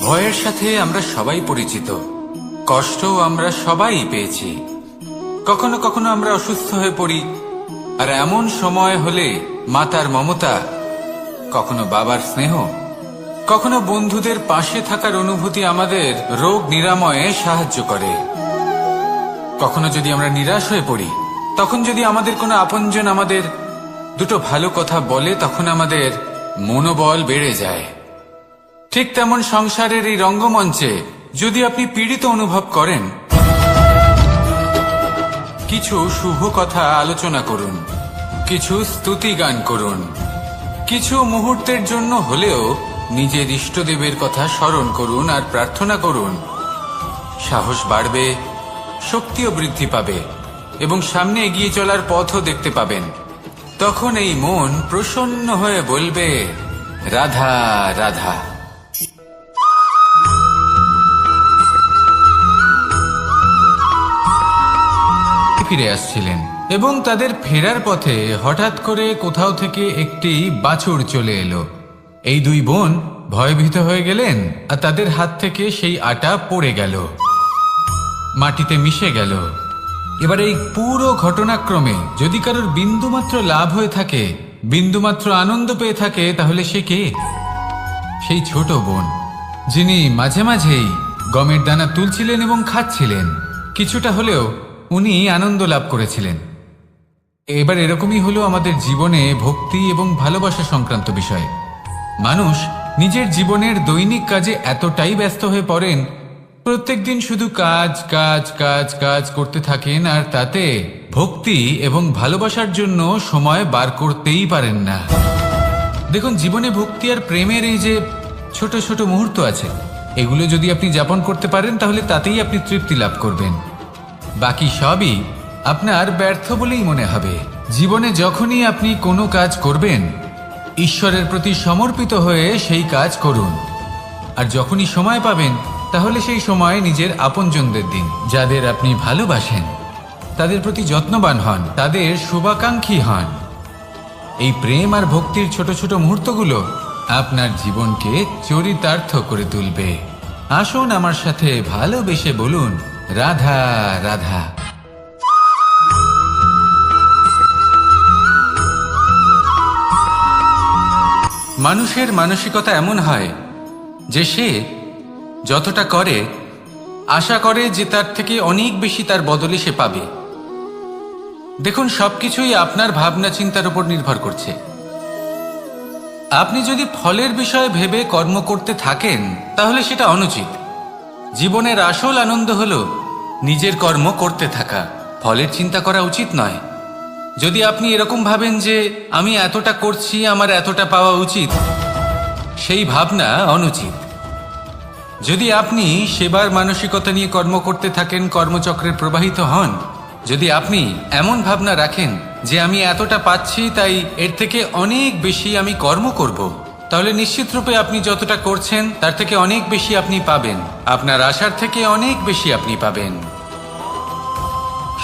ভয়ের সাথে আমরা সবাই পরিচিত, কষ্টও আমরা সবাই পেয়েছি। কখনো কখনো আমরা অসুস্থ হয়ে পড়ি, আর এমন সময় হলে মাতার মমতা, কখনো বাবার স্নেহ, কখনো বন্ধুদের পাশে থাকার অনুভূতি আমাদের রোগ নিরাময়ে সাহায্য করে। কখনো যদি আমরা নিরাশ হয়ে পড়ি, তখন যদি আমাদের কোনো আপনজন আমাদের দুটো ভালো কথা বলে, তখন আমাদের মনোবল বেড়ে যায়। ঠিক তেমন সংসারের এই রঙ্গমঞ্চে যদি আপনি পীড়িত অনুভব করেন, কিছু শুভ কথা আলোচনা করুন, কিছু স্তুতি গান করুন, কিছু মুহূর্তের জন্য হলেও নিজের ইষ্টদেবের কথা স্মরণ করুন আর প্রার্থনা করুন। সাহস বাড়বে, শক্তিও বৃদ্ধি পাবে এবং সামনে এগিয়ে চলার পথও দেখতে পাবেন। তখন এই মন প্রসন্ন হয়ে বলবে, রাধা রাধা। ফিরে আসছিলেন এবং তাদের ফেরার পথে হঠাৎ করে কোথাও থেকে একটি বাছুর চলে এলো। এই দুই বোন ভয়ভীত হয়ে গেলেন আর তাদের হাত থেকে সেই আটা পড়ে গেল, মাটিতে মিশে গেল। এবার এই পুরো ঘটনাক্রমে যদি কারোর বিন্দুমাত্র লাভ হয়ে থাকে, বিন্দুমাত্র আনন্দ পেয়ে থাকে, তাহলে সে কে? সেই ছোট বোন, যিনি মাঝে মাঝেই গমের দানা তুলছিলেন এবং খাচ্ছিলেন। কিছুটা হলেও উনি আনন্দ লাভ করেছিলেন। এবার এরকমই হলো আমাদের জীবনে ভক্তি এবং ভালোবাসা সংক্রান্ত বিষয়। মানুষ নিজের জীবনের দৈনিক কাজে এতটাই ব্যস্ত হয়ে পড়েন, প্রত্যেকদিন শুধু কাজ কাজ কাজ কাজ করতে থাকেন, আর তাতে ভক্তি এবং ভালোবাসার জন্য সময় বার করতেই পারেন না। দেখুন, জীবনে ভক্তি আর প্রেমের এই যে ছোট ছোট মুহূর্ত আছে, এগুলো যদি আপনি যাপন করতে পারেন, তাহলে তাতেই আপনি তৃপ্তি লাভ করবেন। বাকি সবই আপনার ব্যর্থ বলেই মনে হবে। জীবনে যখনই আপনি কোনো কাজ করবেন, ঈশ্বরের প্রতি সমর্পিত হয়ে সেই কাজ করুন। আর যখনই সময় পাবেন, তাহলে সেই সময় নিজের আপনজনদের দিন। যাদের আপনি ভালোবাসেন তাদের প্রতি যত্নবান হন, তাদের শুভাকাঙ্ক্ষী হন। এই প্রেম আর ভক্তির ছোট ছোট মুহূর্তগুলো আপনার জীবনকে চরিতার্থ করে তুলবে। আসুন আমার সাথে ভালোবেসে বলুন, রাধা রাধা। মানুষের মানসিকতা এমন হয় যে সে যতটা করে আশা করে যে তার থেকে অনেক বেশি তার বদলে সে পাবে। দেখুন, সবকিছুই আপনার ভাবনা চিন্তার উপর নির্ভর করছে। আপনি যদি ফলের বিষয়ে ভেবে কর্ম করতে থাকেন, তাহলে সেটা অনুচিত। জীবনের আসল আনন্দ হলো নিজের কর্ম করতে থাকা, ফলের চিন্তা করা উচিত নয়। যদি আপনি এরকম ভাবেন যে আমি এতটা করছি, আমার এতটা পাওয়া উচিত, সেই ভাবনা অনুচিত। যদি আপনি সেবার মানসিকতা নিয়ে কর্ম করতে থাকেন, কর্মচক্রের প্রবাহিত হন, যদি আপনি এমন ভাবনা রাখেন যে আমি এতটা পাচ্ছি, তাই এর থেকে অনেক বেশি আমি কর্ম করব, তাহলে নিশ্চিতরূপে আপনি যতটা করছেন তার থেকে অনেক বেশি আপনি পাবেন। আপনার আশার থেকে অনেক বেশি আপনি পাবেন।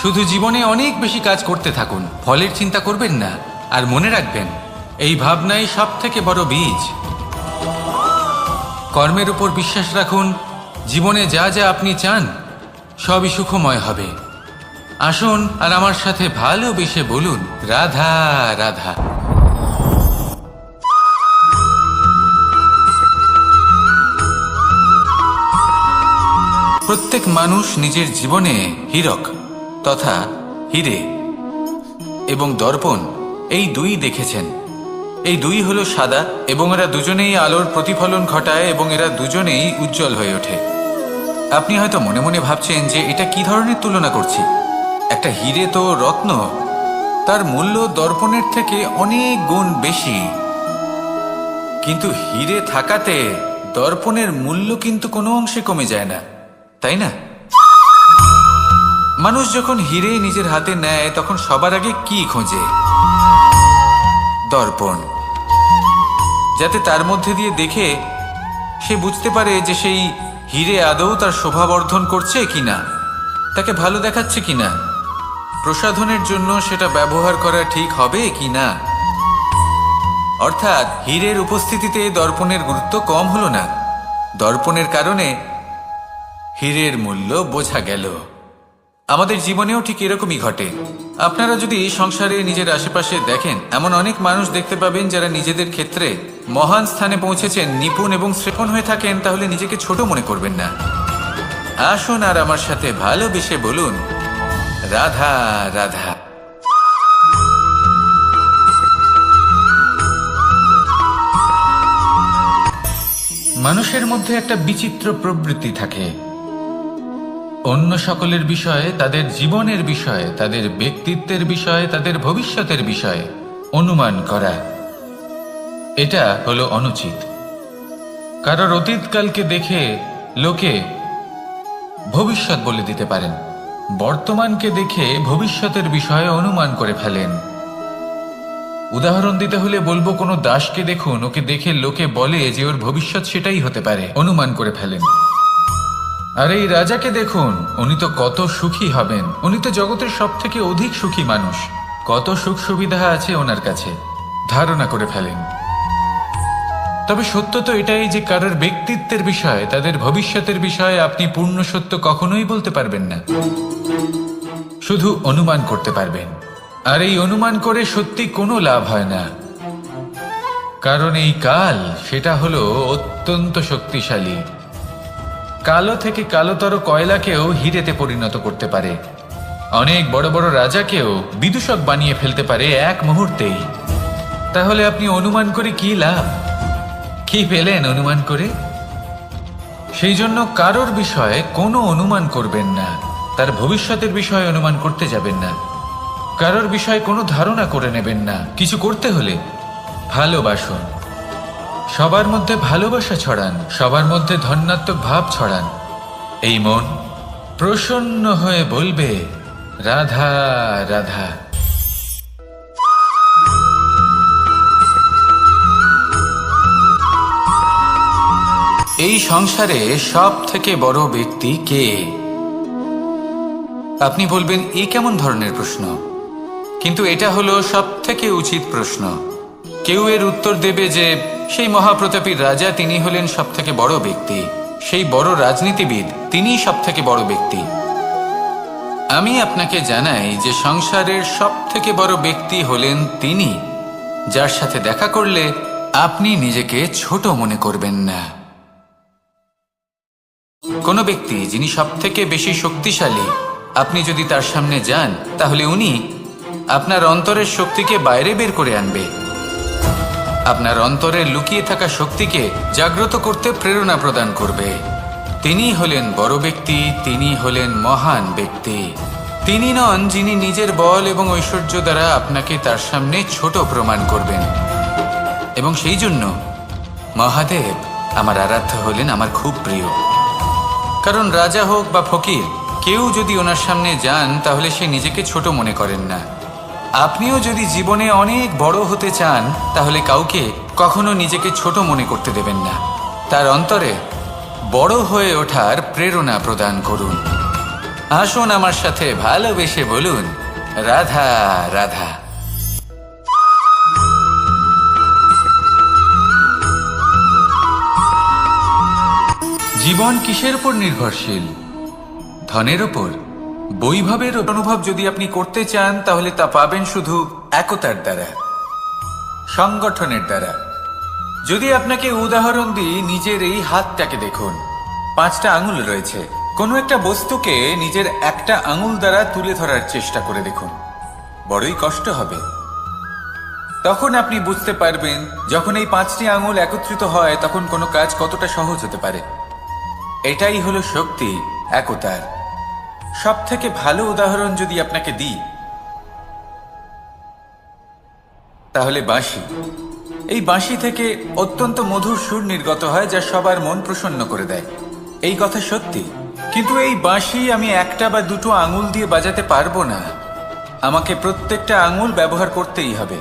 শুধু জীবনে অনেক বেশি কাজ করতে থাকুন, ফলের চিন্তা করবেন না। আর মনে রাখবেন, এই ভাবনাই সব থেকে বড় বীজ। কর্মের উপর বিশ্বাস রাখুন। জীবনে যা যা আপনি চান সবই সুখময় হবে। আসুন আর আমার সাথে ভালোবেসে বলুন, রাধা রাধা। প্রত্যেক মানুষ নিজের জীবনে হীরক তথা হীরে এবং দর্পণ, এই দুই দেখেছেন। এই দুই হলো সাদা এবং এরা দুজনেই আলোর প্রতিফলন ঘটায় এবং এরা দুজনেই উজ্জ্বল হয়ে ওঠে। আপনি হয়তো মনে মনে ভাবছেন যে এটা কি ধরনের তুলনা করছি। একটা হীরে তো রত্ন, তার মূল্য দর্পণের থেকে অনেক গুণ বেশি। কিন্তু হীরে থাকাতে দর্পণের মূল্য কিন্তু কোনো অংশে কমে যায় না, তাই না? মানুষ যখন হীরে নিজের হাতে নেয়, তখন সবার আগে কি খোঁজে? দর্পণ, যাতে তার মধ্যে দিয়ে দেখে সে বুঝতে পারে যে সেই হীরে আদৌ তার শোভাবর্ধন করছে কিনা, তাকে ভালো দেখাচ্ছে কিনা, প্রসাধনের জন্য সেটা ব্যবহার করা ঠিক হবে কিনা। অর্থাৎ হীরের উপস্থিতিতে দর্পণের গুরুত্ব কম হলো না, দর্পণের কারণে হীরের মূল্য বোঝা গেল। আমাদের জীবনেও ঠিক এরকমই ঘটে। আপনারা যদি সংসারে নিজের আশেপাশে দেখেন, এমন অনেক মানুষ দেখতে পাবেন যারা নিজেদের ক্ষেত্রে মহান স্থানে পৌঁছেছেন, নিপুণ এবং শ্রেষ্ঠ হয়ে থাকেন, তাহলে নিজেকে ছোট মনে করবেন না। আসুন আর আমার সাথে ভালোবেসে বলুন, রাধা রাধা। মানুষের মধ্যে একটা বিচিত্র প্রবৃত্তি থাকে, অন্য সকলের বিষয়ে, তাদের জীবনের বিষয়ে, তাদের ব্যক্তিত্বের বিষয়ে, তাদের ভবিষ্যতের বিষয়ে অনুমান করা। এটা হলো অনুচিত। কারোর অতীতকালকে দেখে লোকে ভবিষ্যৎ বলে দিতে পারেন, বর্তমানকে দেখে ভবিষ্যতের বিষয়ে অনুমান করে ফেলেন। উদাহরণ দিতে হলে বলবো, কোনো দাসকে দেখুন, ওকে দেখে লোকে বলে যে ওর ভবিষ্যৎ সেটাই হতে পারে, অনুমান করে ফেলেন। আর এই রাজাকে দেখুন, উনি তো কত সুখী হবেন, উনি তো জগতের সব থেকে অধিক সুখী মানুষ, কত সুখ সুবিধা আছে ওনার কাছে, ধারণা করে ফেলেন। তবে সত্য তো এটাই যে কারোর ব্যক্তিত্বের বিষয়ে, তাদের ভবিষ্যতের বিষয়ে আপনি পূর্ণ সত্য কখনোই বলতে পারবেন না, শুধু অনুমান করতে পারবেন। আর এই অনুমান করে সত্যি কোনো লাভ হয় না, কারণ এই কাল সেটা হলো অত্যন্ত শক্তিশালী। কালো থেকে কালোতর কয়লাকেও হীরেতে পরিণত করতে পারে, অনেক বড় বড় রাজাকেও বিদূষক বানিয়ে ফেলতে পারে এক মুহূর্তেই। তাহলে আপনি অনুমান করে কি লাভ? কি পেলেন অনুমান করে? সেই জন্য কারোর বিষয়ে কোনো অনুমান করবেন না, তার ভবিষ্যতের বিষয়ে অনুমান করতে যাবেন না, কারোর বিষয়ে কোনো ধারণা করে নেবেন না। কিছু করতে হলে ভালোবাসুন, সবার মধ্যে ভালোবাসা ছড়ান, সবার মধ্যে ধন্যাত্মক ভাব ছড়ান। এই মন প্রসন্ন হয়ে বলবে, রাধা রাধা। এই সংসারে সব থেকে বড় ব্যক্তি কে? আপনি বলবেন, এ কেমন ধরনের প্রশ্ন? কিন্তু এটা হলো সব থেকে উচিত প্রশ্ন। কেউ এর উত্তর দেবে যে সেই মহাপ্রতাপী রাজা, তিনি হলেন সব থেকে বড় ব্যক্তি, সেই বড় রাজনীতিবিদ, তিনিই সব থেকে বড় ব্যক্তি। আমি আপনাকে জানাই যে সংসারের সব থেকে বড় ব্যক্তি হলেন তিনি, যার সাথে দেখা করলে আপনি নিজেকে ছোট মনে করবেন না। কোনো ব্যক্তি যিনি সব থেকে বেশি শক্তিশালী, আপনি যদি তার সামনে যান, তাহলে উনি আপনার অন্তরের শক্তিকে বাইরে বের করে আনবে, আপনার অন্তরে লুকিয়ে থাকা শক্তিকে জাগ্রত করতে প্রেরণা প্রদান করবে। তিনি হলেন বড় ব্যক্তি, তিনি হলেন মহান ব্যক্তি। তিনি নন যিনি নিজের বল এবং ঐশ্বর্য দ্বারা আপনাকে তার সামনে ছোট প্রমাণ করবেন। এবং সেই জন্য মহাদেব আমার আরাধ্য হলেন আমার খুব প্রিয়। কারণ রাজা হোক বা ফকির, কেউ যদি ওনার সামনে যান তাহলে সে নিজেকে ছোট মনে করেন না। আপনিও যদি জীবনে অনেক বড় হতে চান, তাহলে কাউকে কখনো নিজেকে ছোট মনে করতে দেবেন না, তার অন্তরে বড় হয়ে ওঠার প্রেরণা প্রদান করুন। আসুন আমার সাথে ভালোবেসে বলুন, রাধা রাধা। জীবন কিসের উপর নির্ভরশীল? ধনের উপর? বৈভবের অনুভব যদি আপনি করতে চান, তাহলে তা পাবেন শুধু একতার দ্বারা, সংগঠনের দ্বারা। যদি আপনাকে উদাহরণ দিই, নিজের এই হাতটাকে দেখুন, 5টা আঙুল রয়েছে। কোনো একটা বস্তুকে নিজের একটা আঙুল দ্বারা তুলে ধরার চেষ্টা করে দেখুন, বড়ই কষ্ট হবে। তখন আপনি বুঝতে পারবেন, যখন এই 5টি আঙুল একত্রিত হয়, তখন কোনো কাজ কতটা সহজ হতে পারে। এটাই হলো শক্তি, একতার। সব থেকে ভালো উদাহরণ যদি আপনাকে দিই, তাহলে বাঁশি। এই বাঁশি থেকে অত্যন্ত মধুর সুর নির্গত হয়, যা সবার মন প্রসন্ন করে দেয়। এই কথা সত্যি। কিন্তু এই বাঁশি আমি একটা বা দুটো আঙুল দিয়ে বাজাতে পারবো না, আমাকে প্রত্যেকটা আঙুল ব্যবহার করতেই হবে,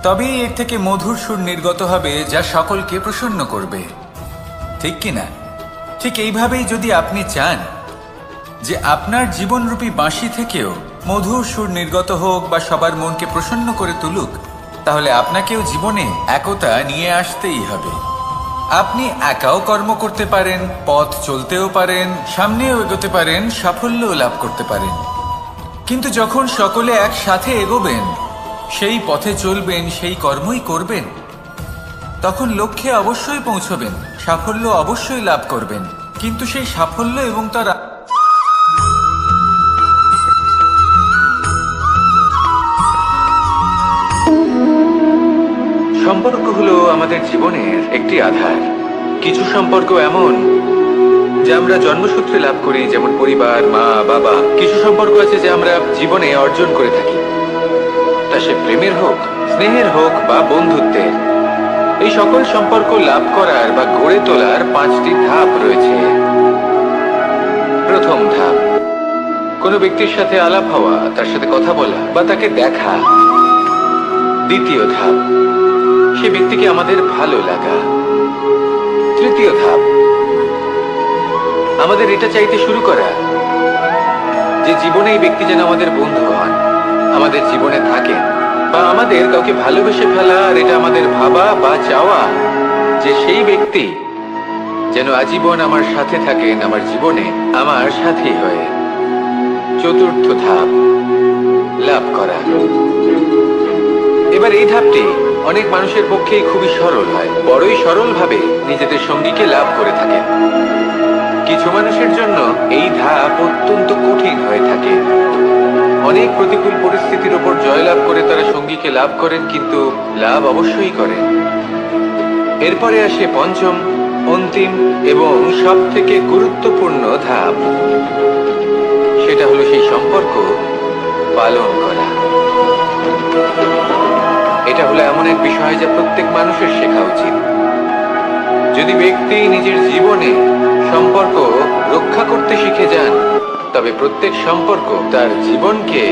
তবেই এর থেকে মধুর সুর নির্গত হবে, যা সকলকে প্রসন্ন করবে। ঠিক কিনা? ঠিক এইভাবেই যদি আপনি চান যে আপনার জীবনরূপী বাঁশি থেকেও মধুর সুর নির্গত হোক বা সবার মনকে প্রসন্ন করে তুলুক, তাহলে আপনাকেও জীবনে একতা নিয়ে আসতেই হবে। আপনি একাও কর্ম করতে পারেন, পথ চলতেও পারেন, সামনেও এগোতে পারেন, সাফল্যও লাভ করতে পারেন। কিন্তু যখন সকলে একসাথে এগোবেন, সেই পথে চলবেন, সেই কর্মই করবেন, তখন লক্ষ্যে অবশ্যই পৌঁছবেন, সাফল্য অবশ্যই লাভ করবেন। কিন্তু সেই সাফল্য এবং তার সম্পর্ক হলো আমাদের জীবনের একটি আধার। কিছু সম্পর্ক এমন যা আমরা জন্মসূত্রে লাভ করি, যেমন পরিবার, মা, বাবা। কিছু সম্পর্ক আছে যা আমরা জীবনে অর্জন করে থাকি, তা সে প্রেমের হোক, স্নেহের হোক বা বন্ধুত্বের। এই সকল সম্পর্ক লাভ করার বা গড়ে তোলার 5টি ধাপ রয়েছে। প্রথম ধাপ, কোনো ব্যক্তির সাথে আলাপ হওয়া, তার সাথে কথা বলা বা তাকে দেখা। দ্বিতীয় ধাপ, সে ব্যক্তিকে আমাদের ভালো লাগা। তৃতীয় ধাপ, আমাদের এটা চাইতে শুরু করা যে জীবনে এই ব্যক্তি যেন আমাদের বন্ধু হন, আমাদের জীবনে থাকেন, বা আমাদের কাউকে ভালোবেসে ফেলা। আর এটা আমাদের ভাবা বা চাওয়া যে সেই ব্যক্তি যেন আজীবন আমার সাথে থাকেন, আমার জীবনে আমার সাথী হয়ে। চতুর্থ ধাপ, লাভ করা। এবার এই ধাপটি অনেক মানুষের পক্ষেই খুবই সরল হয়, বড়ই সরলভাবে নিজেদের সঙ্গীকে লাভ করে থাকে। কিছু মানুষের জন্য এই ধাপ অত্যন্ত কঠিন হয়ে থাকে। অনেক প্রতিকূল পরিস্থিতির উপর জয়লাভ করে তারা সঙ্গীকে লাভ করেন, কিন্তু লাভ অবশ্যই করেন। এরপরে আসে পঞ্চম, অন্তিম এবং সব থেকে গুরুত্বপূর্ণ ধাপ। সেটা হলো সেই সম্পর্ক পালন করা। এটা হলো এমন এক বিষয় যা প্রত্যেক মানুষের শেখা উচিত। যদি ব্যক্তি নিজের জীবনে সম্পর্ক রক্ষা করতে শিখে যান, তবে প্রত্যেক সম্পর্ক তার জীবনকে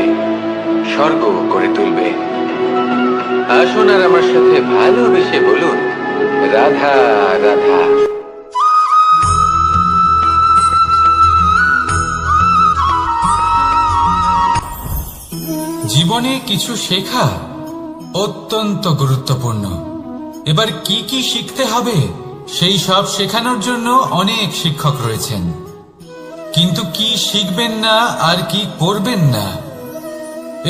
স্বর্গ করে তুলবে। আসুন আর আমার সাথে ভালোবেসে বলুন, রাধা রাধা। জীবনে কিছু শেখা অত্যন্ত গুরুত্বপূর্ণ। এবার কি কি শিখতে হবে সেই সব শেখানোর জন্য অনেক শিক্ষক রয়েছেন, কিন্তু কি শিখবেন না আর কি করবেন না,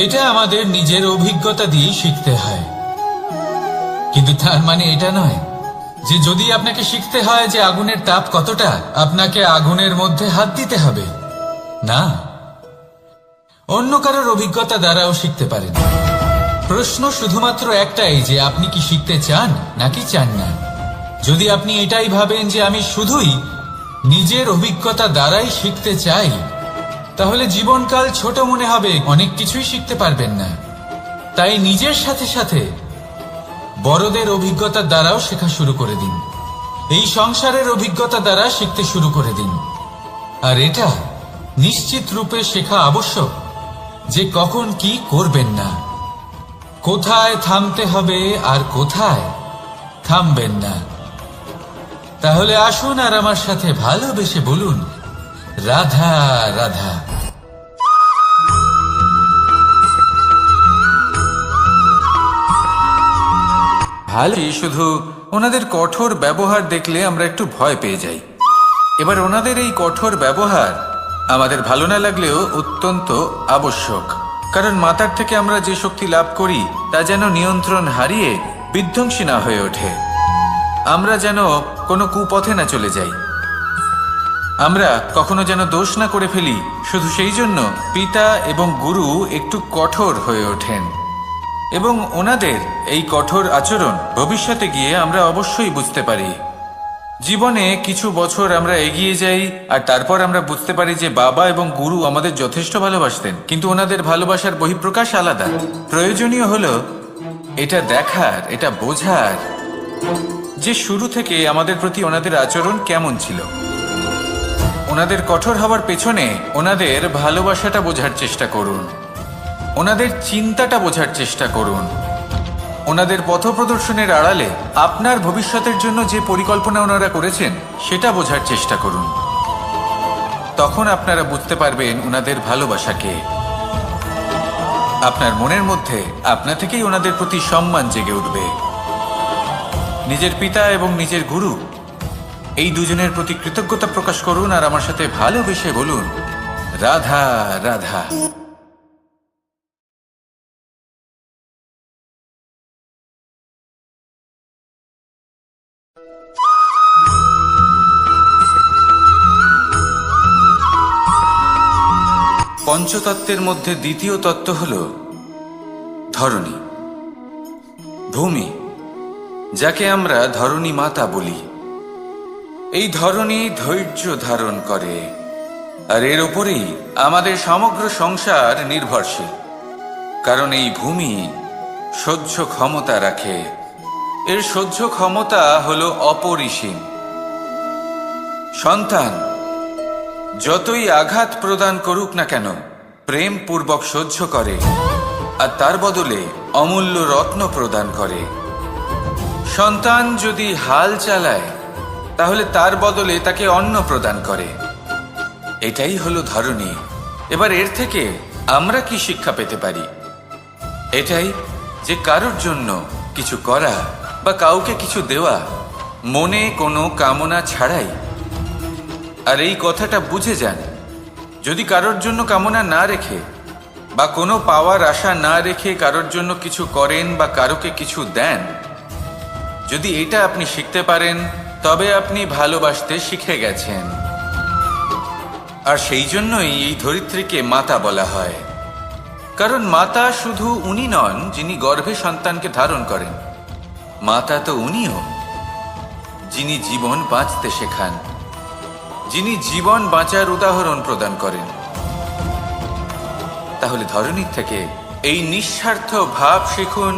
এটা আমাদের নিজের অভিজ্ঞতা দিয়ে শিখতে হয়। কিন্তু তার মানে এটা নয় যে যদি আপনাকে শিখতে হয় যে আগুনের তাপ কতটা, আপনাকে আগুনের মধ্যে হাত দিতে হবে। না, অন্য কারোর অভিজ্ঞতা দ্বারাও শিখতে পারেন। প্রশ্ন শুধুমাত্র একটাই যে আপনি কি শিখতে চান নাকি চান না। যদি আপনি এটাই ভাবেন যে আমি শুধুই নিজের অভিজ্ঞতা দ্বারাই শিখতে চাই, তাহলে জীবনকাল ছোট মনে হবে, অনেক কিছুই শিখতে পারবেন না। তাই নিজের সাথে সাথে বড়দের অভিজ্ঞতা দ্বারাও শেখা শুরু করে দিন। এই সংসারের অভিজ্ঞতা দ্বারা শিখতে শুরু করে দিন। আর এটা নিশ্চিত রূপে শেখা আবশ্যক যে কখন কি করবেন না, কোথায় থামতে হবে আর কোথায় থামবেন না। তাহলে আসুন আর আমার সাথে ভালোবেসে বলুন, রাধা রাধা। ভালো, শুধু ওনাদের কঠোর ব্যবহার দেখলে আমরা একটু ভয় পেয়ে যাই। এবার ওনাদের এই কঠোর ব্যবহার আমাদের ভালো না লাগলেও অত্যন্ত আবশ্যক, কারণ মাতার থেকে আমরা যে শক্তি লাভ করি তা যেন নিয়ন্ত্রণ হারিয়ে বিধ্বংসী না হয়ে ওঠে। আমরা যেন কোনো কুপথে না চলে যাই, আমরা কখনো যেন দোষ না করে ফেলি। শুধু সেই জন্য পিতা এবং গুরু একটু কঠোর হয়ে ওঠেন, এবং ওনাদের এই কঠোর আচরণ ভবিষ্যতে গিয়ে আমরা অবশ্যই বুঝতে পারি। জীবনে কিছু বছর আমরা এগিয়ে যাই আর তারপর আমরা বুঝতে পারি যে বাবা এবং গুরু আমাদের যথেষ্ট ভালোবাসতেন, কিন্তু ওনাদের ভালোবাসার বহিঃপ্রকাশ আলাদা। প্রয়োজনীয় হলো এটা দেখার, এটা বোঝার যে শুরু থেকে আমাদের প্রতি ওনাদের আচরণ কেমন ছিল। ওনাদের কঠোর হওয়ার পেছনে ওনাদের ভালোবাসাটা বোঝার চেষ্টা করুন, ওনাদের চিন্তাটা বোঝার চেষ্টা করুন, ওনাদের পথপ্রদর্শনের আড়ালে আপনার ভবিষ্যতের জন্য যে পরিকল্পনা ওনারা করেছেন সেটা বোঝার চেষ্টা করুন। তখন আপনারা বুঝতে পারবেন ওনাদের ভালোবাসাকে। আপনার মনের মধ্যে আপনা থেকেই ওনাদের প্রতি সম্মান জেগে উঠবে। নিজের পিতা এবং নিজের গুরু এই দুজনের প্রতি কৃতজ্ঞতা প্রকাশ করুন আর আমার সাথে ভালোবেসে বলুন, রাধা রাধা। পঞ্চতত্ত্বের মধ্যে দ্বিতীয় তত্ত্ব হল ধরণী, ভূমি, যাকে আমরা ধরণী মাতা বলি। এই ধরণী ধৈর্য ধারণ করে, আর এর ওপরেই আমাদের সমগ্র সংসার নির্ভরশীল। কারণ এই ভূমি সহ্য ক্ষমতা রাখে, এর সহ্য ক্ষমতা হলো অপরিসীম। সন্তান যতই আঘাত প্রদান করুক না কেন, প্রেম পূর্বক সহ্য করে, আর তার বদলে অমূল্য রত্ন প্রদান করে। সন্তান যদি হাল চালায়, তাহলে তার বদলে তাকে অন্ন প্রদান করে। এটাই হলো ধরণী। এবার এর থেকে আমরা কি শিক্ষা পেতে পারি? এটাই যে কারোর জন্য কিছু করা বা কাউকে কিছু দেওয়া মনে কোনো কামনা ছাড়াই। আর এই কথাটা বুঝে যান, যদি কারোর জন্য কামনা না রেখে বা কোনো পাওয়ার আশা না রেখে কারোর জন্য কিছু করেন বা কারোকে কিছু দেন, যদি এটা আপনি শিখতে পারেন, তবে আপনি ভালোবাসতে শিখে গেছেন। আর সেই জন্যই এই ধরিত্রীকে মাতা বলা হয়। কারণ মাতা শুধু উনি নন যিনি গর্ভে সন্তানকে ধারণ করেন, মাতা তো উনিও যিনি জীবন বাঁচতে শেখান, যিনি জীবন বাঁচার উদাহরণ প্রদান করেন। তাহলে ধরণীর থেকে এই নিঃস্বার্থ ভাব শিখুন,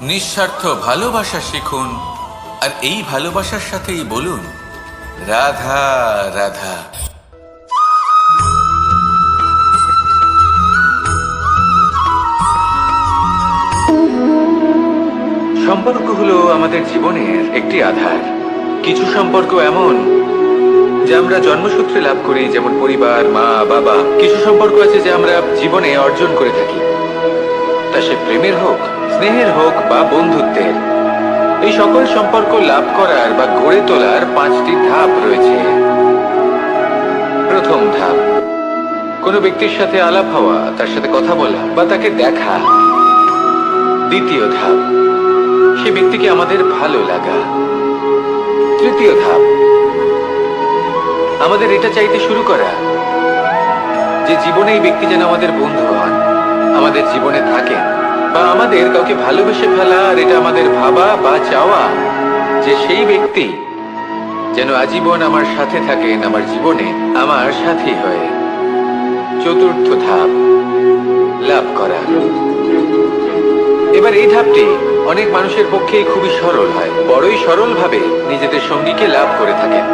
নিঃস্বার্থ ভালোবাসা শিখুন, আর এই ভালোবাসার সাথেই বলুন, রাধা রাধা। সম্পর্ক হলো আমাদের জীবনের একটি আধার। কিছু সম্পর্ক এমন যা আমরা জন্মসূত্রে লাভ করি, যেমন পরিবার, মা, বাবা। কিছু সম্পর্ক আছে যা আমরা জীবনে অর্জন করে থাকি, তা সে প্রেমের হোক, স্নেহের হোক বা বন্ধুত্বের। এই সকল সম্পর্ক লাভ করার বা গড়ে তোলার 5টি ধাপ রয়েছে। প্রথম ধাপ, কোনো ব্যক্তির সাথে আলাপ হওয়া, তার সাথে কথা বলা বা তাকে দেখা। দ্বিতীয় ধাপ, সে ব্যক্তিকে আমাদের ভালো লাগা। তৃতীয় ধাপ, আমাদের এটা চাইতে শুরু করা যে জীবনে এই ব্যক্তি যেন আমাদের বন্ধু হন, আমাদের জীবনে থাকেন, বা আমাদের কাউকে ভালোবেসে ফেলা। আর এটা আমাদের ভাবা বা চাওয়া যে সেই ব্যক্তি যেন আজীবন আমার সাথে থাকেন, আমার জীবনে আমার সাথী হয়ে। চতুর্থ ধাপ, লাভ করা। এবার এই ধাপটি অনেক মানুষের পক্ষেই খুবই সরল হয়, বড়ই সরলভাবে নিজেদের সঙ্গীকে লাভ করে থাকেন।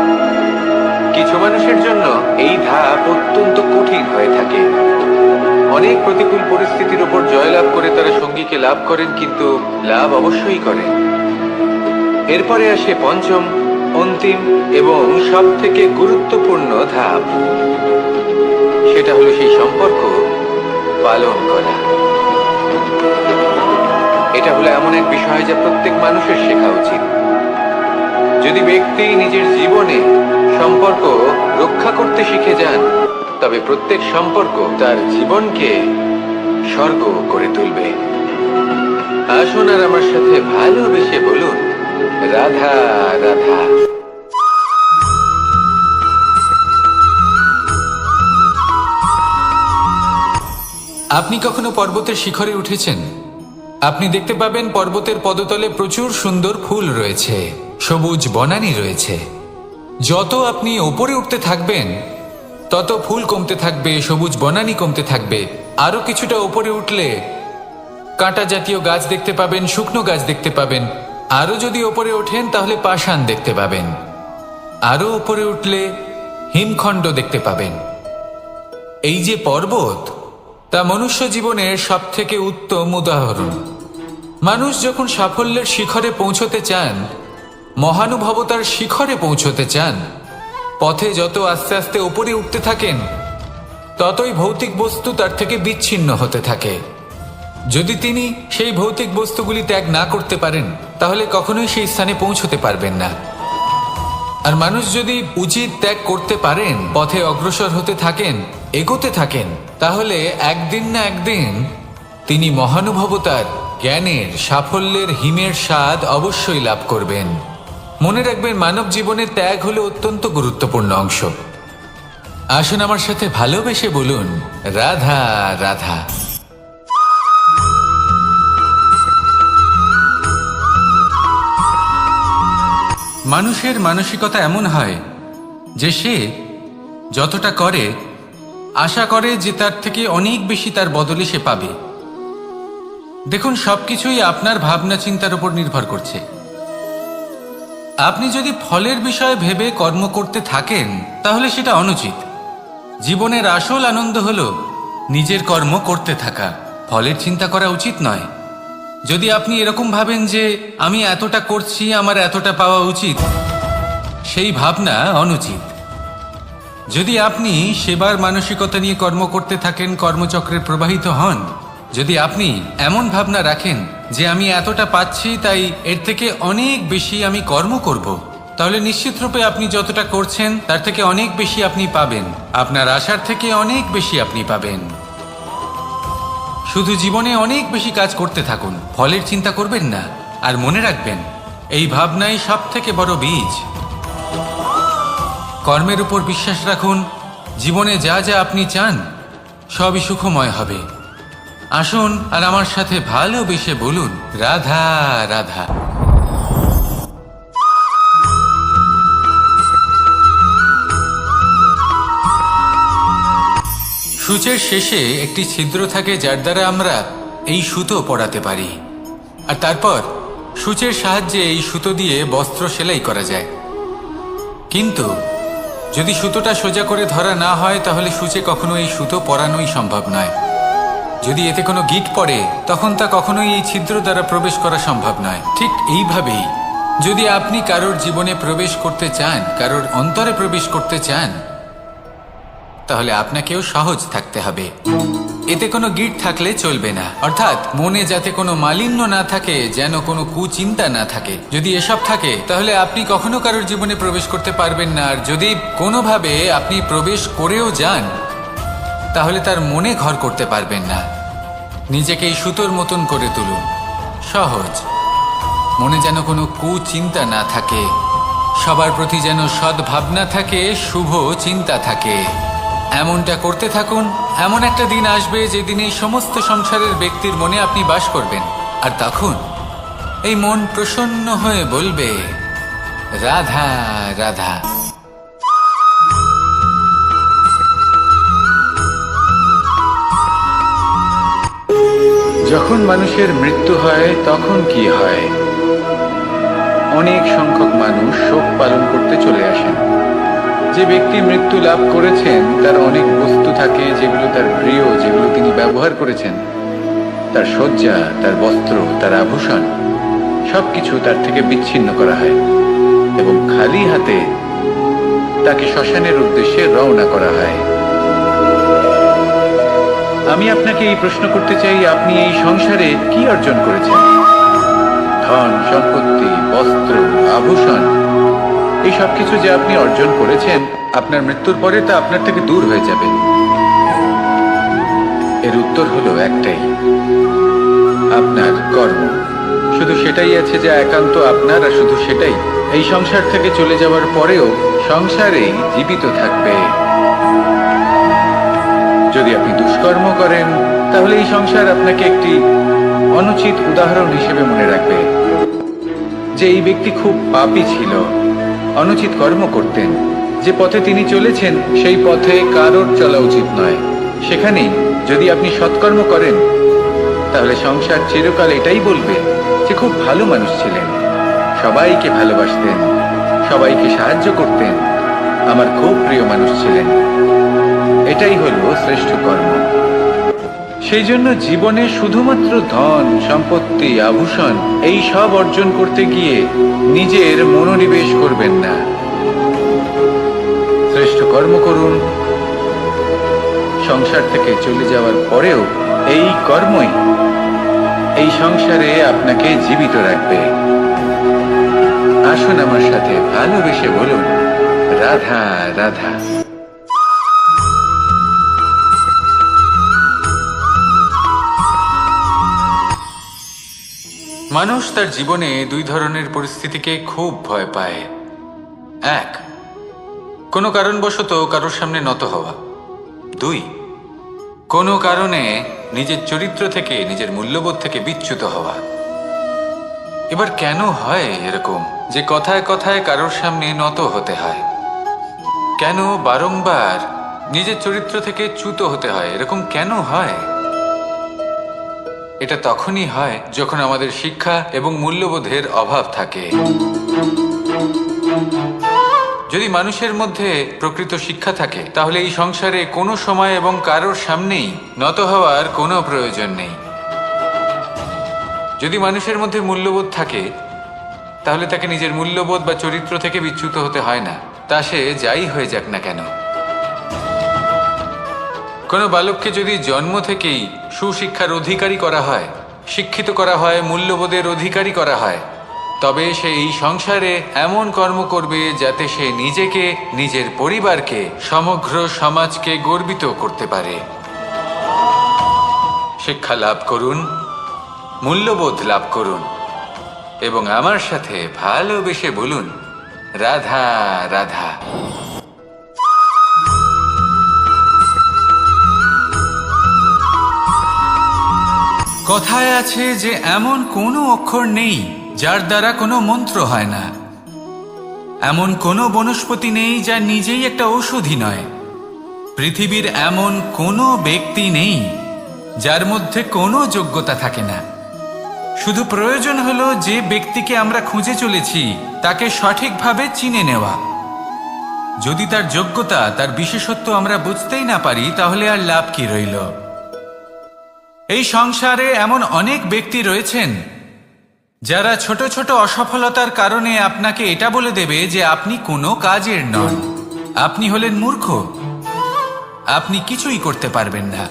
কিছু মানুষের জন্য এই ধাপ অত্যন্ত কঠিন হয়ে থাকে। অনেক প্রতিকূল পরিস্থিতির উপর জয়লাভ করে তারা সঙ্গীকে লাভ করেন, কিন্তু লাভ অবশ্যই করেন। এরপরে আসে পঞ্চম, অন্তিম এবং সব থেকে গুরুত্বপূর্ণ ধাপ। সেটা হলো সেই সম্পর্ক পালন করা। এটা হলো এমন এক বিষয় যা প্রত্যেক মানুষের শেখা উচিত। যদি ব্যক্তি নিজের জীবনে সম্পর্ক রক্ষা করতে শিখে যান, তবে প্রত্যেক সম্পর্ক তার জীবনকে স্বর্গ করে তুলবে। আসুন আর আমার সাথে ভালোবেসে বলুন, রাধা রাধা। আপনি কখনো পর্বতের শিখরে উঠেছেন? আপনি দেখতে পাবেন পর্বতের পদতলে প্রচুর সুন্দর ফুল রয়েছে, সবুজ বনানী রয়েছে। যত আপনি ওপরে উঠতে থাকবেন, তত ফুল কমতে থাকবে, সবুজ বনানী কমতে থাকবে। আরো কিছুটা ওপরে উঠলে কাঁটা জাতীয় গাছ দেখতে পাবেন, শুকনো গাছ দেখতে পাবেন। আরো যদি ওপরে ওঠেন তাহলে পাষাণ দেখতে পাবেন। আরো ওপরে উঠলে হিমখণ্ড দেখতে পাবেন। এই যে পর্বত, তা মনুষ্য জীবনের সব থেকে উত্তম উদাহরণ। মানুষ যখন সাফল্যের শিখরে পৌঁছতে চান, মহানুভবতার শিখরে পৌঁছতে চান, পথে যত আস্তে আস্তে উপরে উঠতে থাকেন, ততই ভৌতিক বস্তু তার থেকে বিচ্ছিন্ন হতে থাকে। যদি তিনি সেই ভৌতিক বস্তুগুলি ত্যাগ না করতে পারেন, তাহলে কখনোই সেই স্থানে পৌঁছতে পারবেন না। আর মানুষ যদি উচিত ত্যাগ করতে পারেন, পথে অগ্রসর হতে থাকেন, এগোতে থাকেন, তাহলে একদিন না একদিন তিনি মহানুভবতার, জ্ঞানের, সাফল্যের হিমের স্বাদ অবশ্যই লাভ করবেন। মনে রাখবেন, মানব জীবনে ত্যাগ হলো অত্যন্ত গুরুত্বপূর্ণ অংশ। আসুন আমার সাথে ভালোবেসে বলুন, রাধা রাধা। মানুষের মানসিকতা এমন হয় যে সে যতটা করে আশা করে যে তার থেকে অনেক বেশি তার বদলে সে পাবে। দেখুন, সবকিছুই আপনার ভাবনা চিন্তার উপর নির্ভর করছে। আপনি যদি ফলের বিষয়ে ভেবে কর্ম করতে থাকেন তাহলে সেটা অনুচিত। জীবনের আসল আনন্দ হলো নিজের কর্ম করতে থাকা, ফলের চিন্তা করা উচিত নয়। যদি আপনি এরকম ভাবেন যে আমি এতটা করছি, আমার এতটা পাওয়া উচিত, সেই ভাবনা অনুচিত। যদি আপনি সেবার মানসিকতা নিয়ে কর্ম করতে থাকেন, কর্মচক্রে প্রবাহিত হন, যদি আপনি এমন ভাবনা রাখেন যে আমি এতটা পাচ্ছি, তাই এর থেকে অনেক বেশি আমি কর্ম করব, তাহলে নিশ্চিতরূপে আপনি যতটা করছেন তার থেকে অনেক বেশি আপনি পাবেন। আপনার আশার থেকে অনেক বেশি আপনি পাবেন। শুধু জীবনে অনেক বেশি কাজ করতে থাকুন, ফলের চিন্তা করবেন না। আর মনে রাখবেন, এই ভাবনাই সব থেকে বড় বীজ। কর্মের উপর বিশ্বাস রাখুন। জীবনে যা যা আপনি চান সবই সুখময় হবে। আসুন আর আমার সাথে ভালোবেসে বলুন, রাধা রাধা। সূচের শেষে একটি ছিদ্র থাকে যার দ্বারা আমরা এই সুতো পরাতে পারি, আর তারপর সূচের সাহায্যে এই সুতো দিয়ে বস্ত্র সেলাই করা যায়। কিন্তু যদি সুতোটা সোজা করে ধরা না হয় তাহলে সূচে কখনো এই সুতো পরানোই সম্ভব নয়। যদি এতে কোনো গিঁট পড়ে তখন তা কখনোই এই ছিদ্র দ্বারা প্রবেশ করা সম্ভব নয়। ঠিক এইভাবেই যদি আপনি কারোর জীবনে প্রবেশ করতে চান, কারোর অন্তরে প্রবেশ করতে চান, তাহলে আপনাকেও সহজ থাকতে হবে। এতে কোনো গিঁট থাকলে চলবে না, অর্থাৎ মনে যাতে কোনো মালিন্য না থাকে, যেন কোনো কুচিন্তা না থাকে। যদি এসব থাকে তাহলে আপনি কখনো কারোর জীবনে প্রবেশ করতে পারবেন না। আর যদি কোনোভাবে আপনি প্রবেশ করেও যান তাহলে তার মনে ঘর করতে পারবেন না। নিজেকে এই সুতোর মতন করে তুলুন, সহজ। মনে যেন কোনো কুচিন্তা না থাকে, সবার প্রতি যেন সদ্ভাবনা থাকে, শুভ চিন্তা থাকে। এমনটা করতে থাকুন। এমন একটা দিন আসবে যেদিন এই সমস্ত সংসারের ব্যক্তির মনে আপনি বাস করবেন, আর তখন এই মন প্রসন্ন হয়ে বলবে, রাধা রাধা। যখন মানুষের মৃত্যু হয় তখন কি হয়? অনেক সংখ্যক মানুষ শোক পালন করতে চলে আসেন। যে ব্যক্তি মৃত্যু লাভ করেছেন তার অনেক বস্তু থাকে যেগুলো তার প্রিয়, যেগুলো তিনি ব্যবহার করেছেন। তার শয্যা, তার বস্ত্র, তার আভূষণ সবকিছু তার থেকে বিচ্ছিন্ন করা হয় এবং খালি হাতে তাকে শ্মশানের উদ্দেশ্যে রওনা করা হয়। আমি আপনাকে এই প্রশ্ন করতে চাই, আপনি এই সংসারে কি অর্জন করেছেন? ধন সম্পত্তি, বস্ত্র, আভূষণ, এই সব কিছু যে আপনি অর্জন করেছেন, আপনার মৃত্যুর পরে তা আপনার থেকে দূর হয়ে যাবে। এর উত্তর হলো একটাই, আপনার কর্ম। শুধু সেটাই আছে যা একান্ত আপনার, আর শুধু সেটাই এই সংসার থেকে চলে যাওয়ার পরেও সংসারেই জীবিত থাকবে। যদি আপনি দুষ্কর্ম করেন তাহলে এই সংসার আপনাকে একটি অনুচিত উদাহরণ হিসেবে মনে রাখবে যে এই ব্যক্তি খুব পাপী ছিল, অনুচিত কর্ম করতেন। যে পথে তিনি চলেছেন সেই পথে কারোর চলা উচিত নয়। সেখানেই যদি আপনি সৎকর্ম করেন তাহলে সংসার চিরকাল এটাই বলবে যে খুব ভালো মানুষ ছিলেন, সবাইকে ভালোবাসতেন, সবাইকে সাহায্য করতেন, আমার খুব প্রিয় মানুষ ছিলেন। এটাই হলো শ্রেষ্ঠ কর্ম। সেই জন্য জীবনে শুধুমাত্র ধন সম্পত্তি, আভূষণ এই সব অর্জন করতে গিয়ে নিজের মনোনিবেশ করবেন না। শ্রেষ্ঠ কর্ম করুন। সংসার থেকে চলে যাওয়ার পরেও এই কর্মই এই সংসারে আপনাকে জীবিত রাখবে। আসুন আমার সাথে ভালোবেসে বলুন, রাধা রাধা। মানুষ তার জীবনে দুই ধরনের পরিস্থিতিকে খুব ভয় পায়। এক, কোনো কারণবশত কারোর সামনে নত হওয়া। দুই, কোনো কারণে নিজের চরিত্র থেকে, নিজের মূল্যবোধ থেকে বিচ্যুত হওয়া। এবার কেন হয় এরকম যে কথায় কথায় কারোর সামনে নত হতে হয়? কেন বারংবার নিজের চরিত্র থেকে চ্যুত হতে হয়? এরকম কেন হয়? এটা তখনই হয় যখন আমাদের শিক্ষা এবং মূল্যবোধের অভাব থাকে। যদি মানুষের মধ্যে প্রকৃত শিক্ষা থাকে তাহলে এই সংসারে কোনো সময় এবং কারোর সামনেই নত হওয়ার কোনো প্রয়োজন নেই। যদি মানুষের মধ্যে মূল্যবোধ থাকে তাহলে তাকে নিজের মূল্যবোধ বা চরিত্র থেকে বিচ্যুত হতে হয় না, তা সে যাই হয়ে যাক না কেন। কোনো বালককে যদি জন্ম থেকেই সুশিক্ষার অধিকারী করা হয়, শিক্ষিত করা হয়, মূল্যবোধের অধিকারী করা হয়, তবে সে এই সংসারে এমন কর্ম করবে যাতে সে নিজেকে, নিজের পরিবারকে, সমগ্র সমাজকে গর্বিত করতে পারে। শিক্ষা লাভ করুন, মূল্যবোধ লাভ করুন এবং আমার সাথে ভালোবেসে বলুন, রাধা রাধা। কথায় আছে যে এমন কোনো অক্ষর নেই যার দ্বারা কোনো মন্ত্র হয় না। এমন কোনো বনস্পতি নেই যা নিজেই একটা ঔষধি নয়। পৃথিবীর এমন কোনো ব্যক্তি নেই যার মধ্যে কোনো যোগ্যতা থাকে না। শুধু প্রয়োজন হলো যে ব্যক্তিকে আমরা খুঁজে চলেছি তাকে সঠিকভাবে চিনে নেওয়া। যদি তার যোগ্যতা, তার বিশেষত্ব আমরা বুঝতেই না পারি তাহলে আর লাভ কি রইল? এই সংসারে এমন অনেক ব্যক্তি রয়েছেন যারা ছোট ছোট অসফলতার কারণে আপনাকে এটা বলে দেবে যে আপনি কোনো কাজের নন, আপনি হলেন মূর্খ, আপনি কিছুই করতে পারবেন না।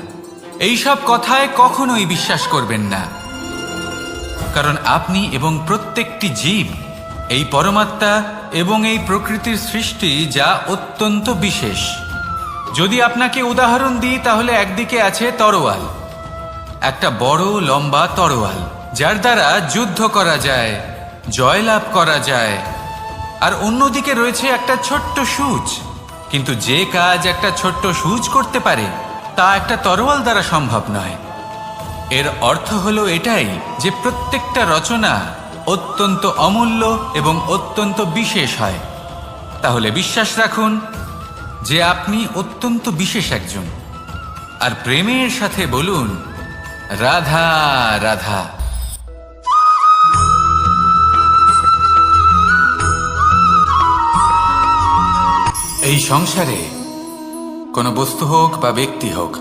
এইসব কথায় কখনোই বিশ্বাস করবেন না, কারণ আপনি এবং প্রত্যেকটি জীব এই পরমাত্মা এবং এই প্রকৃতির সৃষ্টি, যা অত্যন্ত বিশেষ। যদি আপনাকে উদাহরণ দিই তাহলে একদিকে আছে তরোয়াল, একটা বড় লম্বা তরোয়াল যার দ্বারা যুদ্ধ করা যায়, জয়লাভ করা যায়। আর অন্যদিকে রয়েছে একটা ছোট্ট সূচ, কিন্তু যে কাজ একটা ছোট্ট সূচ করতে পারে তা একটা তরোয়াল দ্বারা সম্ভব নয়। এর অর্থ হলো এটাই যে প্রত্যেকটা রচনা অত্যন্ত অমূল্য এবং অত্যন্ত বিশেষ হয়। তাহলে বিশ্বাস রাখুন যে আপনি অত্যন্ত বিশেষ একজন, আর প্রেমের সাথে বলুন, রাধা রাধা। এই সংসারে কোনো বস্তু হোক বা ব্যক্তি হোক,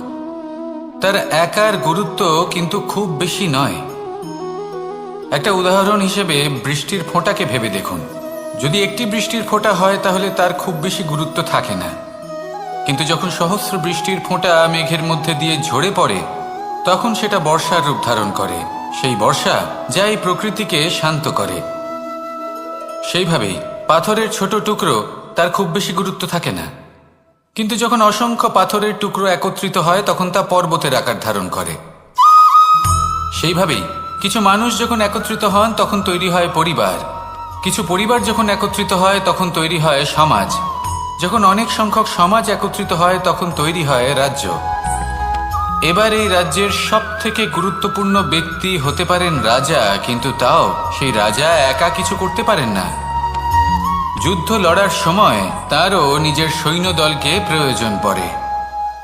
তার একার গুরুত্ব কিন্তু খুব বেশি নয়। একটা উদাহরণ হিসেবে বৃষ্টির ফোঁটাকে ভেবে দেখুন। যদি একটি বৃষ্টির ফোঁটা হয় তাহলে তার খুব বেশি গুরুত্ব থাকে না, কিন্তু যখন সহস্র বৃষ্টির ফোঁটা মেঘের মধ্যে দিয়ে ঝরে পড়ে তখন সেটা বর্ষার রূপ ধারণ করে। সেই বর্ষা যা এই প্রকৃতিকে শান্ত করে। সেইভাবেই পাথরের ছোট টুকরো, তার খুব বেশি গুরুত্ব থাকে না, কিন্তু যখন অসংখ্য পাথরের টুকরো একত্রিত হয় তখন তা পর্বতের আকার ধারণ করে। সেইভাবেই কিছু মানুষ যখন একত্রিত হন তখন তৈরি হয় পরিবার, কিছু পরিবার যখন একত্রিত হয় তখন তৈরি হয় সমাজ, যখন অনেক সংখ্যক সমাজ একত্রিত হয় তখন তৈরি হয় রাজ্য। এবার এই রাজ্যের সবথেকে গুরুত্বপূর্ণ ব্যক্তি হতে পারেন রাজা, কিন্তু তাও সেই রাজা একা কিছু করতে পারেন না। যুদ্ধ লড়ার সময় তারও নিজের সৈন্যদলকে প্রয়োজন পড়ে।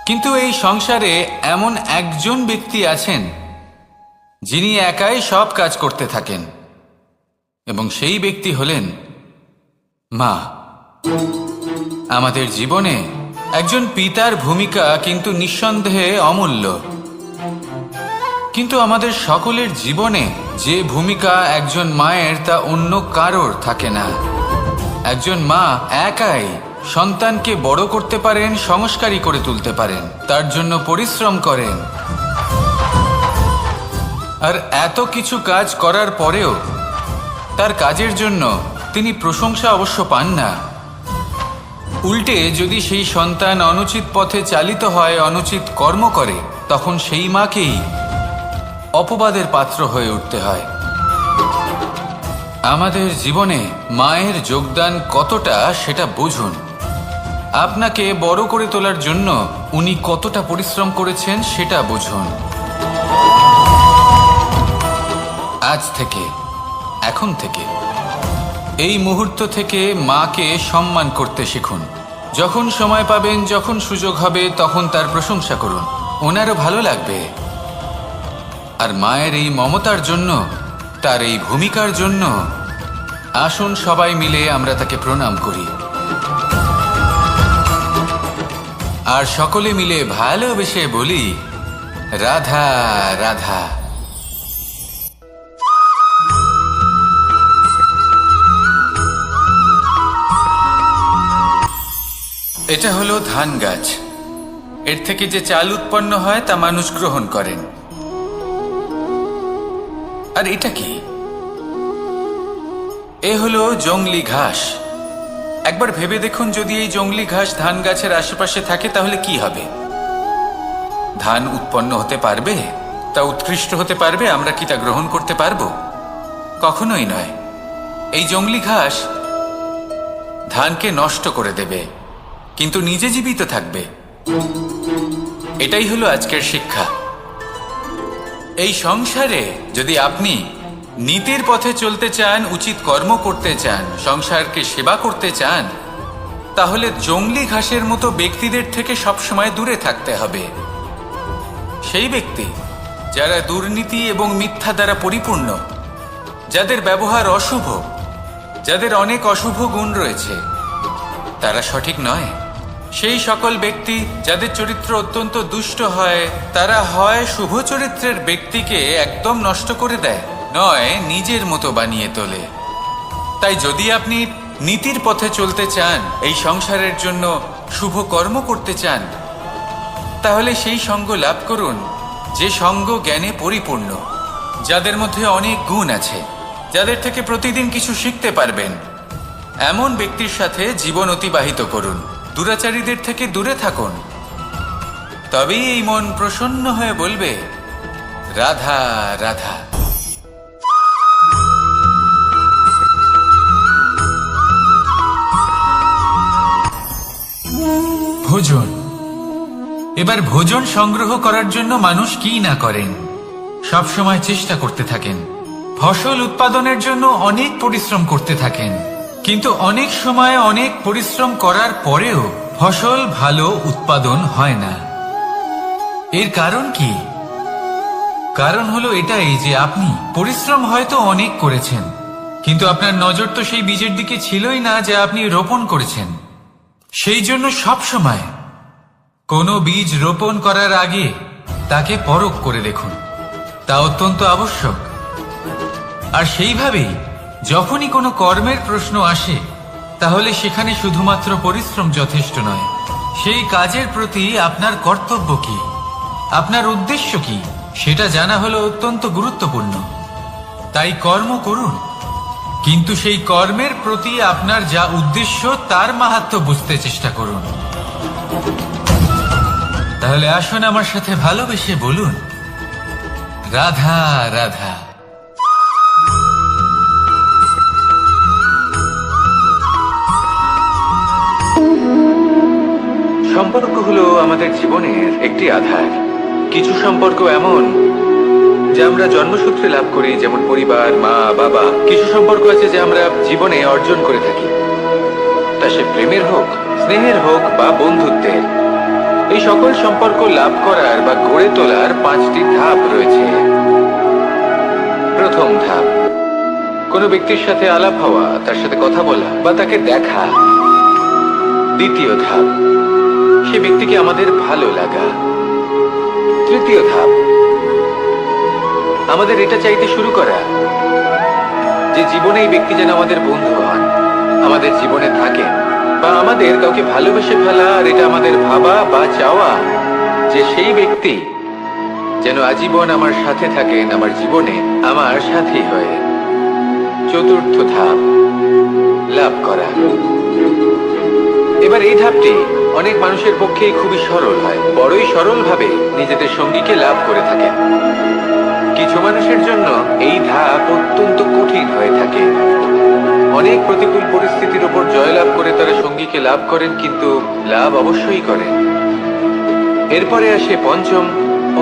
কিন্তু এই সংসারে এমন একজন ব্যক্তি আছেন যিনি একাই সব কাজ করতে থাকেন, এবং সেই ব্যক্তি হলেন মা। আমাদের জীবনে একজন পিতার ভূমিকা কিন্তু নিঃসন্দেহে অমূল্য, কিন্তু আমাদের সকলের জীবনে যে ভূমিকা একজন মায়ের তা অন্য কারোর থাকে না। একজন মা একাই সন্তানকে বড় করতে পারেন, সংস্কারী করে তুলতে পারেন, তার জন্য পরিশ্রম করেন। আর এত কিছু কাজ করার পরেও তার কাজের জন্য তিনি প্রশংসা অবশ্য পান না। উল্টে যদি সেই সন্তান অনুচিত পথে চালিত হয়, অনুচিত কর্ম করে, তখন সেই মাকেই অপবাদের পাত্র হয়ে উঠতে হয়। আমাদের জীবনে মায়ের যোগদান কতটা সেটা বুঝুন। আপনাকে বড় করে তোলার জন্য উনি কতটা পরিশ্রম করেছেন সেটা বুঝুন। আজ থেকে, এখন থেকে, এই মুহূর্ত থেকে মাকে সম্মান করতে শিখুন। যখন সময় পাবেন, যখন সুযোগ হবে, তখন তার প্রশংসা করুন। ওনারও ভালো লাগবে। আর মায়ের এই মমতার জন্য, তার এই ভূমিকার জন্য আসুন সবাই মিলে আমরা তাকে প্রণাম করি, আর সকলে মিলে ভালোবেসে বলি, রাধা রাধা। এটা হলো ধান গাছ। এর থেকে যে চাল উৎপন্ন হয় তা মানুষ গ্রহণ করেন। আর এটা কি? এ হলো জংলি ঘাস। একবার ভেবে দেখুন, যদি এই জংলি ঘাস ধান গাছের আশেপাশে থাকে তাহলে কি হবে? ধান উৎপন্ন হতে পারবে? তা উৎকৃষ্ট হতে পারবে? আমরা কি তা গ্রহণ করতে পারবো? কখনোই নয়। এই জংলি ঘাস ধানকে নষ্ট করে দেবে, কিন্তু নিজে জীবিত থাকবে। এটাই হলো আজকের শিক্ষা। এই সংসারে যদি আপনি নীতির পথে চলতে চান, উচিত কর্ম করতে চান, সংসারকে সেবা করতে চান, তাহলে জংলি ঘাসের মতো ব্যক্তিদের থেকে সবসময় দূরে থাকতে হবে। সেই ব্যক্তি যারা দুর্নীতি এবং মিথ্যা দ্বারা পরিপূর্ণ, যাদের ব্যবহার অশুভ, যাদের অনেক অশুভ গুণ রয়েছে, তারা সঠিক নয়। সেই সকল ব্যক্তি যাদের চরিত্র অত্যন্ত দুষ্ট হয়, তারা হয় শুভ চরিত্রের ব্যক্তিকে একদম নষ্ট করে দেয়, নয় নিজের মতো বানিয়ে তোলে। তাই যদি আপনি নীতির পথে চলতে চান, এই সংসারের জন্য শুভ কর্ম করতে চান, তাহলে সেই সঙ্গ লাভ করুন যে সঙ্গ জ্ঞানে পরিপূর্ণ, যাদের মধ্যে অনেক গুণ আছে, যাদের থেকে প্রতিদিন কিছু শিখতে পারবেন। এমন ব্যক্তির সাথে জীবন অতিবাহিত করুন। দুরাচারীদের থেকে দূরে থাকুন। তবেই এই মন প্রসন্ন হয়ে বলবে, রাধা রাধা। ভোজন। এবার ভোজন সংগ্রহ করার জন্য মানুষ কি না করেন, সব সময় চেষ্টা করতে থাকেন। ফসল উৎপাদনের জন্য অনেক পরিশ্রম করতে থাকেন, কিন্তু অনেক সময় অনেক পরিশ্রম করার পরেও ফসল ভালো উৎপাদন হয় না। এর কারণ কি? কারণ হলো এটাই যে আপনি পরিশ্রম হয়তো অনেক করেছেন, কিন্তু আপনার নজর তো সেই বীজের দিকে ছিলই না যা আপনি রোপণ করেছেন। সেই জন্য সব সময় কোনো বীজ রোপণ করার আগে তাকে পরখ করে দেখুন। তা অত্যন্ত আবশ্যক। আর সেইভাবেই যখনই কোনো কর্মের প্রশ্ন আসে, তাহলে সেখানে শুধুমাত্র পরিশ্রম যথেষ্ট নয়। সেই কাজের প্রতি আপনার কর্তব্য কি, আপনার উদ্দেশ্য কি, সেটা জানা হলো অত্যন্ত গুরুত্বপূর্ণ। তাই কর্ম করুন, কিন্তু সেই কর্মের প্রতি আপনার যা উদ্দেশ্য তার মাহাত্ম্য বুঝতে চেষ্টা করুন। তাহলে আসুন আমার সাথে ভালোবেসে বলুন, রাধা রাধা। সম্পর্ক হলো আমাদের জীবনের একটি আধার। কিছু সম্পর্ক এমন যা আমরা জন্মসূত্রে লাভ করি, যেমন পরিবার, মা, বাবা। কিছু সম্পর্ক আছে যা আমরা জীবনে অর্জন করে থাকি, তা সে প্রেমের হোক, স্নেহের হোক বা বন্ধুত্বের। এই সকল সম্পর্ক লাভ করার বা গড়ে তোলার 5টি ধাপ রয়েছে। প্রথম ধাপ, কোনো ব্যক্তির সাথে আলাপ হওয়া, তার সাথে কথা বলা বা তাকে দেখা। দ্বিতীয় ধাপ, সে ব্যক্তিকে আমাদের ভালো লাগা। তৃতীয় ধাপ, আমাদের এটা চাইতে শুরু করা যে জীবনে এই ব্যক্তি যেন আমাদের বন্ধু হন, আমাদের জীবনে থাকেন, বা আমাদের কাউকে ভালোবেসে ফেলা। আর এটা আমাদের ভাবা বা চাওয়া যে সেই ব্যক্তি যেন আজীবন আমার সাথে থাকেন, আমার জীবনে আমার সাথী হয়ে। চতুর্থ ধাপ, লাভ করা। এবার এই ধাপটি অনেক মানুষের পক্ষেই খুবই সরল হয়, বড়ই সরলভাবে নিজেদের সঙ্গীকে লাভ করে থাকে। কিছু মানুষের জন্য এই ধাপ অত্যন্ত কঠিন হয়ে থাকে। অনেক প্রতিকূল পরিস্থিতির উপর জয়লাভ করে তারা সঙ্গীকে লাভ করেন, কিন্তু লাভ অবশ্যই করেন। এরপরে আসে পঞ্চম,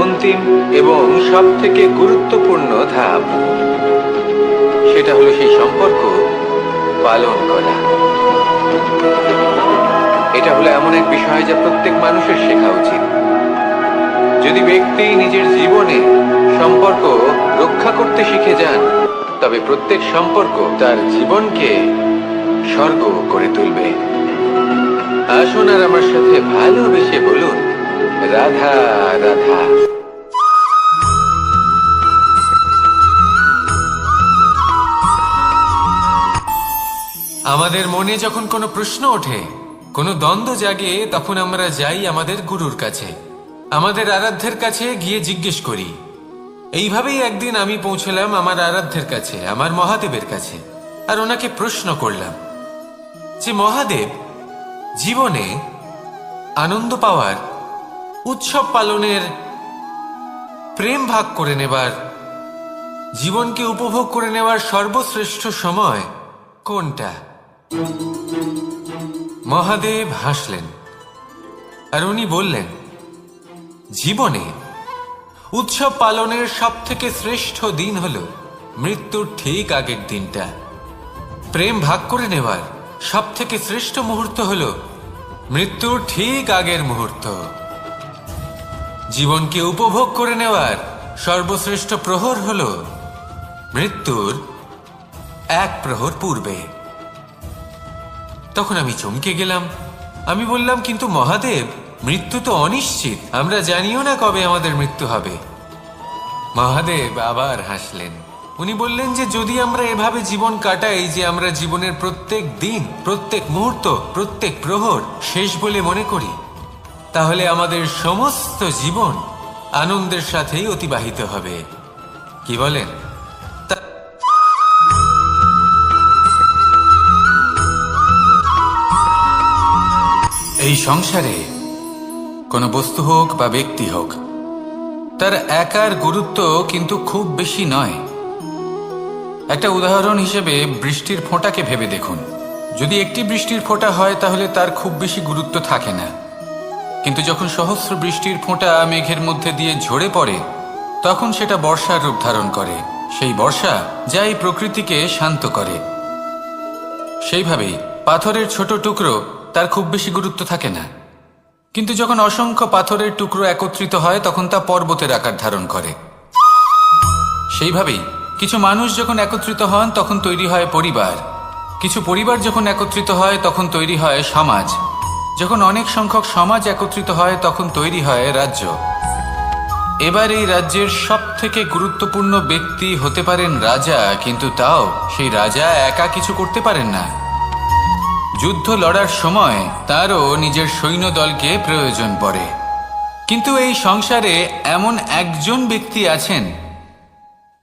অন্তিম এবং সব থেকে গুরুত্বপূর্ণ ধাপ। সেটা হলো সেই সম্পর্ক পালন করা। এটা হলো এমন এক বিষয় যা প্রত্যেক মানুষের শেখা উচিত। যদি ব্যক্তি নিজের জীবনে সম্পর্ক রক্ষা করতে শিখে যান, তবে প্রত্যেক সম্পর্ক তার জীবনকে স্বর্গ করে তুলবে। আসুন আর আমার সাথে ভালোবেসে বলুন, রাধা রাধা। আমাদের মনে যখন কোনো প্রশ্ন ওঠে, কোনো দ্বন্দ্ব জাগে, তখন আমরা যাই আমাদের গুরুর কাছে, আমাদের আরাধ্যের কাছে গিয়ে জিজ্ঞেস করি। এইভাবেই একদিন আমি পৌঁছলাম আমার আরাধ্যের কাছে, আমার মহাদেবের কাছে, আর ওনাকে প্রশ্ন করলাম যে মহাদেব, জীবনে আনন্দ পাওয়ার, উৎসব পালনের, প্রেম ভাগ করে নেবার, জীবনকে উপভোগ করে নেওয়ার সর্বশ্রেষ্ঠ সময় কোনটা? মহাদেব হাসলেন আর উনি বললেন, জীবনে উৎসব পালনের সব থেকে শ্রেষ্ঠ দিন হলো মৃত্যুর ঠিক আগের দিনটা। প্রেম ভাগ করে নেওয়ার সব থেকে শ্রেষ্ঠ মুহূর্ত হলো মৃত্যুর ঠিক আগের মুহূর্ত। জীবনকে উপভোগ করে নেওয়ার সর্বশ্রেষ্ঠ প্রহর হলো মৃত্যুর এক প্রহর পূর্বে। তখন আমি চমকে গেলাম। আমি বললাম, কিন্তু মহাদেব, মৃত্যু তো অনিশ্চিত, আমরা জানিও না কবে আমাদের মৃত্যু হবে। মহাদেব আবার হাসলেন। উনি বললেন যে যদি আমরা এভাবে জীবন কাটাই যে আমরা জীবনের প্রত্যেক দিন, প্রত্যেক মুহূর্ত, প্রত্যেক প্রহর শেষ বলে মনে করি, তাহলে আমাদের সমস্ত জীবন আনন্দের সাথেই অতিবাহিত হবে। কি বলেন? এই সংসারে কোনো বস্তু হোক বা ব্যক্তি হোক, তার একার গুরুত্ব কিন্তু খুব বেশি নয়। একটা উদাহরণ হিসেবে বৃষ্টির ফোঁটাকে ভেবে দেখুন। যদি একটি বৃষ্টির ফোঁটা হয় তাহলে তার খুব বেশি গুরুত্ব থাকে না, কিন্তু যখন সহস্র বৃষ্টির ফোঁটা মেঘের মধ্যে দিয়ে ঝরে পড়ে, তখন সেটা বর্ষার রূপ ধারণ করে। সেই বর্ষা যা এই প্রকৃতিকে শান্ত করে। সেইভাবেই পাথরের ছোট টুকরো, তার খুব বেশি গুরুত্ব থাকে না, কিন্তু যখন অসংখ্য পাথরের টুকরো একত্রিত হয় তখন তা পর্বতের আকার ধারণ করে। সেইভাবেই কিছু মানুষ যখন একত্রিত হন তখন তৈরি হয় পরিবার, কিছু পরিবার যখন একত্রিত হয় তখন তৈরি হয় সমাজ, যখন অনেক সংখ্যক সমাজ একত্রিত হয় তখন তৈরি হয় রাজ্য। এবার এই রাজ্যের সব থেকে গুরুত্বপূর্ণ ব্যক্তি হতে পারেন রাজা, কিন্তু তাও সেই রাজা একা কিছু করতে পারেন না। যুদ্ধ লড়ার সময় তারও নিজের সৈন্যদলকে প্রয়োজন পড়ে। কিন্তু এই সংসারে এমন একজন ব্যক্তি আছেন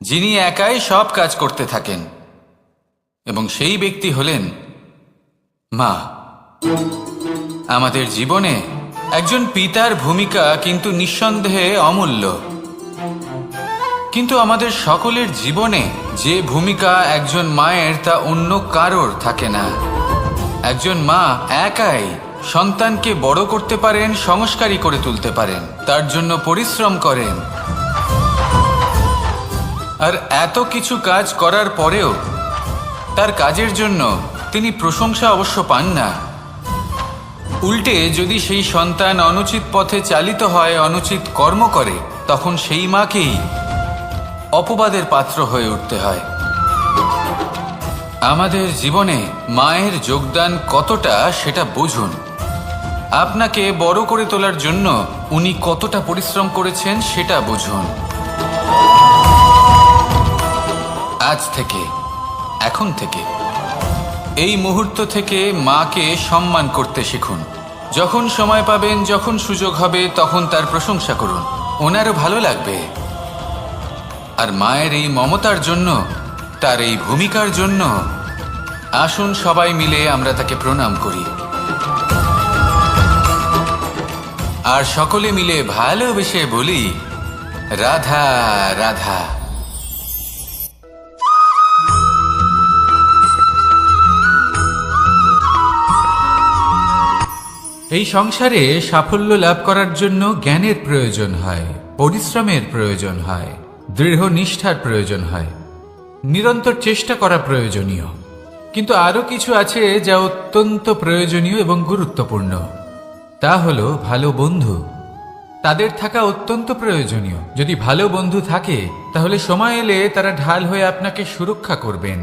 যিনি একাই সব কাজ করতে থাকেন, এবং সেই ব্যক্তি হলেন মা। আমাদের জীবনে একজন পিতার ভূমিকা কিন্তু নিঃসন্দেহে অমূল্য, কিন্তু আমাদের সকলের জীবনে যে ভূমিকা একজন মায়ের তা অন্য কারোর থাকে না। একজন মা একাই সন্তানকে বড় করতে পারেন, সংস্কারী করে তুলতে পারেন, তার জন্য পরিশ্রম করেন। আর এত কিছু কাজ করার পরেও তার কাজের জন্য তিনি প্রশংসা অবশ্য পান না। উল্টে যদি সেই সন্তান অনুচিত পথে চালিত হয়, অনুচিত কর্ম করে, তখন সেই মাকেই অপবাদের পাত্র হয়ে উঠতে হয়। আমাদের জীবনে মায়ের যোগদান কতটা সেটা বুঝুন। আপনাকে বড় করে তোলার জন্য উনি কতটা পরিশ্রম করেছেন সেটা বুঝুন। আজ থেকে, এখন থেকে, এই মুহূর্ত থেকে মাকে সম্মান করতে শিখুন। যখন সময় পাবেন, যখন সুযোগ হবে, তখন তার প্রশংসা করুন, ওনারও ভালো লাগবে। আর মায়ের এই মমতার জন্য তার এই ভূমিকার জন্য আসুন সবাই মিলে আমরা তাকে প্রণাম করি আর সকলে মিলে ভালোবেসে বলি, রাধা রাধা। এই সংসারে সাফল্য লাভ করার জন্য জ্ঞানের প্রয়োজন হয়, পরিশ্রমের প্রয়োজন হয়, দৃঢ় নিষ্ঠার প্রয়োজন হয়, নিরন্তর চেষ্টা করা প্রয়োজনীয়। কিন্তু আরো কিছু আছে যা অত্যন্ত প্রয়োজনীয় এবং গুরুত্বপূর্ণ। তা হলো ভালো বন্ধু। তাদের থাকা অত্যন্ত প্রয়োজনীয়। যদি ভালো বন্ধু থাকে তাহলে সময় এলে তারা ঢাল হয়ে আপনাকে সুরক্ষা করবেন।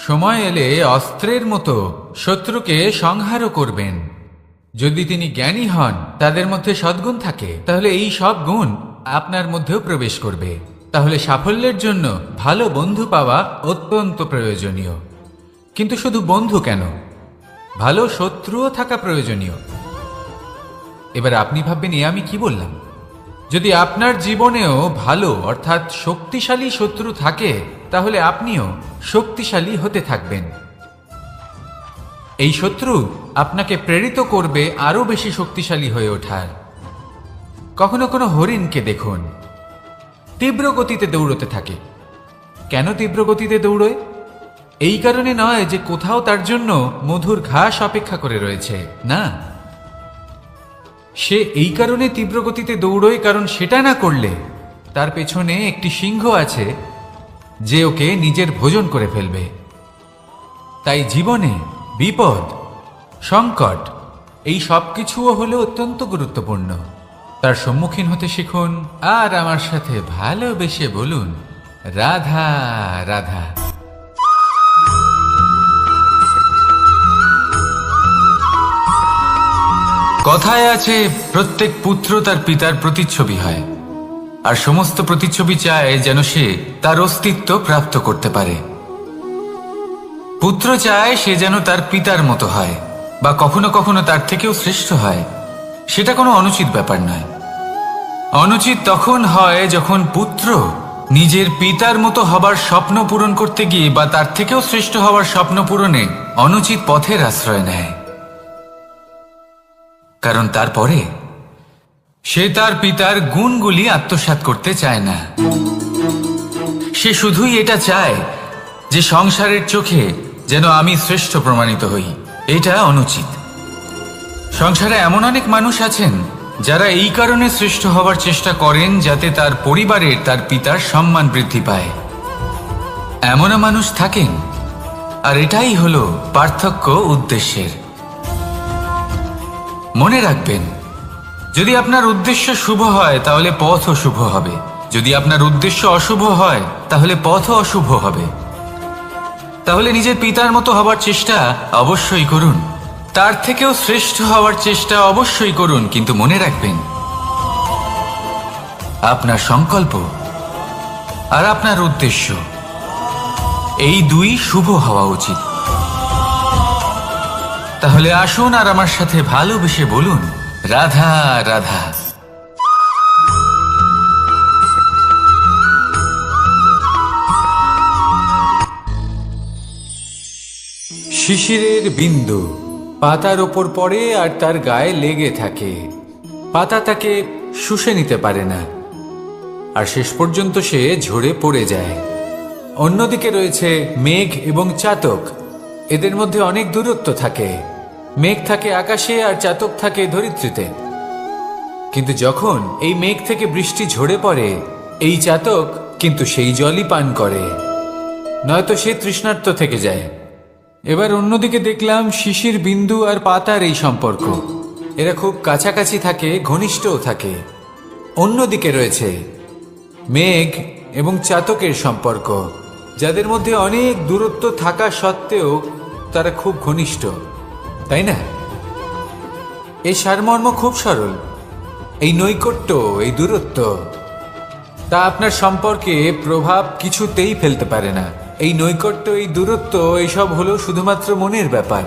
সময় এলে অস্ত্রের মতো শত্রুকে সংহারও করবেন। যদি তিনি জ্ঞানী হন, তাদের মধ্যে সদ্গুণ থাকে, তাহলে এই সব গুণ আপনার মধ্যেও প্রবেশ করবে। তাহলে সাফল্যের জন্য ভালো বন্ধু পাওয়া অত্যন্ত প্রয়োজনীয়। কিন্তু শুধু বন্ধু কেন, ভালো শত্রুও থাকা প্রয়োজনীয়। এবার আপনি ভাববেন, আমি কি বললাম? যদি আপনার জীবনেও ভালো অর্থাৎ শক্তিশালী শত্রু থাকে, তাহলে আপনিও শক্তিশালী হতে থাকবেন। এই শত্রু আপনাকে প্রেরিত করবে আরো বেশি শক্তিশালী হয়ে ওঠার। কখনো কোনো হরিণকে দেখুন, তীব্র গতিতে দৌড়তে থাকে। কেন তীব্র গতিতে দৌড়য়? এই কারণে নয় যে কোথাও তার জন্য মধুর ঘাস অপেক্ষা করে রয়েছে, না। সে এই কারণে তীব্র গতিতে দৌড়য় কারণ সেটা না করলে তার পেছনে একটি সিংহ আছে যে ওকে নিজের ভোজন করে ফেলবে। তাই জীবনে বিপদ, সংকট এই সব কিছুও হলো অত্যন্ত গুরুত্বপূর্ণ। তার সম্মুখীন হতে শিখুন আর আমার সাথে ভালোবেসে বলুন, রাধা রাধা। কথায় আছে, প্রত্যেক পুত্র তার পিতার প্রতিচ্ছবি হয়, আর সমস্ত প্রতিচ্ছবি চায় যেন সে তার অস্তিত্ব প্রাপ্ত করতে পারে। পুত্র চায় সে যেন তার পিতার মতো হয়, বা কখনো কখনো তার থেকেও শ্রেষ্ঠ হয়। সেটা কোনো অনুচিত ব্যাপার নয়। অনুচিত তখন হয় যখন পুত্র নিজের পিতার মতো হবার স্বপ্ন পূরণ করতে গিয়ে বা তার থেকেও শ্রেষ্ঠ হওয়ার স্বপ্ন পূরণে অনুচিত পথের আশ্রয় নেয়। কারণ তারপরে সে তার পিতার গুণগুলি আত্মসাৎ করতে চায় না। সে শুধুই এটা চায় যে সংসারের চোখে যেন আমি শ্রেষ্ঠ প্রমাণিত হই। এটা অনুচিত। সংসারে এমন অনেক মানুষ আছেন যারা এই কারণে শ্রেষ্ঠ হওয়ার চেষ্টা করেন যাতে তার পরিবারের তার পিতার সম্মান বৃদ্ধি পায়। এমনও মানুষ থাকেন, আর এটাই হলো পার্থক্য উদ্দেশ্যের। মনে রাখবেন, যদি আপনার উদ্দেশ্য শুভ হয় তাহলে পথও শুভ হবে। যদি আপনার উদ্দেশ্য অশুভ হয় তাহলে পথও অশুভ হবে। তাহলে নিজের পিতার মতো হবার চেষ্টা অবশ্যই করুন, তার থেকেও শ্রেষ্ঠ হওয়ার চেষ্টা অবশ্যই করুন, কিন্তু মনে রাখবেন আপনার সংকল্প আর আপনার উদ্দেশ্য এই দুই শুভ হওয়া উচিত। তাহলে আসুন আর আমার সাথে ভালোবেসে বলুন, রাধা রাধা। শিশিরের বিন্দু পাতার ওপর পড়ে আর তার গায়ে লেগে থাকে। পাতা তাকে শুষে নিতে পারে না, আর শেষ পর্যন্ত সে ঝরে পড়ে যায়। অন্যদিকে রয়েছে মেঘ এবং চাতক। এদের মধ্যে অনেক দূরত্ব থাকে। মেঘ থাকে আকাশে আর চাতক থাকে ধরিত্রীতে। কিন্তু যখন এই মেঘ থেকে বৃষ্টি ঝরে পড়ে, এই চাতক কিন্তু সেই জলই পান করে, নয়তো সে তৃষ্ণার্ত থেকে যায়। এবার অন্যদিকে দেখলাম শিশির বিন্দু আর পাতার এই সম্পর্ক। এরা খুব কাছাকাছি থাকে, ঘনিষ্ঠও থাকে। অন্যদিকে রয়েছে মেঘ এবং চাতকের সম্পর্ক, যাদের মধ্যে অনেক দূরত্ব থাকা সত্ত্বেও তারা খুব ঘনিষ্ঠ, তাই না? এই সারমর্ম খুব সরল। এই নৈকট্য, এই দূরত্ব, তা আপনার সম্পর্কে প্রভাব কিছুতেই ফেলতে পারে না। এই নৈকট্য, এই দূরত্ব, এইসব হলো শুধুমাত্র মনের ব্যাপার।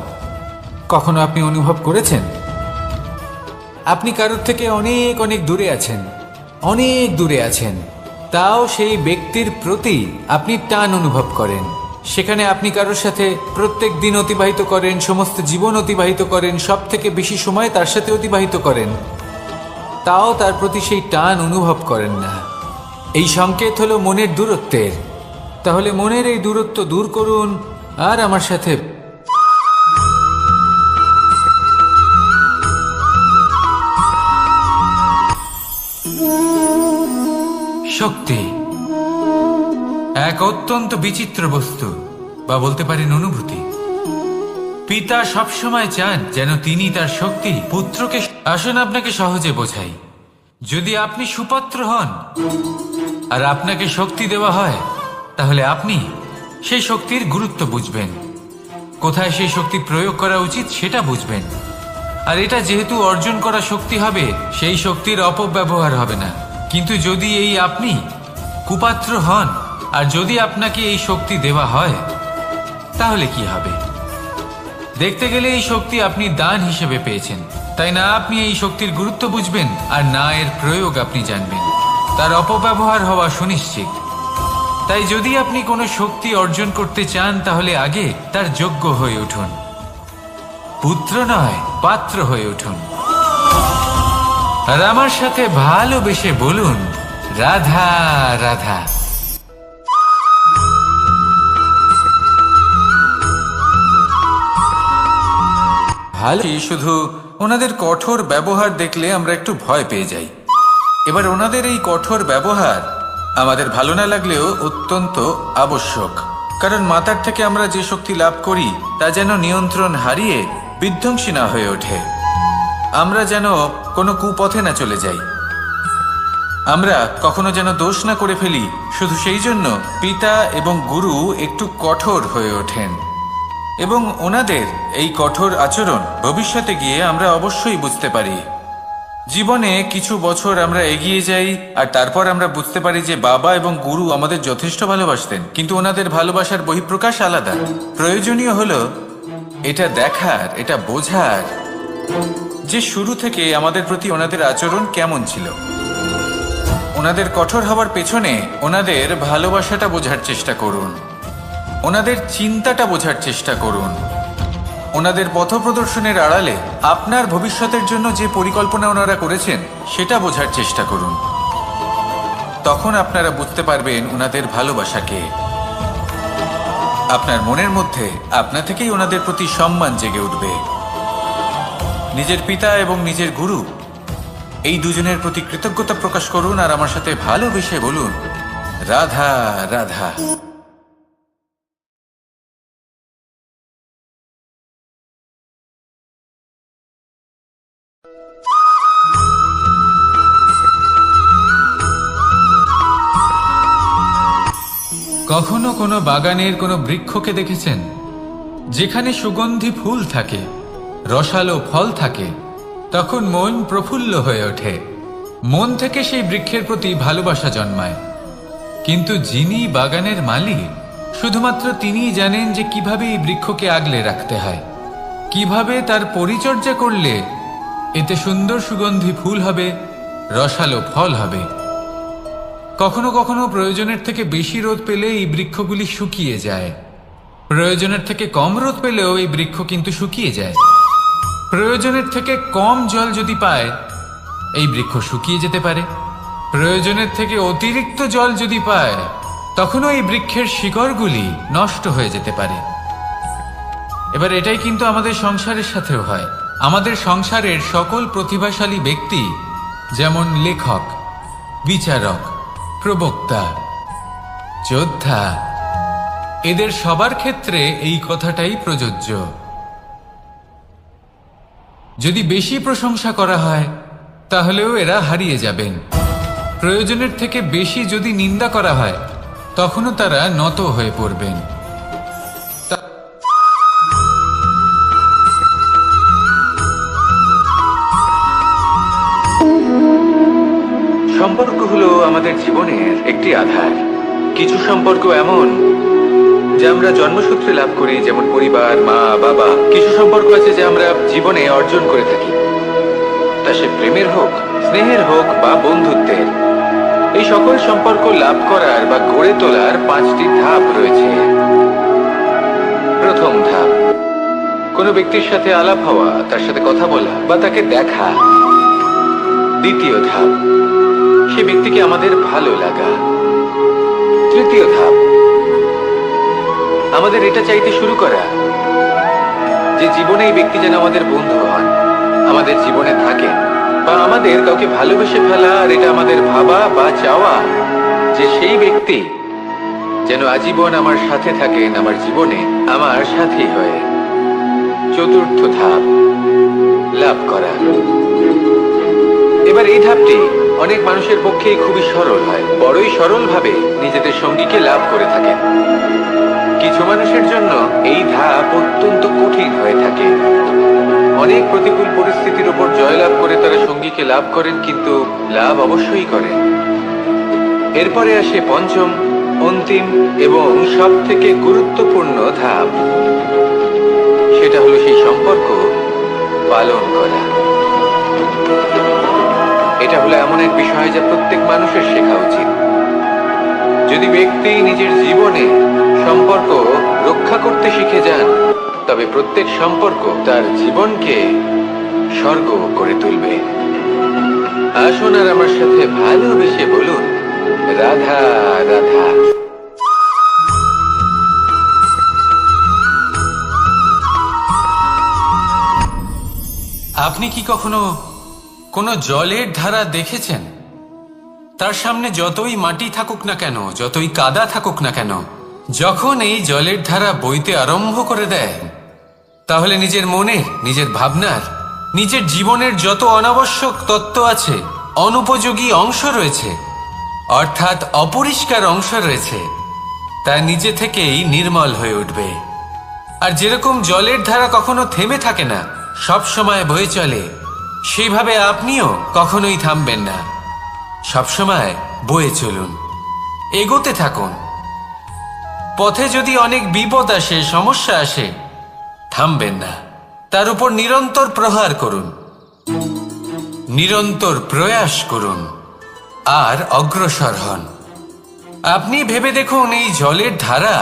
কখনো আপনি অনুভব করেছেন আপনি কারোর থেকে অনেক অনেক দূরে আছেন, অনেক দূরে আছেন, তাও সেই ব্যক্তির প্রতি আপনি টান অনুভব করেন। সেখানে আপনি কারোর সাথে প্রত্যেক দিন অতিবাহিত করেন, সমস্ত জীবন অতিবাহিত করেন, সব থেকে বেশি সময় তার সাথে অতিবাহিত করেন, তাও তার প্রতি সেই টান অনুভব করেন না। এই সংকেত হলো মনের দূরত্বের। তাহলে মনের এই দূরত্ব দূর করুন আর আমার সাথে শক্তি এক অত্যন্ত বিচিত্র বস্তু, বা বলতে পারেন অনুভূতি। পিতা সবসময় চান যেন তিনি তার শক্তি পুত্রকে। আসুন আপনাকে সহজে বোঝাই। যদি আপনি সুপাত্র হন আর আপনাকে শক্তি দেওয়া হয়, তাহলে আপনি সেই শক্তির গুরুত্ব বুঝবেন, কোথায় সেই শক্তি প্রয়োগ করা উচিত সেটা বুঝবেন। আর এটা যেহেতু অর্জন করা শক্তি হবে, সেই শক্তির অপব্যবহার হবে না। কিন্তু যদি এই আপনি কুপাত্র হন আর যদি আপনাকে এই শক্তি দেওয়া হয়, তাহলে কি হবে? দেখতে গেলে এই শক্তি আপনি দান হিসেবে পেয়েছেন, তাই না আপনি এই শক্তির গুরুত্ব বুঝবেন আর না এর প্রয়োগ আপনি জানবেন। তার অপব্যবহার হওয়া সুনিশ্চিত। তাই যদি আপনি কোনো শক্তি অর্জন করতে চান, তাহলে আগে তার যোগ্য হয়ে উঠুন। পুত্র নয়, পাত্র হয়ে উঠুন। আর আমার সাথে ভালোবেসে বলুন, রাধা রাধা। ভালো, শুধু ওনাদের কঠোর ব্যবহার দেখলে আমরা একটু ভয় পেয়ে যাই। এবার ওনাদের এই কঠোর ব্যবহার আমাদের ভালো না লাগলেও অত্যন্ত আবশ্যক, কারণ মাতার থেকে আমরা যে শক্তি লাভ করি তা যেন নিয়ন্ত্রণ হারিয়ে বিধ্বংসী না হয়ে ওঠে। আমরা যেন কোনো কুপথে না চলে যাই, আমরা কখনো যেন দোষ না করে ফেলি। শুধু সেই জন্য পিতা এবং গুরু একটু কঠোর হয়ে ওঠেন, এবং ওনাদের এই কঠোর আচরণ ভবিষ্যতে গিয়ে আমরা অবশ্যই বুঝতে পারি। জীবনে কিছু বছর আমরা এগিয়ে যাই আর তারপর আমরা বুঝতে পারি যে বাবা এবং গুরু আমাদের যথেষ্ট ভালোবাসতেন, কিন্তু ওনাদের ভালোবাসার বহিঃপ্রকাশ আলাদা। প্রয়োজনীয় হলো এটা দেখার, এটা বোঝার যে শুরু থেকে আমাদের প্রতি ওনাদের আচরণ কেমন ছিল। ওনাদের কঠোর হওয়ার পেছনে ওনাদের ভালোবাসাটা বোঝার চেষ্টা করুন, ওনাদের চিন্তাটা বোঝার চেষ্টা করুন, ওনাদের পথপ্রদর্শনের আড়ালে আপনার ভবিষ্যতের জন্য যে পরিকল্পনা ওনারা করেছেন সেটা বোঝার চেষ্টা করুন। তখন আপনারা বুঝতে পারবেন ওনাদের ভালোবাসাকে। আপনার মনের মধ্যে আপনা থেকেই ওনাদের প্রতি সম্মান জেগে উঠবে। নিজের পিতা এবং নিজের গুরু এই দুজনের প্রতি কৃতজ্ঞতা প্রকাশ করুন আর আমার সাথে ভালোবেসে বলুন, রাধা রাধা। কখনো কোনো বাগানের কোনো বৃক্ষকে দেখেছেন যেখানে সুগন্ধি ফুল থাকে, রসালো ফল থাকে? তখন মন প্রফুল্ল হয়ে ওঠে, মন থেকে সেই বৃক্ষের প্রতি ভালোবাসা জন্মায়। কিন্তু যিনি বাগানের মালিক, শুধুমাত্র তিনিই জানেন যে কিভাবে এই বৃক্ষকে আগলে রাখতে হয়, কিভাবে তার পরিচর্যা করলে এতে সুন্দর সুগন্ধি ফুল হবে, রসালো ফল হবে। কখনো কখনো প্রয়োজনের থেকে বেশি রোদ পেলে এই বৃক্ষগুলি শুকিয়ে যায়, প্রয়োজনের থেকে কম রোদ পেলেও এই বৃক্ষ কিন্তু শুকিয়ে যায়। প্রয়োজনের থেকে কম জল যদি পায়, এই বৃক্ষ শুকিয়ে যেতে পারে। প্রয়োজনের থেকে অতিরিক্ত জল যদি পায়, তখনও এই বৃক্ষের শিকড়গুলি নষ্ট হয়ে যেতে পারে। এবার এটাই কিন্তু আমাদের সংসারের সাথেও হয়। আমাদের সংসারের সকল প্রতিভাশালী ব্যক্তি, যেমন লেখক, বিচারক, প্রবক্তা, যোদ্ধা, এদের সবার ক্ষেত্রে এই কথাটাই প্রযোজ্য। যদি বেশি প্রশংসা করা হয়, তাহলেও এরা হারিয়ে যাবেন। প্রয়োজনের থেকে বেশি যদি নিন্দা করা হয়, তখনও তারা নত হয়ে পড়বেন। সম্পর্ক হলো আমাদের জীবনের একটি আধার। কিছু সম্পর্ক এমন যা আমরা জন্মসূত্রে লাভ করি, যেমন পরিবার, মা, বাবা। কিছু সম্পর্ক আছে যা আমরা জীবনে অর্জন করে থাকি, তা সে প্রেমের হোক, স্নেহের হোক বা বন্ধুত্বের। এই সকল সম্পর্ক লাভ করার বা গড়ে তোলার 5টি ধাপ রয়েছে। প্রথম ধাপ, কোনো ব্যক্তির সাথে আলাপ হওয়া, তার সাথে কথা বলা বা তাকে দেখা। দ্বিতীয় ধাপ, সে ব্যক্তিকে আমাদের ভালো লাগা। তৃতীয় ধাপ, আমাদের এটা চাইতে শুরু করা যে জীবনে এই ব্যক্তি যেন আমাদের বন্ধু হন, আমাদের জীবনে থাকে, বা আমাদের কাউকে ভালোবেসে ফেলা আর এটা আমাদের ভাবা বা চাওয়া যে সেই ব্যক্তি যেন আজীবন আমার সাথে থাকেন, আমার জীবনে আমার সাথী হয়ে। চতুর্থ ধাপ, লাভ করা। এবার এই ধাপটি অনেক মানুষের পক্ষেই খুবই সরল হয়, বড়ই সরলভাবে নিজেদের সঙ্গীকে লাভ করে থাকেন। কিছু মানুষের জন্য এই ধাপ অত্যন্ত কঠিন হয়ে থাকে। অনেক প্রতিকূল পরিস্থিতির উপর জয়লাভ করে তারা সঙ্গীকে লাভ করেন, কিন্তু লাভ অবশ্যই করেন। এরপরে আসে পঞ্চম, অন্তিম এবং সব থেকে গুরুত্বপূর্ণ ধাপ। সেটা হলো সেই সম্পর্ক পালন করা। এটা হলো এমন এক বিষয় যা প্রত্যেক মানুষের শেখা উচিত। যদি ব্যক্তি নিজের জীবনে সম্পর্ক রক্ষা করতে শিখে যান, তবে প্রত্যেক সম্পর্ক তার জীবনকে স্বর্গ করে তুলবে। আসুন আর আমার সাথে ভালোবেসে বলুন, রাধা রাধা। আপনি কি কখনো কোনো জলের ধারা দেখেছেন? তার সামনে যতই মাটি থাকুক না কেন, যতই কাদা থাকুক না কেন, যখন এই জলের ধারা বইতে আরম্ভ করে দেয়, তাহলে নিজের মনে, নিজের ভাবনার, নিজের জীবনের যত অনাবশ্যক তত্ত্ব আছে, অনুপযোগী অংশ রয়েছে, অর্থাৎ অপরিষ্কার অংশ রয়েছে, তা নিজে থেকেই নির্মল হয়ে উঠবে। আর যেরকম জলের ধারা কখনো থেমে থাকে না, সব সময় বয়ে চলে, সেইভাবে আপনিও কখনোই থামবেন না। সবসময় বয়ে চলুন, এগোতে থাকুন। পথে যদি অনেক বিপদ আসে, সমস্যা আসে, থামবেন না, তার উপর নিরন্তর প্রহার করুন, নিরন্তর প্রয়াস করুন আর অগ্রসর হন। আপনি ভেবে দেখুন, এই জলের ধারা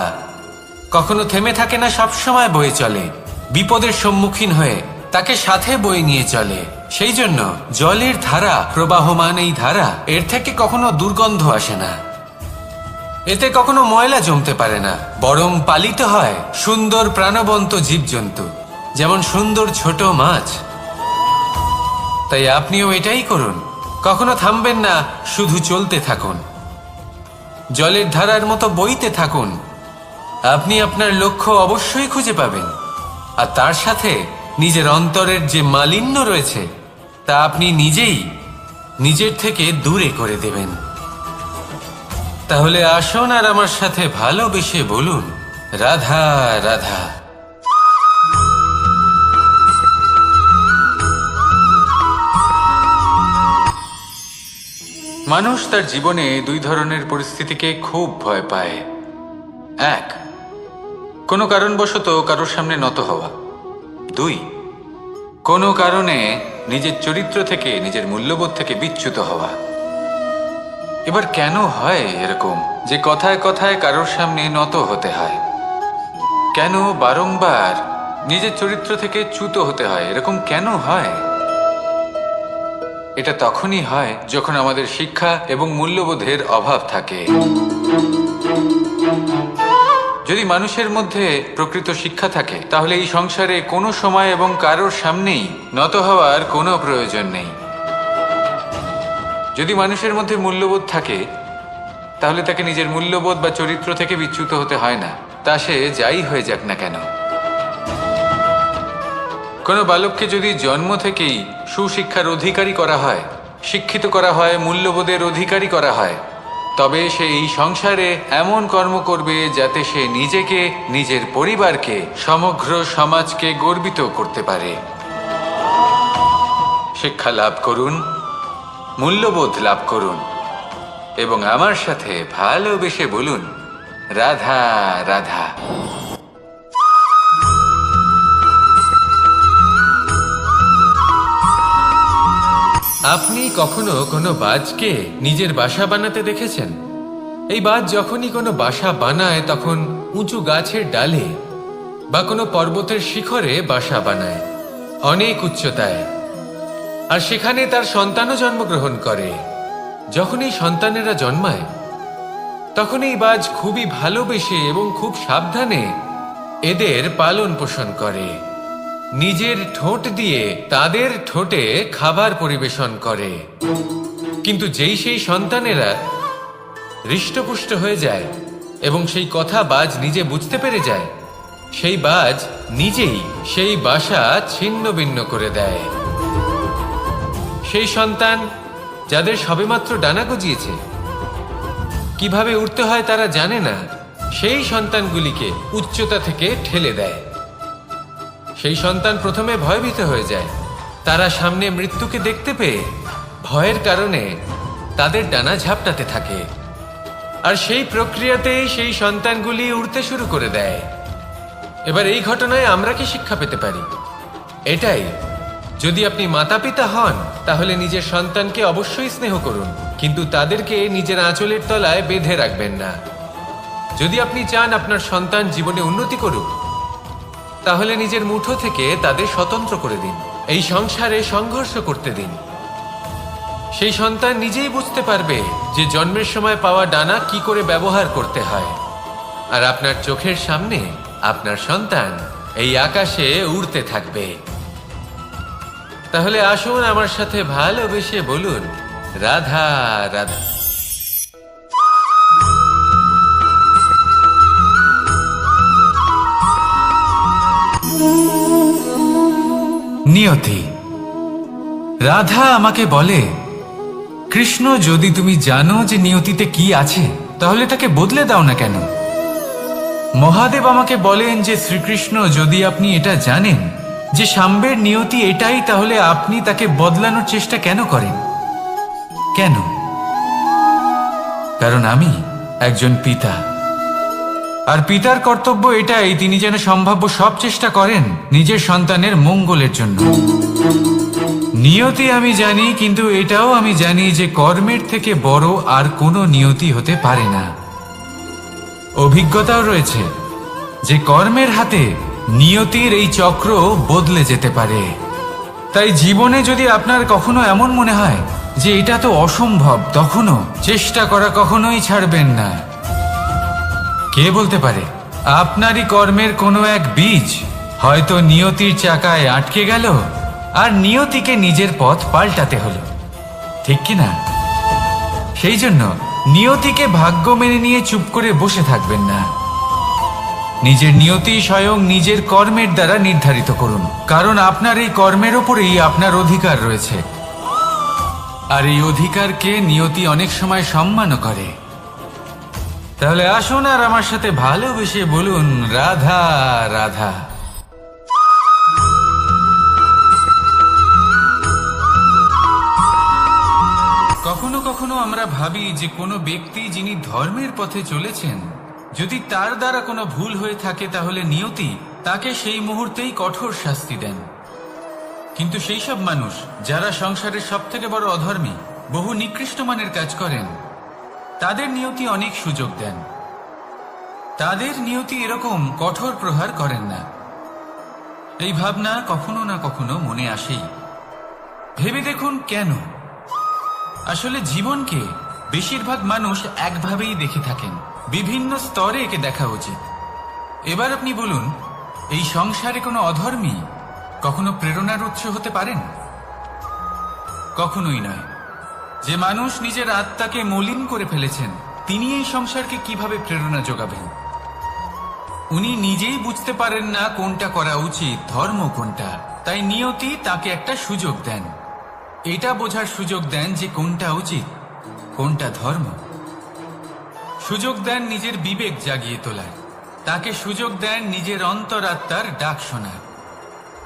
কখনো থেমে থাকে না, সবসময় বয়ে চলে, বিপদের সম্মুখীন হয়ে তাকে সাথে বয়ে নিয়ে চলে। সেই জন্য জলের ধারা, প্রবাহমান এই ধারা, এর থেকে কখনো দুর্গন্ধ আসে না, এতে কখনো ময়লা জমতে পারে না, বরং পালিত হয় সুন্দর প্রাণবন্ত জীবজন্তু, যেমন সুন্দর ছোট মাছ। তাই আপনিও এটাই করুন, কখনো থামবেন না, শুধু চলতে থাকুন, জলের ধারার মতো বইতে থাকুন। আপনি আপনার লক্ষ্য অবশ্যই খুঁজে পাবেন, আর তার সাথে নিজের অন্তরের যে মালিন্য রয়েছে তা আপনি নিজেই নিজের থেকে দূরে করে দেবেন। তাহলে আসুন আর আমার সাথে ভালোবেসে বলুন, রাধা রাধা। মানুষ তার জীবনে দুই ধরনের পরিস্থিতিকে খুব ভয় পায়। এক, কোনো কারণবশত কারোর সামনে নত হওয়া। দুই, কোনো কারণে নিজের চরিত্র থেকে, নিজের মূল্যবোধ থেকে বিচ্যুত হওয়া। এবার কেন হয় এরকম যে কথায় কথায় কারোর সামনে নত হতে হয়? কেন বারংবার নিজের চরিত্র থেকে চ্যুত হতে হয়? এরকম কেন হয়? এটা তখনই হয় যখন আমাদের শিক্ষা এবং মূল্যবোধের অভাব থাকে। যদি মানুষের মধ্যে প্রকৃত শিক্ষা থাকে, তাহলে এই সংসারে কোনো সময় এবং কারোর সামনেই নত হওয়ার কোনো প্রয়োজন নেই। যদি মানুষের মধ্যে মূল্যবোধ থাকে, তাহলে তাকে নিজের মূল্যবোধ বা চরিত্র থেকে বিচ্যুত হতে হয় না, তা সে যাই হয়ে যাক না কেন। কোনো বালককে যদি জন্ম থেকেই সুশিক্ষার অধিকারী করা হয়, শিক্ষিত করা হয়, মূল্যবোধের অধিকারী করা হয়, তবে সে এই সংসারে এমন কর্ম করবে যাতে সে নিজেকে, নিজের পরিবারকে, সমগ্র সমাজকে গর্বিত করতে পারে। শিক্ষা লাভ করুন, মূল্যবোধ লাভ করুন এবং আমার সাথে ভালোবেসে বলুন, রাধা রাধা। আপনি কখনো কোনো বাজকে নিজের বাসা বানাতে দেখেছেন? এই বাজ যখনই কোনো বাসা বানায় তখন উঁচু গাছের ডালে বা কোনো পর্বতের শিখরে বাসা বানায়, অনেক উচ্চতায়। আর সেখানে তার সন্তানও জন্মগ্রহণ করে। যখন এই সন্তানেরা জন্মায় তখন এই বাজ খুবই ভালোবেসে এবং খুব সাবধানে এদের পালন পোষণ করে। নিজের ঠোঁট দিয়ে তাদের ঠোঁটে খাবার পরিবেশন করে। কিন্তু যেই সেই সন্তানেরা হৃষ্টপুষ্ট হয়ে যায় এবং সেই কথা বাজ নিজে বুঝতে পেরে যায়, সেই বাজ নিজেই সেই বাসা ছিন্ন ভিন্ন করে দেয়। সেই সন্তান যাদের সবেমাত্র ডানা গজিয়েছে, কিভাবে উড়তে হয় তারা জানে না, সেই সন্তানগুলিকে উচ্চতা থেকে ঠেলে দেয়। সেই সন্তান প্রথমে ভয়ভীত হয়ে যায়। তারা সামনে মৃত্যুকে দেখতে পেয়ে ভয়ের কারণে তাদের ডানা ঝাপটাতে থাকে। আর সেই প্রক্রিয়াতেই সেই সন্তানগুলি উড়তে শুরু করে দেয়। এবার এই ঘটনায় আমরা কি শিক্ষা পেতে পারি? এটাই, যদি আপনি মাতা পিতা হন তাহলে নিজের সন্তানকে অবশ্যই স্নেহ করুন, কিন্তু তাদেরকে নিজের আঁচলের তলায় বেঁধে রাখবেন না। যদি আপনি চান আপনার সন্তান জীবনে উন্নতি করুক, তাহলে নিজের মুঠো থেকে তাদের স্বতন্ত্র করে দিন। এই সংসারে সংঘর্ষ করতে দিন। সেই সন্তান নিজেই বুঝতে পারবে যে জন্মের সময় পাওয়া ডানা কি করে ব্যবহার করতে হয়। আর আপনার চোখের সামনে আপনার সন্তান এই আকাশে উড়তে থাকবে। তাহলে আসুন আমার সাথে ভালোবেসে বলুন, রাধা রাধা। নিয়তি। রাধা আমাকে বলে, কৃষ্ণ, যদি তুমি জানো যে নিয়তিতে কি আছে তাহলে তাকে বদলে দাও না কেন? মহাদেব আমাকে বলেন যে শ্রীকৃষ্ণ, যদি আপনি এটা জানেন যে সাম্বের নিয়তি এটাই, তাহলে আপনি তাকে বদলানোর চেষ্টা কেন করেন? কেন? কারণ আমি একজন পিতা, আর পিতার কর্তব্য এটাই, তিনি যেন সম্ভাব্য সব চেষ্টা করেন নিজের সন্তানের মঙ্গলের জন্য। নিয়তি আমি জানি, কিন্তু এটাও আমি জানি যে কর্মের থেকে বড় আর কোনো নিয়তি হতে পারে না। অভিজ্ঞতাও রয়েছে যে কর্মের হাতে নিয়তির এই চক্র বদলে যেতে পারে। তাই জীবনে যদি আপনার কখনো এমন মনে হয় যে এটা তো অসম্ভব, তখনও চেষ্টা করা কখনোই ছাড়বেন না। কে বলতে পারে আপনারই কর্মের কোনো এক বীজ হয়তো নিয়তির চাকায় আটকে গেল আর নিয়তিকে নিজের পথ পাল্টাতে হলো, ঠিক কি না? সেই জন্য নিয়তিকে ভাগ্য মেনে নিয়ে চুপ করে বসে থাকবেন না। নিজের নিয়তি স্বয়ং নিজের কর্মের দ্বারা নির্ধারিত করুন, কারণ আপনার এই কর্মের ওপরেই আপনার অধিকার রয়েছে। আর এই অধিকারকে নিয়তি অনেক সময় সম্মানও করে। তাহলে আসুন আর আমার সাথে ভালোবেসে বলুন, রাধা রাধা। কখনো কখনো আমরা ভাবি যে কোনো ব্যক্তি যিনি ধর্মের পথে চলেছেন, যদি তার দ্বারা কোনো ভুল হয়ে থাকে তাহলে নিয়তি তাকে সেই মুহূর্তেই কঠোর শাস্তি দেন। কিন্তু সেই সব মানুষ যারা সংসারের সব থেকে বড় অধর্মী, বহু নিকৃষ্ট মানের কাজ করেন, তাদের নিয়তি অনেক সুযোগ দেন। তাদের নিয়তি এরকম কঠোর প্রহার করেন না। এই ভাবনা কখনো না কখনো মনে আসেই। ভেবে দেখুন কেন? আসলে জীবনকে বেশিরভাগ মানুষ একভাবেই দেখে থাকেন, বিভিন্ন স্তরে একে দেখা উচিত। এবার আপনি বলুন, এই সংসারে কোনো অধর্মী কখনো প্রেরণার উৎস হতে পারেন? কখনোই নয়। যে মানুষ নিজের আত্মাকে মলিন করে ফেলেছেন, তিনি এই সংসারকে কিভাবে প্রেরণা যোগাবেন? উনি নিজেই বুঝতে পারেন না কোনটা করা উচিত, ধর্ম কোনটা। তাই নিয়তি তাকে একটা সুযোগ দেন, এটা বোঝার সুযোগ দেন যে কোনটা উচিত, কোনটা ধর্ম। সুযোগ দেন নিজের বিবেক জাগিয়ে তোলার, তাকে সুযোগ দেন নিজের অন্তরাত্মার ডাক শোনার।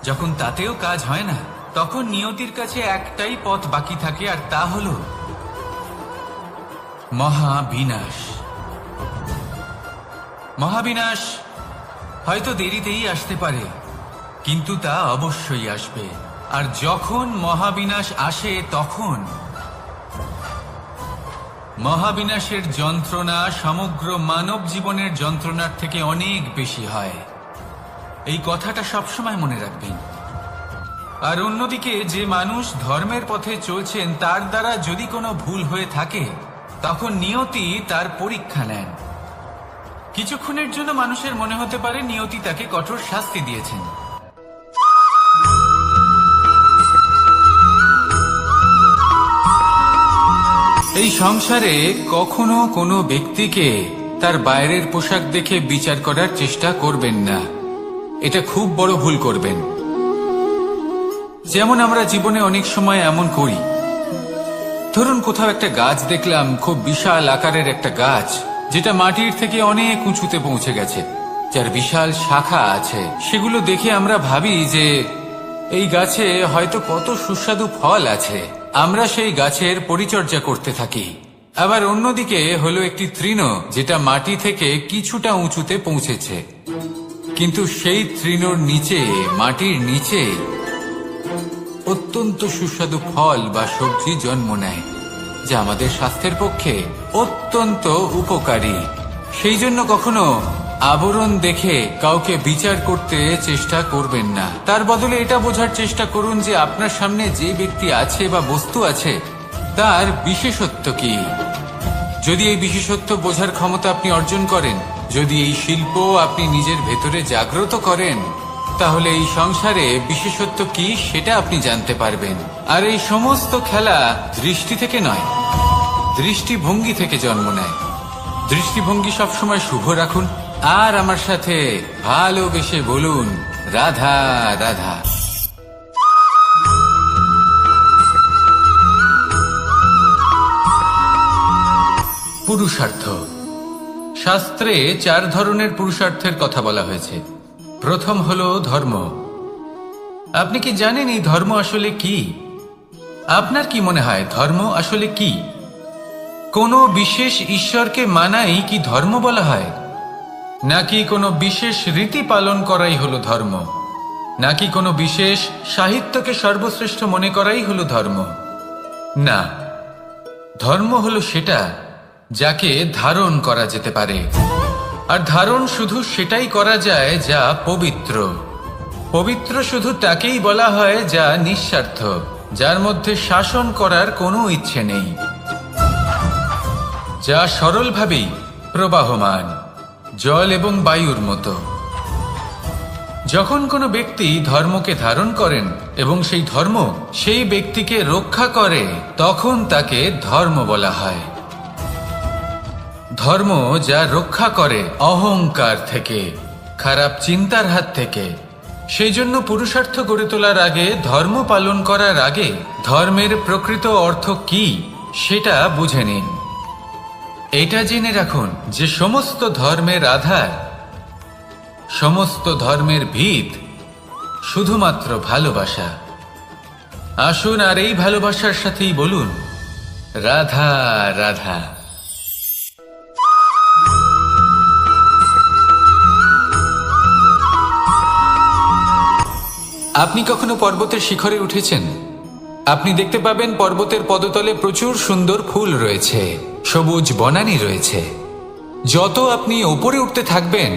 যখন তাতেও কাজ হয় না, তখন নিয়তির কাছে একটাই পথ বাকি থাকে, আর তা হল মহাবিনাশ। মহাবিনাশ হয়তো দেরিতেই আসতে পারে, কিন্তু তা অবশ্যই আসবে। আর যখন মহাবিনাশ আসে তখন মহাবিনাশের যন্ত্রণা সমগ্র মানব জীবনের যন্ত্রণার থেকে অনেক বেশি হয়। এই কথাটা সবসময় মনে রাখবেন। আর অন্যদিকে যে মানুষ ধর্মের পথে চলছেন তার দ্বারা যদি কোনো ভুল হয়ে থাকে তখন নিয়তি তার পরীক্ষা নেন। কিছুক্ষণের জন্য মানুষের মনে হতে পারে নিয়তি তাকে কঠোর শাস্তি দিয়েছেন, এই সংসারে কখনো কোনো ব্যক্তিকে তার বাইরের পোশাক দেখে বিচার করার চেষ্টা করবেন না। এটা খুব বড় ভুল করবেন। যেমন আমরা জীবনে অনেক সময় এমন করি, ধরুন কোথাও একটা গাছ দেখলাম, খুব বিশাল আকারের একটা গাছ, যেটা মাটির থেকে অনেক উঁচুতে পৌঁছে গেছে, যার বিশাল শাখা আছে। সেগুলো দেখে আমরা ভাবি যে এই গাছে হয়তো কত সুস্বাদু ফল আছে। আমরা সেই গাছের পরিচর্যা করতে থাকি। আবার অন্যদিকে হলো একটি তৃণ, যেটা মাটি থেকে কিছুটা উঁচুতে পৌঁছেছে, কিন্তু সেই তৃণর নিচে, মাটির নিচে অত্যন্ত সুস্বাদু ফল বা সবজি জন্ম নেয়, যা আমাদের স্বাস্থ্যের পক্ষে অত্যন্ত উপকারী। সেই জন্য কখনো আবরণ দেখে কাউকে বিচার করতে চেষ্টা করবেন না। তার বদলে এটা বোঝার চেষ্টা করুন যে আপনার সামনে যে ব্যক্তি আছে বা বস্তু আছে তার বিশেষত্ব কি। যদি এই বিশেষত্ব বোঝার ক্ষমতা আপনি অর্জন করেন, যদি এই শিল্প আপনি নিজের ভেতরে জাগ্রত করেন, তাহলে এই সংসারে বিশেষত্ব কি সেটা আপনি জানতে পারবেন। আর এই সমস্ত খেলা দৃষ্টি থেকে নয়, দৃষ্টিভঙ্গি থেকে জন্ম নেয়। দৃষ্টিভঙ্গি সবসময় শুভ রাখুন আর আমার সাথে ভালোবেসে বলুন, রাধা রাধা। পুরুষার্থ। শাস্ত্রে 4 ধরনের পুরুষার্থের কথা বলা হয়েছে। প্রথম হলো ধর্ম। আপনি কি জানেন এই ধর্ম আসলে কি? আপনার কি মনে হয় ধর্ম আসলে কি? কোনো বিশেষ ঈশ্বরকে মানাই কি ধর্ম বলা হয়? নাকি কোনো বিশেষ রীতি পালন করাই হলো ধর্ম? নাকি কোনো বিশেষ সাহিত্যকে সর্বশ্রেষ্ঠ মনে করাই হলো ধর্ম? না, ধর্ম হলো সেটা যাকে ধারণ করা যেতে পারে। আর ধারণ শুধু সেটাই করা যায় যা পবিত্র। পবিত্র শুধু তাকেই বলা হয় যা নিঃস্বার্থ, যার মধ্যে শাসন করার কোনো ইচ্ছে নেই, যা সরলভাবেই প্রবাহমান, জল এবং বায়ুর মতো। যখন কোনো ব্যক্তি ধর্মকে ধারণ করেন এবং সেই ধর্ম সেই ব্যক্তিকে রক্ষা করে, তখন তাকে ধর্ম বলা হয়। ধর্ম যা রক্ষা করে অহংকার থেকে, খারাপ চিন্তার হাত থেকে। সেই জন্য পুরুষার্থ গড়ে তোলার আগে, ধর্ম পালন করার আগে ধর্মের প্রকৃত অর্থ কি সেটা বুঝে নিন। এটা জেনে রাখুন যে সমস্ত ধর্মের আধার, সমস্ত ধর্মের ভিত শুধুমাত্র ভালোবাসা। আসুন আর এই ভালোবাসার সাথেই বলুন, রাধা রাধা। আপনি কখনো পর্বতের শিখরে উঠেছেন? আপনি দেখতে পাবেন পর্বতের পদতলে প্রচুর সুন্দর ফুল রয়েছে, সবুজ বনানী রয়েছে। যত আপনি ওপরে উঠতে থাকবেন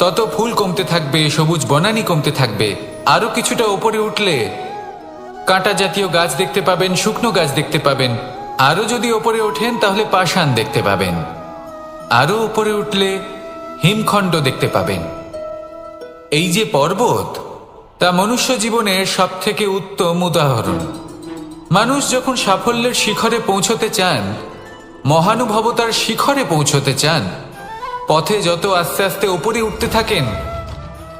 তত ফুল কমতে থাকবে, সবুজ বনানী কমতে থাকবে। আরো কিছুটা ওপরে উঠলে কাঁটা জাতীয় গাছ দেখতে পাবেন, শুকনো গাছ দেখতে পাবেন। আরো যদি ওপরে ওঠেন তাহলে পাষাণ দেখতে পাবেন। আরো উপরে উঠলে হিমখণ্ড দেখতে পাবেন। এই যে পর্বত, তা মনুষ্য জীবনের সবথেকে উত্তম উদাহরণ। মানুষ যখন সাফল্যের শিখরে পৌঁছতে চান, মহানুভবতার শিখরে পৌঁছতে চান, পথে যত আস্তে আস্তে উপরে উঠতে থাকেন,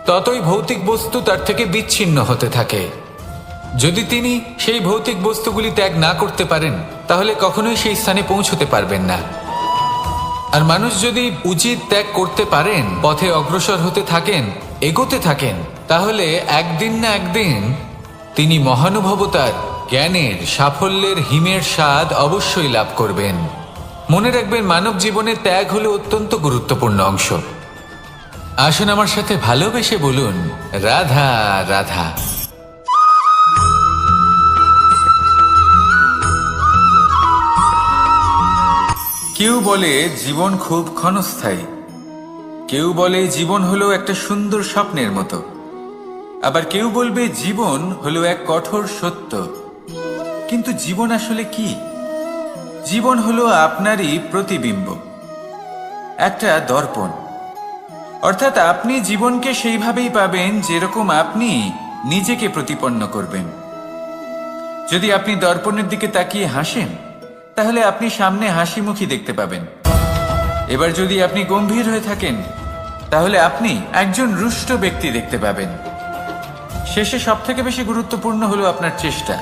ততই ভৌতিক বস্তু তার থেকে বিচ্ছিন্ন হতে থাকে। যদি তিনি সেই ভৌতিক বস্তুগুলি ত্যাগ না করতে পারেন, তাহলে কখনোই সেই স্থানে পৌঁছতে পারবেন না। আর মানুষ যদি উচিত ত্যাগ করতে পারেন, পথে অগ্রসর হতে থাকেন, এগোতে থাকেন, তাহলে একদিন না একদিন তিনি মহানুভবতার, জ্ঞানের, সাফল্যের হিমের স্বাদ অবশ্যই লাভ করবেন। মনে রাখবেন, মানব জীবনে ত্যাগ হলো অত্যন্ত গুরুত্বপূর্ণ অংশ। আসুন আমার সাথে ভালোবেসে বলুন, রাধা রাধা। কেউ বলে জীবন খুব ক্ষণস্থায়ী, কেউ বলে জীবন হলো একটা সুন্দর স্বপ্নের মতো, আবার কেউ বলবে জীবন হলো এক কঠোর সত্য। কিন্তু জীবন আসলে কি? জীবন হলো আপনারই প্রতিবিম্ব, একটা দর্পণ। অর্থাৎ আপনি জীবনকে সেইভাবেই পাবেন যেরকম আপনি নিজেকে প্রতিপন্ন করবেন। যদি আপনি দর্পণের দিকে তাকিয়ে হাসেন, তাহলে আপনি সামনে হাসিমুখী দেখতে পাবেন। এবার যদি আপনি গম্ভীর হয়ে থাকেন, তাহলে আপনি একজন রুষ্ট ব্যক্তি দেখতে পাবেন। শেষে সবথেকে বেশি গুরুত্বপূর্ণ হলো আপনার চেষ্টা।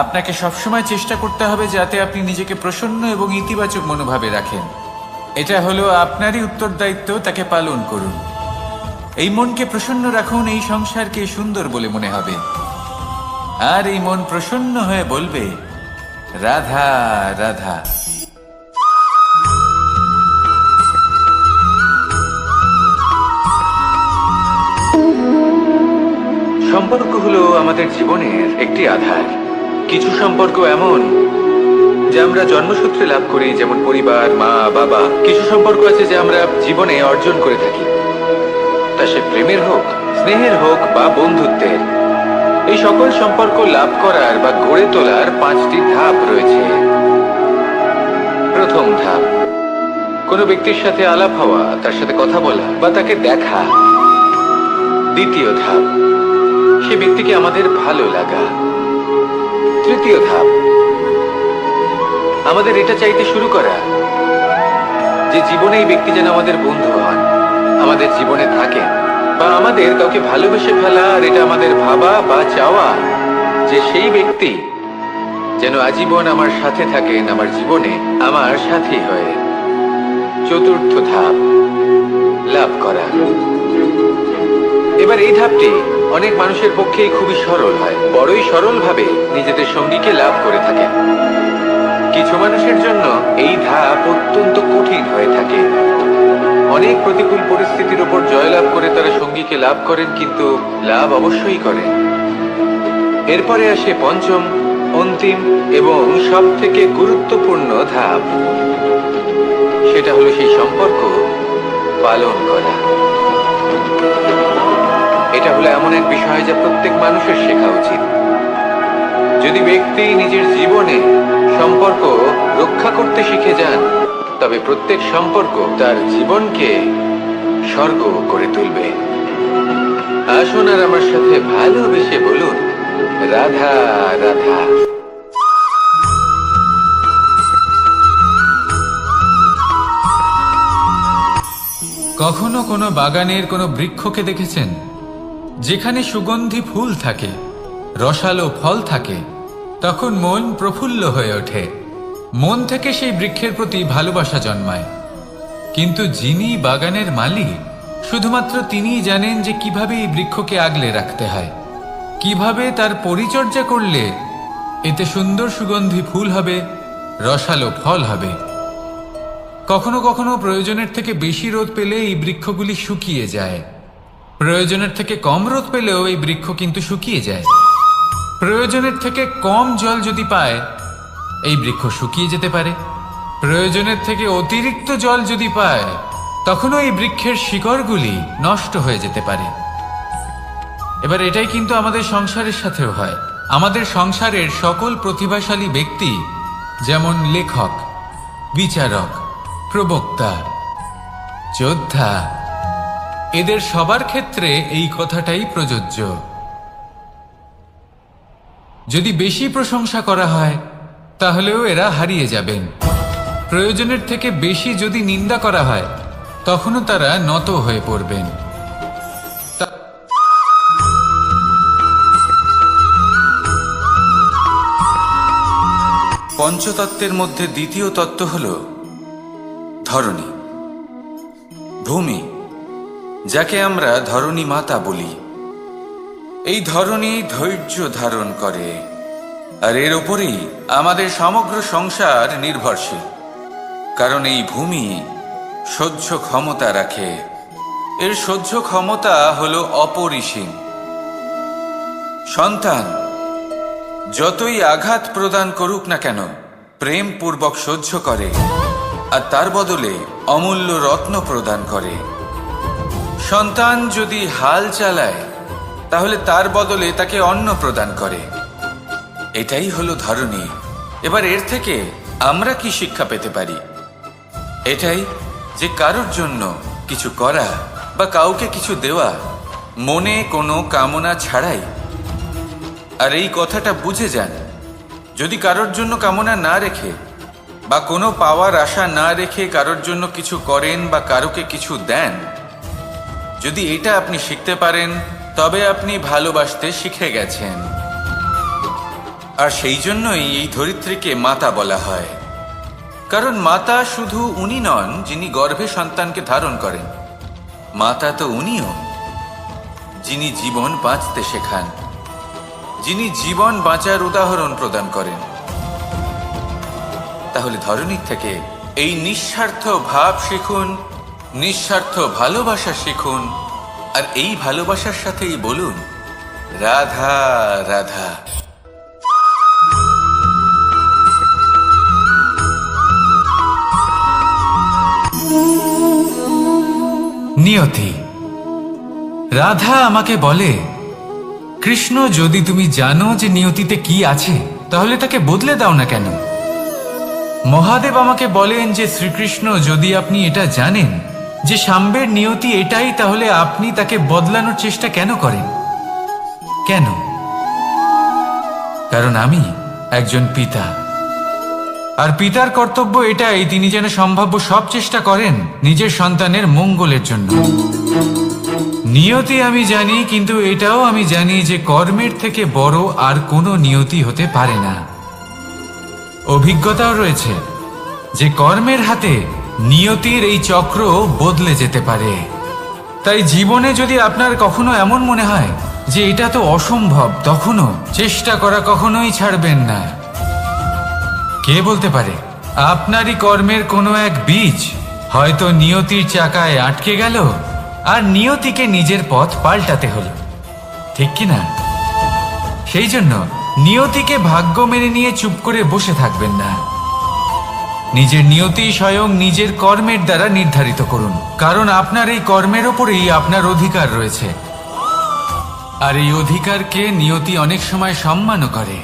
আপনাকে সবসময় চেষ্টা করতে হবে যাতে আপনি নিজেকে প্রসন্ন এবং ইতিবাচক মনোভাবে রাখেন। এটা হলো আপনারই উত্তরদায়িত্ব, তাকে পালন করুন। এই মনকে প্রসন্ন রাখুন, এই সংসারকে সুন্দর বলে মনে হবে। আর এই মন প্রসন্ন হয়ে বলবে, রাধা রাধা। সম্পর্ক হলো আমাদের জীবনের একটি আধার। কিছু সম্পর্ক এমন যে আমরা জন্মসূত্রে লাভ করি, যেমন পরিবার, মা বাবা। কিছু সম্পর্ক আছে যে আমরা জীবনে অর্জন করে থাকি, তা সে প্রেমের হোক, স্নেহের হোক বা বন্ধুত্বের। এই সকল সম্পর্ক লাভ করার বা গড়ে তোলার 5টি ধাপ রয়েছে। প্রথম ধাপ, কোনো ব্যক্তির সাথে আলাপ হওয়া, তার সাথে কথা বলা বা তাকে দেখা। দ্বিতীয় ধাপ, সে ব্যক্তিকে আমাদের ভালো লাগা। তৃতীয় ধাপ, আমাদের এটা চাইতে শুরু করা যে জীবনে এই ব্যক্তি যেন আমাদের বন্ধু হন, আমাদের জীবনে থাকেন, বা আমাদের কাউকে ভালোবেসে ফেলা। আর এটা আমাদের ভাবা বা চাওয়া যে সেই ব্যক্তি যেন আজীবন আমার সাথে থাকেন, আমার জীবনে আমার সাথী হয়ে। চতুর্থ ধাপ, লাভ করা। এবার এই ধাপটি অনেক মানুষের পক্ষেই খুবই সরল হয়, বড়ই সরল ভাবে নিজেদের সঙ্গীকে লাভ করে থাকেন। কিছু মানুষের জন্য এই ধাপ অত্যন্ত কঠিন হয়ে থাকে। অনেক প্রতিকূল পরিস্থিতির উপর জয়লাভ করে তারা সঙ্গীকে লাভ করেন, কিন্তু লাভ অবশ্যই করেন। এরপরে আসে পঞ্চম, অন্তিম এবং সব থেকে গুরুত্বপূর্ণ ধাপ। সেটা হলো সেই সম্পর্ক পালন করা। এটা হলো এমন এক বিষয় যা প্রত্যেক মানুষের শেখা উচিত। যদি ব্যক্তি নিজের জীবনে সম্পর্ক রক্ষা করতে শিখে যান, তবে প্রত্যেক সম্পর্ক তার জীবনকে স্বর্গ করে তুলবে। আসুন আর আমার সাথে ভালোবেসে বলুন, রাধা রাধা। কখনো কোনো বাগানের কোনো বৃক্ষকে দেখেছেন যেখানে সুগন্ধি ফুল থাকে, রসালো ফল থাকে? তখন মন প্রফুল্ল হয়ে ওঠে, মন থেকে সেই বৃক্ষের প্রতি ভালোবাসা জন্মায়। কিন্তু যিনি বাগানের মালিক, শুধুমাত্র তিনিই জানেন যে কিভাবে এই বৃক্ষকে আগলে রাখতে হয়, কিভাবে তার পরিচর্যা করলে এতে সুন্দর সুগন্ধি ফুল হবে, রসালো ফল হবে। কখনো কখনো প্রয়োজনের থেকে বেশি রোদ পেলে এই বৃক্ষগুলি শুকিয়ে যায়, প্রয়োজনের থেকে কম রোদ পেলেও এই বৃক্ষ কিন্তু শুকিয়ে যায়। প্রয়োজনের থেকে কম জল যদি পায়, এই বৃক্ষ শুকিয়ে যেতে পারে। প্রয়োজনের থেকে অতিরিক্ত জল যদি পায়, তখনও এই বৃক্ষের শিকড়গুলি নষ্ট হয়ে যেতে পারে। এবার এটাই কিন্তু আমাদের সংসারের সাথেও হয়। আমাদের সংসারের সকল প্রতিভাশালী ব্যক্তি, যেমন লেখক, বিচারক, প্রবক্তা, যোদ্ধা, এদের সবার ক্ষেত্রে এই কথাটাই প্রযোজ্য। যদি বেশি প্রশংসা করা হয়, তাহলেও এরা হারিয়ে যাবেন। প্রয়োজনের থেকে বেশি যদি নিন্দা করা হয়, তখনও তারা নত হয়ে পড়বেন। পঞ্চতত্ত্বের মধ্যে দ্বিতীয় তত্ত্ব হল ধরণী, ভূমি, যাকে আমরা ধরণী মাতা বলি। এই ধরণী ধৈর্য ধারণ করে, আর এর ওপরেই আমাদের সমগ্র সংসার নির্ভরশীল। কারণ এই ভূমি সহ্য ক্ষমতা রাখে, এর সহ্য ক্ষমতা হলো অপরিসীম। সন্তান যতই আঘাত প্রদান করুক না কেন, প্রেম পূর্বক সহ্য করে, আর তার বদলে অমূল্য রত্ন প্রদান করে। সন্তান যদি হাল চালায় তাহলে তার বদলে তাকে অন্ন প্রদান করে। এটাই হলো ধরনী। এবার এর থেকে আমরা কি শিক্ষা পেতে পারি? এটাই যে কারোর জন্য কিছু করা বা কাউকে কিছু দেওয়া মনে কোনো কামনা ছাড়াই। আর এই কথাটা বুঝে যান, যদি কারোর জন্য কামনা না রেখে বা কোনো পাওয়ার আশা না রেখে কারোর জন্য কিছু করেন বা কারোকে কিছু দেন, যদি এটা আপনি শিখতে পারেন তবে আপনি ভালোবাসতে শিখে গেছেন। আর সেই জন্যই এই ধরিত্রীকে মাতা বলা হয়। কারণ মাতা শুধু উনি নন যিনি গর্ভে সন্তানকে ধারণ করেন, মাতা তো উনিও যিনি জীবন বাঁচতে শেখান, যিনি জীবন বাঁচার উদাহরণ প্রদান করেন। তাহলে ধরনীর থেকে এই নিঃস্বার্থ ভাব শিখুন, নিঃস্বার্থ ভালোবাসা শিখুন, আর এই ভালোবাসার সাথেই বলুন রাধা রাধা। নিয়তি। রাধা আমাকে বলে, কৃষ্ণ, যদি তুমি জানো যে নিয়তিতে কি আছে তাহলে তাকে বদলে দাও না কেন? মহাদেব আমাকে বলেন যে শ্রীকৃষ্ণ, যদি আপনি এটা জানেন যে সাম্বের নিয়তি এটাই, তাহলে আপনি তাকে বদলানোর চেষ্টা কেন করেন? কেন? কারণ আমি একজন পিতা, আর পিতার কর্তব্য এটাই তিনি যেন সম্ভাব্য সব চেষ্টা করেন নিজের সন্তানের মঙ্গলের জন্য। নিয়তি আমি জানি, কিন্তু এটাও আমি জানি যে কর্মের থেকে বড় আর কোনো নিয়তি হতে পারে না। অভিজ্ঞতাও রয়েছে যে কর্মের হাতে নিয়তির এই চক্র বদলে যেতে পারে। তাই জীবনে যদি আপনার কখনো এমন মনে হয় যে এটা তো অসম্ভব, তখনও চেষ্টা করা কখনোই ছাড়বেন না। কে বলতে পারে আপনারই কর্মের কোনো এক বীজ হয়তো নিয়তির চাকায় আটকে গেল আর নিয়তিকে নিজের পথ পাল্টাতে হলো, ঠিক কিনা? সেই জন্য নিয়তিকে ভাগ্য মেনে নিয়ে চুপ করে বসে থাকবেন না। নিজের নিয়তি স্বয়ং নিজের কর্মের দ্বারা নির্ধারিত করুন, কারণ আপনার এই কর্মের ওপরেই আপনার অধিকার রয়েছে। আর এই অধিকারকে নিয়তি অনেক সময় সম্মানও করে।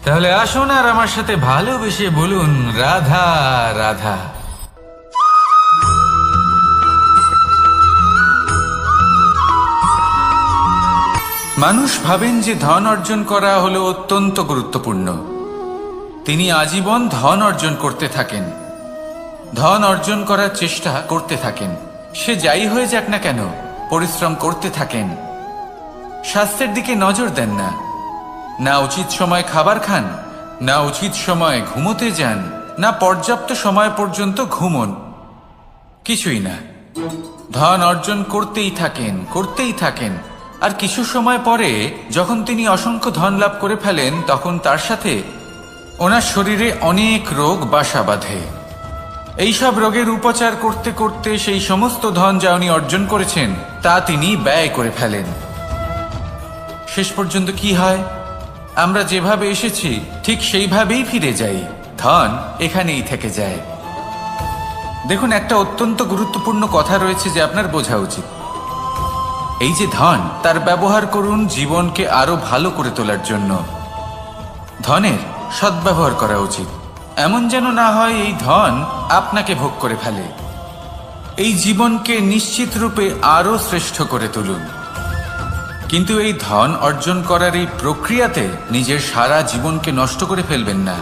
তাহলে আসুন আর আমার সাথে ভালোবেসে বলুন রাধা রাধা। মানুষ ভাবেন যে ধন অর্জন করা হলো অত্যন্ত গুরুত্বপূর্ণ। তিনি আজীবন ধন অর্জন করতে থাকেন, ধন অর্জন করার চেষ্টা করতে থাকেন। সে যাই হয়ে যাক না কেন, পরিশ্রম করতে থাকেন। স্বাস্থ্যের দিকে নজর দেন না, না উচিত সময় খাবার খান, না উচিত সময় ঘুমোতে যান, না পর্যাপ্ত সময় পর্যন্ত ঘুমন, কিছুই না। ধন অর্জন করতেই থাকেন, করতেই থাকেন। আর কিছু সময় পরে যখন তিনি অসংখ্য ধন লাভ করে ফেলেন, তখন তার সাথে ওনার শরীরে অনেক রোগ বাসা বাঁধে। এইসব রোগের উপচার করতে করতে সেই সমস্ত ধন যা উনি অর্জন করেছেন তা তিনি ব্যয় করে ফেলেন। শেষ পর্যন্ত কি হয়? আমরা যেভাবে এসেছি ঠিক সেইভাবেই ফিরে যাই, ধন এখানেই থেকে যায়। দেখুন, একটা অত্যন্ত গুরুত্বপূর্ণ কথা রয়েছে যে আপনার বোঝা উচিত। এই যে ধন, তার ব্যবহার করুন জীবনকে আরো ভালো করে তোলার জন্য। ধনের সদ্ব্যবহার করা উচিত, এমন যেন না হয় এই ধন আপনাকে ভোগ করে ফেলে। এই জীবনকে নিশ্চিত রূপে আরো শ্রেষ্ঠ করে তুলুন। কিন্তু এই ধন অর্জন করার এই প্রক্রিয়াতে নিজের সারা জীবনকে নষ্ট করে ফেলবেন না।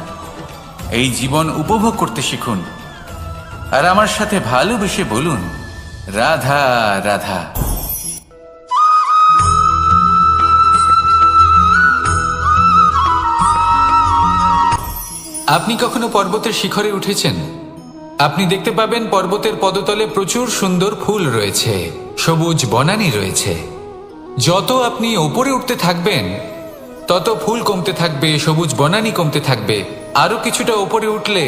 এই জীবন উপভোগ করতে শিখুন, আর আমার সাথে ভালোবেসে বলুন রাধা রাধা। আপনি কখনো পর্বতের শিখরে উঠেছেন? আপনি দেখতে পাবেন পর্বতের পদতলে প্রচুর সুন্দর ফুল রয়েছে, সবুজ বনানী রয়েছে। যত আপনি ওপরে উঠতে থাকবেন তত ফুল কমতে থাকবে, সবুজ বনানী কমতে থাকবে। আরো কিছুটা ওপরে উঠলে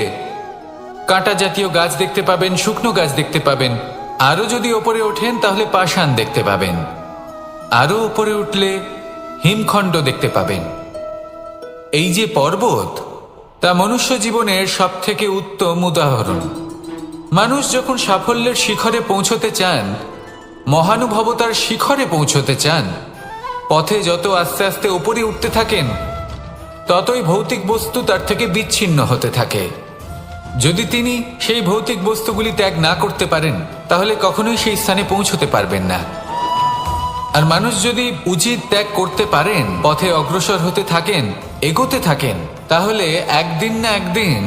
কাঁটা জাতীয় গাছ দেখতে পাবেন, শুকনো গাছ দেখতে পাবেন। আরো যদি ওপরে ওঠেন তাহলে পাষাণ দেখতে পাবেন। আরো ওপরে উঠলে হিমখণ্ড দেখতে পাবেন। এই যে পর্বত, তা মনুষ্য জীবনের সবথেকে উত্তম উদাহরণ। মানুষ যখন সাফল্যের শিখরে পৌঁছতে চান, মহানুভবতার শিখরে পৌঁছতে চান, পথে যত আস্তে আস্তে উপরে উঠতে থাকেন, ততই ভৌতিক বস্তু তার থেকে বিচ্ছিন্ন হতে থাকে। যদি তিনি সেই ভৌতিক বস্তুগুলি ত্যাগ না করতে পারেন, তাহলে কখনোই সেই স্থানে পৌঁছতে পারবেন না। আর মানুষ যদি উচিত ত্যাগ করতে পারেন, পথে অগ্রসর হতে থাকেন, এগোতে থাকেন, তাহলে একদিন না একদিন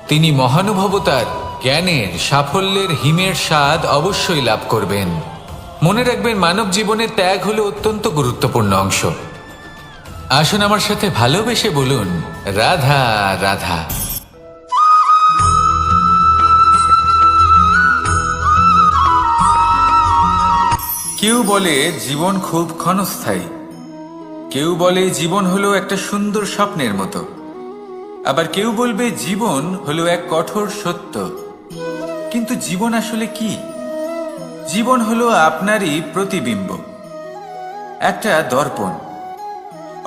তিনি মহানুভবতার, জ্ঞানের, সাফল্যের হিমের স্বাদ অবশ্যই লাভ করবেন। মনে রাখবেন, মানব জীবনে ত্যাগ হলো অত্যন্ত গুরুত্বপূর্ণ অংশ। আসুন আমার সাথে ভালোবেসে বলুন, রাধা রাধা। কেউ বলে জীবন খুব ক্ষণস্থায়ী, কেউ বলে জীবন হলো একটা সুন্দর স্বপ্নের মতো, আবার কেউ বলবে জীবন হলো এক কঠোর সত্য। কিন্তু জীবন আসলে কি? জীবন হলো আপনারই প্রতিবিম্ব, একটা দর্পণ।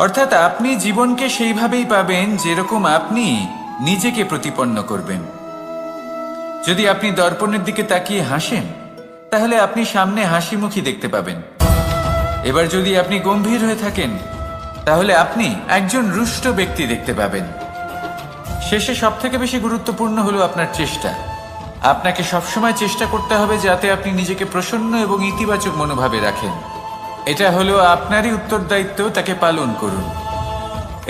অর্থাৎ আপনি জীবনকে সেইভাবেই পাবেন যেরকম আপনি নিজেকে প্রতিপন্ন করবেন। যদি আপনি দর্পণের দিকে তাকিয়ে হাসেন, তাহলে আপনি সামনে হাসি মুখী দেখতে পাবেন। এবার যদি আপনি গম্ভীর হয়ে থাকেন, তাহলে আপনি একজন রুষ্ট ব্যক্তি দেখতে পাবেন। শেষে সবথেকে বেশি গুরুত্বপূর্ণ হলো আপনার চেষ্টা। আপনাকে সবসময় চেষ্টা করতে হবে যাতে আপনি নিজেকে প্রসন্ন এবং ইতিবাচক মনোভাবে রাখেন। এটা হলো আপনারই উত্তরদায়িত্ব, তাকে পালন করুন।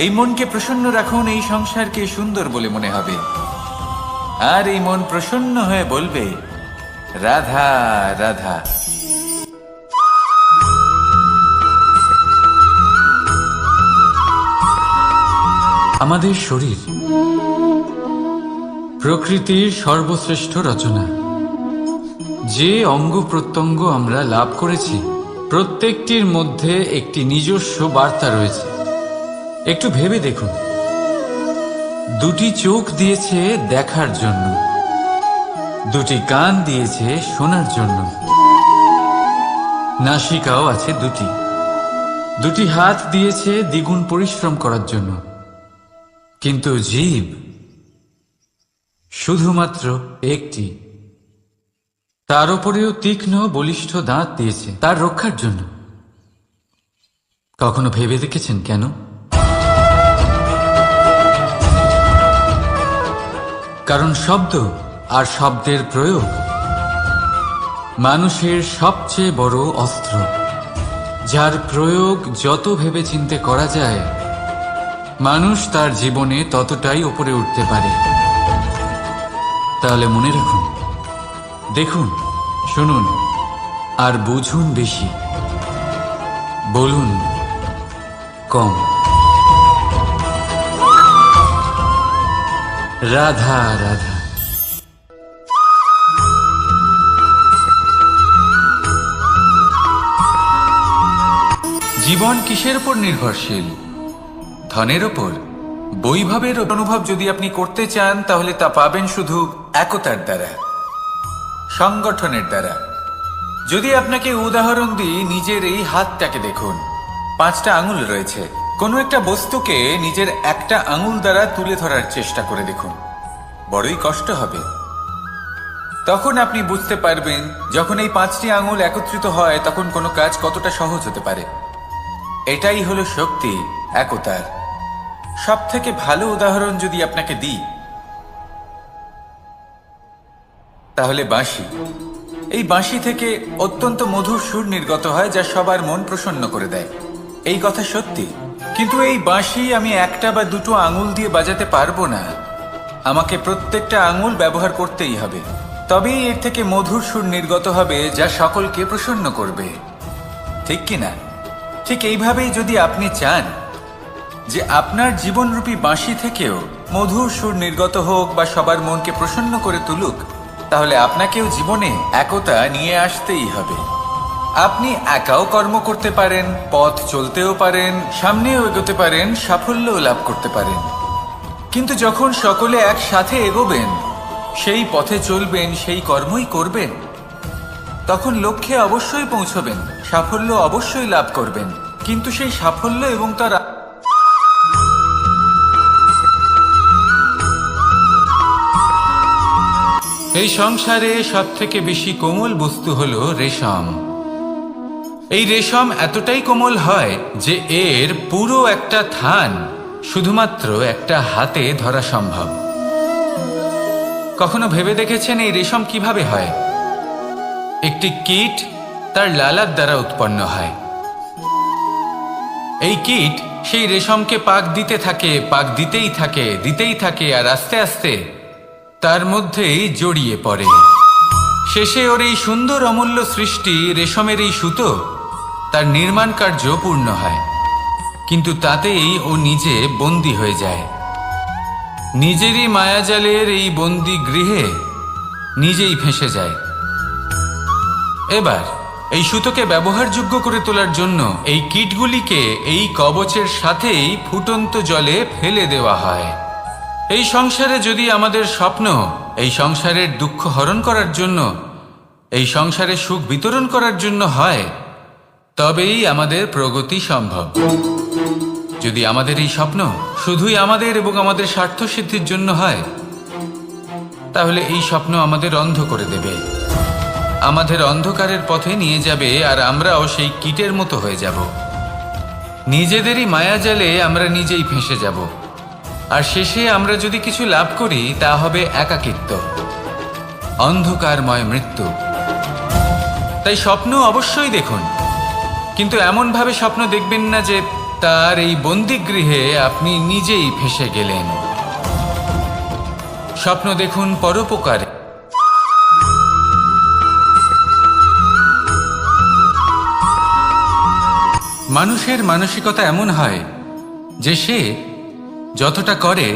এই মনকে প্রসন্ন রাখুন, এই সংসারকে সুন্দর বলে মনে হবে। আর এই মন প্রসন্ন হয়ে বলবে, রাধা রাধা। আমাদের শরীর প্রকৃতির সর্বশ্রেষ্ঠ রচনা। যে অঙ্গ প্রত্যঙ্গ আমরা লাভ করেছি, প্রত্যেকটির মধ্যে একটি নিজস্ব বার্তা রয়েছে। একটু ভেবে দেখুন, দুটি চোখ দিয়েছে দেখার জন্য, দুটি কান দিয়েছে শোনার জন্য, নাসিকাও আছে দুটি, দুটি হাত দিয়েছে দ্বিগুণ পরিশ্রম করার জন্য। কিন্তু জীব শুধুমাত্র একটি, তার উপরেও তীক্ষ্ণ বলিষ্ঠ দাঁত দিয়েছে তার রক্ষার জন্য। কখনো ভেবে দেখেছেন কেন? কারণ শব্দ আর শব্দের প্রয়োগ মানুষের সবচেয়ে বড় অস্ত্র, যার প্রয়োগ যত ভেবেচিন্তে করা যায়, মানুষ তার জীবনে ততটাই উপরে উঠতে পারে। তাহলে মনে রাখুন, দেখুন, শুনুন আর বুঝুন বেশি, বলুন কম। রাধা রাধা। জীবন কিসের উপর নির্ভরশীল? ধনের ওপর? বৈভবের অনুভব যদি আপনি করতে চান, তাহলে তা পাবেন শুধু একতার দ্বারা, সংগঠনের দ্বারা। যদি আপনাকে উদাহরণ দিই, নিজের এই হাতটাকে দেখুন, 5টা আঙুল রয়েছে। কোনো একটা বস্তুকে নিজের একটা আঙুল দ্বারা তুলে ধরার চেষ্টা করে দেখুন, বড়ই কষ্ট হবে। তখন আপনি বুঝতে পারবেন, যখন এই 5টি আঙুল একত্রিত হয়, তখন কোনো কাজ কতটা সহজ হতে পারে। এটাই হলো শক্তি, একতার। সব থেকে ভালো উদাহরণ যদি আপনাকে দিই, তাহলে বাঁশি। এই বাঁশি থেকে অত্যন্ত মধুর সুর নির্গত হয়, যা সবার মন প্রসন্ন করে দেয়। এই কথা সত্যি। কিন্তু এই বাঁশি আমি একটা বা দুটো আঙুল দিয়ে বাজাতে পারবো না। আমাকে প্রত্যেকটা আঙুল ব্যবহার করতেই হবে, তবেই এর থেকে মধুর সুর নির্গত হবে, যা সকলকে প্রসন্ন করবে। ঠিক কিনা? ঠিক এইভাবেই যদি আপনি চান যে আপনার জীবনরূপী বাঁশি থেকেও মধুর সুর নির্গত হোক বা সবার মনকে প্রসন্ন করে তুলুক, তাহলে আপনাকেও জীবনে একতা নিয়ে আসতেই হবে। আপনি একাও কর্ম করতে পারেন, পথ চলতেও পারেন, সামনেও এগোতে পারেন, সাফল্যও লাভ করতে পারেন। কিন্তু যখন সকলে একসাথে এগোবেন, সেই পথে চলবেন, সেই কর্মই করবেন, তখন লক্ষ্যে অবশ্যই পৌঁছবেন, সাফল্য অবশ্যই লাভ করবেন। কিন্তু সেই সাফল্য এবং তার এই সংসারে সবথেকে বেশি কোমল বস্তু হলো রেশম। এই রেশম এতটাই কোমল হয় যে এর পুরো একটা থান শুধুমাত্র একটা হাতে ধরা সম্ভব। কখনো ভেবে দেখেছেন এই রেশম কিভাবে হয়? একটি কীট তার লালার দ্বারা উৎপন্ন হয়। এই কীট সেই রেশমকে পাক দিতে থাকে, পাক দিতেই থাকে আর আস্তে আস্তে তার মধ্যেই জড়িয়ে পড়ে। শেষে ওর এই সুন্দর অমূল্য সৃষ্টি রেশমের এই সুতো তার নির্মাণ কার্য পূর্ণ হয়, কিন্তু তাতেই ও নিজে বন্দী হয়ে যায়। নিজেরই মায়াজালের এই বন্দী গৃহে নিজেই ফেঁসে যায়। এবার এই সুতোকে ব্যবহারযোগ্য করে তোলার জন্য এই কীটগুলিকে এই কবচের সাথেই ফুটন্ত জলে ফেলে দেওয়া হয়। এই সংসারে যদি আমাদের স্বপ্ন এই সংসারের দুঃখ হরণ করার জন্য, এই সংসারে সুখ বিতরণ করার জন্য হয়, তবেই আমাদের প্রগতি সম্ভব। যদি আমাদের এই স্বপ্ন শুধুই আমাদের এবং আমাদের স্বার্থ সিদ্ধির জন্য হয়, তাহলে এই স্বপ্ন আমাদের অন্ধ করে দেবে, আমাদের অন্ধকারের পথে নিয়ে যাবে, আর আমরাও সেই কীটের মতো হয়ে যাব। নিজেদেরই মায়াজালে আমরা নিজেই ফেঁসে যাব, আর শেষে আমরা যদি কিছু লাভ করি তা হবে একাকিত্ব, অন্ধকারময় মৃত্যু। তাই স্বপ্ন অবশ্যই দেখুন, কিন্তু এমনভাবে স্বপ্ন দেখবেন না যে তার এই বন্দিগৃহে আপনি নিজেই ফেঁসে গেলেন। স্বপ্ন দেখুন পরোপকারে। মানুষের মানসিকতা এমন হয় যে সে যতটা করে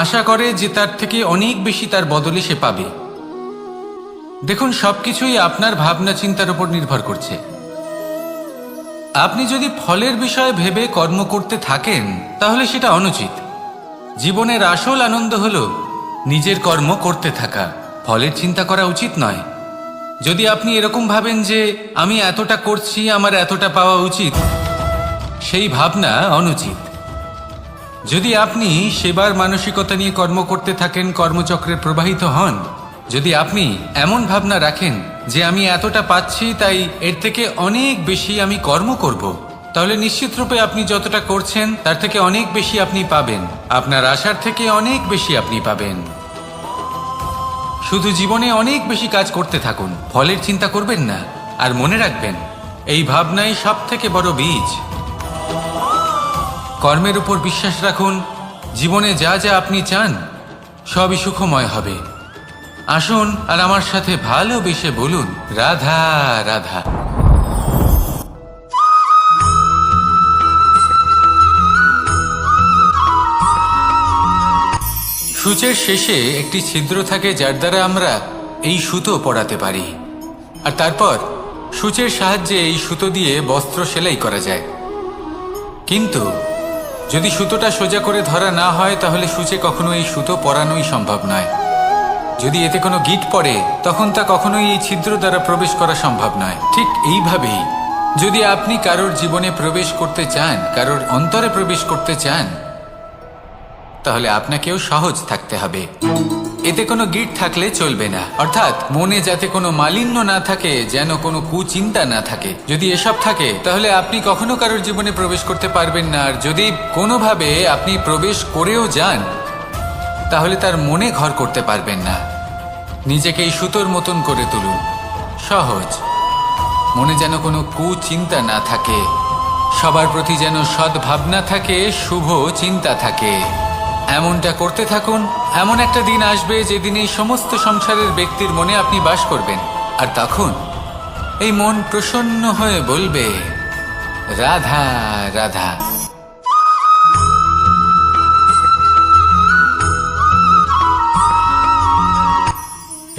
আশা করে যে তার থেকে অনেক বেশি তার বদলে সে পাবে। দেখুন, সবকিছুই আপনার ভাবনা চিন্তার উপর নির্ভর করছে। আপনি যদি ফলের বিষয়ে ভেবে কর্ম করতে থাকেন তাহলে সেটা অনুচিত। জীবনের আসল আনন্দ হলো নিজের কর্ম করতে থাকা, ফলের চিন্তা করা উচিত নয়। যদি আপনি এরকম ভাবেন যে আমি এতটা করছি, আমার এতটা পাওয়া উচিত, সেই ভাবনা অনুচিত। যদি আপনি সেবার মানসিকতা নিয়ে কর্ম করতে থাকেন, কর্মচক্রে প্রবাহিত হন, যদি আপনি এমন ভাবনা রাখেন যে আমি এতটা পাচ্ছি তাই এর থেকে অনেক বেশি আমি কর্ম করব, তাহলে নিশ্চিত রূপে আপনি যতটা করছেন তার থেকে অনেক বেশি আপনি পাবেন, আপনার আশার থেকে অনেক বেশি আপনি পাবেন। শুধু জীবনে অনেক বেশি কাজ করতে থাকুন, ফলের চিন্তা করবেন না। আর মনে রাখবেন, এই ভাবনাই সব থেকে বড় বীজ। কর্মের উপর বিশ্বাস রাখুন, জীবনে যা যা আপনি চান সবই সুখময় হবে। আসুন আর আমার সাথে ভালোবেসে বলুন, রাধা রাধা। সূচের শেষে একটি ছিদ্র থাকে যার দ্বারা আমরা এই সুতো পরাতে পারি, আর তারপর সূচের সাহায্যে এই সুতো দিয়ে বস্ত্র সেলাই করা যায়। কিন্তু যদি সুতোটা সোজা করে ধরা না হয় তাহলে সূচে কখনো এই সুতো পরানোই সম্ভব নয়। যদি এতে কোনো গিঁট পড়ে তখন তা কখনোই এই ছিদ্র দ্বারা প্রবেশ করা সম্ভব নয়। ঠিক এইভাবেই যদি আপনি কারোর জীবনে প্রবেশ করতে চান, কারোর অন্তরে প্রবেশ করতে চান, তাহলে আপনাকেও সহজ থাকতে হবে। এতে কোনো গিঁট থাকলে চলবে না, অর্থাৎ মনে যাতে কোনো মালিন্য না থাকে, যেন কোনো কুচিন্তা না থাকে। যদি এসব থাকে তাহলে আপনি কখনো কারোর জীবনে প্রবেশ করতে পারবেন না। আর যদি কোনোভাবে আপনি প্রবেশ করেও যান তাহলে তার মনে ঘর করতে পারবেন না। নিজেকে এই সুতোর মতন করে তুলুন, সহজ। মনে যেন কোনো কুচিন্তা না থাকে, সবার প্রতি যেন সদ্ভাবনা থাকে, শুভ চিন্তা থাকে। এমনটা করতে থাকুন। এমন একটা দিন আসবে যেদিন এই সমস্ত সংসারের ব্যক্তির মনে আপনি বাস করবেন, আর তখন এই মন প্রসন্ন হয়ে বলবে, রাধা রাধা।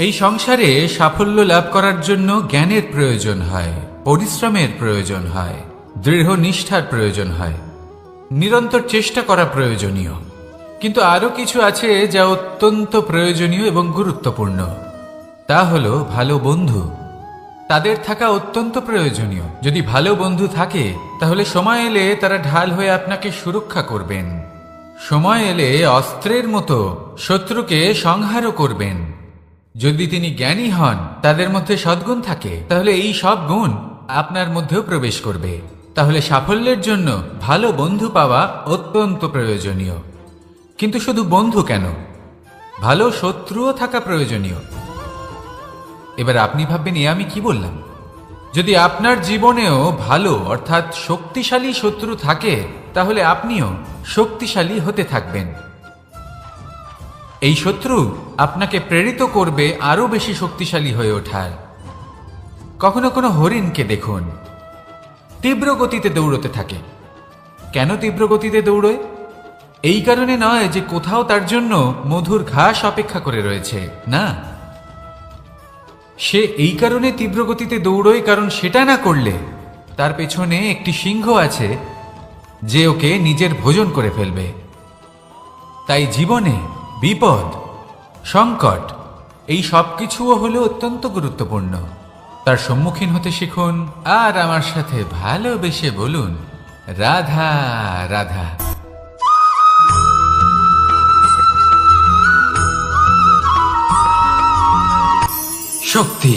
এই সংসারে সাফল্য লাভ করার জন্য জ্ঞানের প্রয়োজন হয়, পরিশ্রমের প্রয়োজন হয়, দৃঢ় নিষ্ঠার প্রয়োজন হয়, নিরন্তর চেষ্টা করা প্রয়োজনীয়। কিন্তু আরো কিছু আছে যা অত্যন্ত প্রয়োজনীয় এবং গুরুত্বপূর্ণ। তা হলো ভালো বন্ধু। তাদের থাকা অত্যন্ত প্রয়োজনীয়। যদি ভালো বন্ধু থাকে তাহলে সময় এলে তারা ঢাল হয়ে আপনাকে সুরক্ষা করবেন। সময় এলে অস্ত্রের মতো শত্রুকে সংহারও করবেন। যদি তিনি জ্ঞানী হন, তাদের মধ্যে সদ্গুণ থাকে, তাহলে এই সব গুণ আপনার মধ্যেও প্রবেশ করবে। তাহলে সাফল্যের জন্য ভালো বন্ধু পাওয়া অত্যন্ত প্রয়োজনীয়। কিন্তু শুধু বন্ধু কেন, ভালো শত্রুও থাকা প্রয়োজনীয়। এবার আপনি ভাববেন, এ আমি কি বললাম? যদি আপনার জীবনেও ভালো অর্থাৎ শক্তিশালী শত্রু থাকে, তাহলে আপনিও শক্তিশালী হতে থাকবেন। এই শত্রু আপনাকে প্রেরিত করবে আরো বেশি শক্তিশালী হয়ে ওঠার। কখনো কোনো হরিণকে দেখুন, তীব্র গতিতে দৌড়তে থাকে। কেন তীব্র গতিতে দৌড়য়? এই কারণে নয় যে কোথাও তার জন্য মধুর ঘাস অপেক্ষা করে রয়েছে, না। সে এই কারণে তীব্র গতিতে দৌড়য় কারণ সেটা না করলে তার পেছনে একটি সিংহ আছে যে ওকে নিজের ভোজন করে ফেলবে। তাই জীবনে বিপদ, সংকট, এই সব কিছুও হলো অত্যন্ত গুরুত্বপূর্ণ। তার সম্মুখীন হতে শিখুন আর আমার সাথে ভালোবেসে বলুন, রাধা রাধা। শক্তি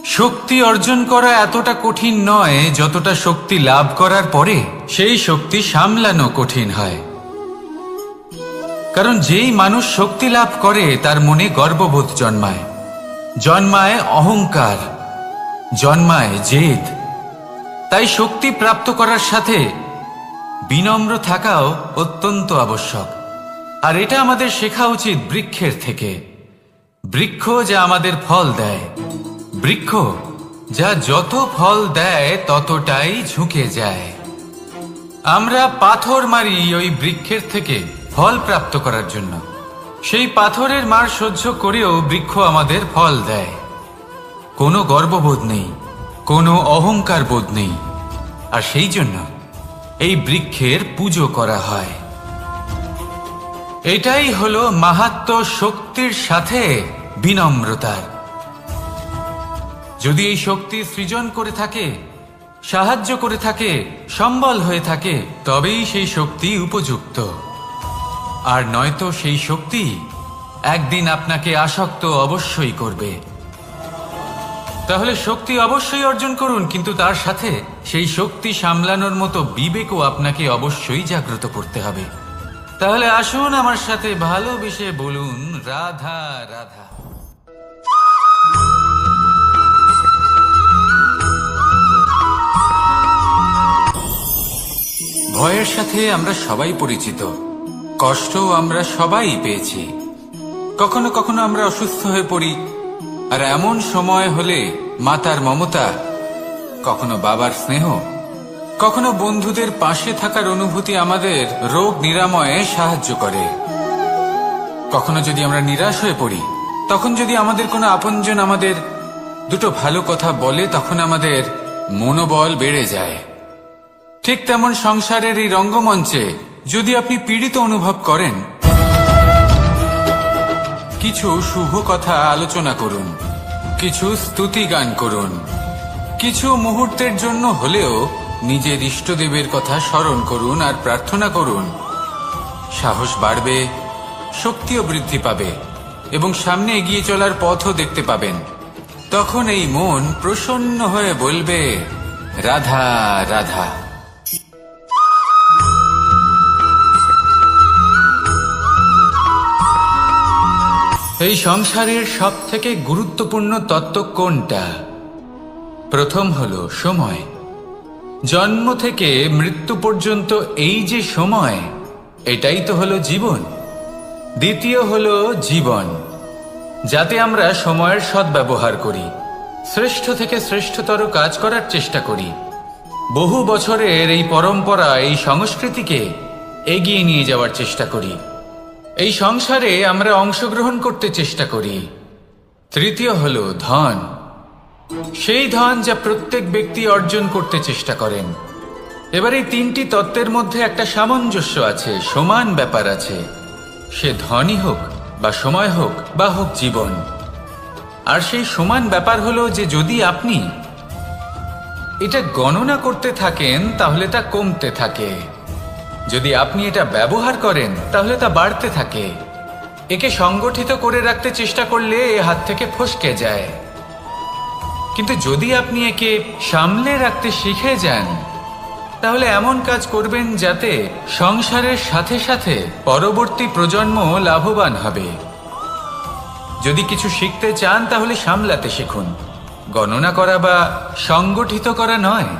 শক্তি অর্জন করা এতটা কঠিন নয় যতটা শক্তি লাভ করার পরে সেই শক্তি সামলানো কঠিন হয়। কারণ যেই মানুষ শক্তি লাভ করে তার মনে গর্ববোধ জন্মায়, জন্মায় অহংকার, জন্মায় জেদ। তাই শক্তি প্রাপ্ত করার সাথে বিনম্র থাকাও অত্যন্ত আবশ্যক। আর এটা আমাদের শেখা উচিত বৃক্ষের থেকে। বৃক্ষ যা আমাদের ফল দেয়, বৃক্ষ যা যত ফল দেয় ততটাই ঝুঁকে যায়। আমরা পাথর মারি ওই বৃক্ষের থেকে ফল প্রাপ্ত করার জন্য। সেই পাথরের মার সহ্য করেও বৃক্ষ আমাদের ফল দেয়। কোনো গর্ববোধ নেই, কোনো অহংকার বোধ নেই। আর সেই জন্য এই বৃক্ষের পুজো করা হয়। এটাই হলো মাহাত্ম্য শক্তির সাথে বিনম্রতার। যদি এই শক্তি সৃজন করে থাকে, সাহায্য করে থাকে, সম্বল হয়ে থাকে, তবেই সেই শক্তি উপযুক্ত। আর নয়তো সেই শক্তি একদিন আপনাকে আসক্ত অবশ্যই করবে। তাহলে শক্তি অবশ্যই অর্জন করুন, কিন্তু তার সাথে সেই শক্তি সামলানোর মতো বিবেকও আপনাকে অবশ্যই জাগ্রত করতে হবে। তাহলে আসুন আমার সাথে ভালোবেসে বলুন, রাধা রাধা। ভয়ের সাথে আমরা সবাই পরিচিত, কষ্টও আমরা সবাই পেয়েছি। কখনো কখনো আমরা অসুস্থ হয়ে পড়ি, আর এমন সময় হলে মাতার মমতা, কখনো বাবার স্নেহ, কখনো বন্ধুদের পাশে থাকার অনুভূতি আমাদের রোগ নিরাময়ে সাহায্য করে। কখনো যদি আমরা নিরাশ হয়ে পড়ি, তখন যদি আমাদের কোনো আপনজন আমাদের দুটো ভালো কথা বলে, তখন আমাদের মনোবল বেড়ে যায়। ঠিক তেমন সংসারের এই রঙ্গমঞ্চে যদি আপনি পীড়িত অনুভব করেন, কিছু শুভ কথা আলোচনা করুন, কিছু স্তুতি গান করুন, কিছু মুহূর্তের জন্য হলেও নিজের ইষ্টদেবের কথা স্মরণ করুন আর প্রার্থনা করুন। সাহস বাড়বে, শক্তিও বৃদ্ধি পাবে এবং সামনে এগিয়ে চলার পথও দেখতে পাবেন। তখন এই মন প্রসন্ন হয়ে বলবে, রাধা রাধা। এই সংসারের সব থেকে গুরুত্বপূর্ণ তত্ত্ব কোনটা? প্রথম হলো সময়। জন্ম থেকে মৃত্যু পর্যন্ত এই যে সময়, এটাই তো হলো জীবন। দ্বিতীয় হলো জীবন, যাতে আমরা সময়ের সদ্ব্যবহার করি, শ্রেষ্ঠ থেকে শ্রেষ্ঠতর কাজ করার চেষ্টা করি। বহু বছরের এই পরম্পরা, এই সংস্কৃতিকে এগিয়ে নিয়ে যাওয়ার চেষ্টা করি। এই সংসারে আমরা অংশগ্রহণ করতে চেষ্টা করি। তৃতীয় হলো ধন, সেই ধন যা প্রত্যেক ব্যক্তি অর্জন করতে চেষ্টা করেন। এবার এই তিনটি তত্ত্বের মধ্যে একটা সামঞ্জস্য আছে, সমান ব্যাপার আছে। সে ধনই হোক বা সময় হোক বা হোক জীবন। আর সেই সমান ব্যাপার হলো যে যদি আপনি এটা গণনা করতে থাকেন তাহলে তা কমতে থাকে, যদি আপনি এটা ব্যবহার করেন তাহলে তা বাড়তে থাকে। একে সংগঠিত করে রাখতে চেষ্টা করলে এ হাত থেকে ফসকে যায়। কিন্তু যদি আপনি একে সামলে রাখতে শিখে যান, তাহলে এমন কাজ করবেন যাতে সংসারের সাথে সাথে পরবর্তী প্রজন্ম লাভবান হবে। যদি কিছু শিখতে চান তাহলে সামলাতে শিখুন, গণনা করা বা সংগঠিত করা নয়।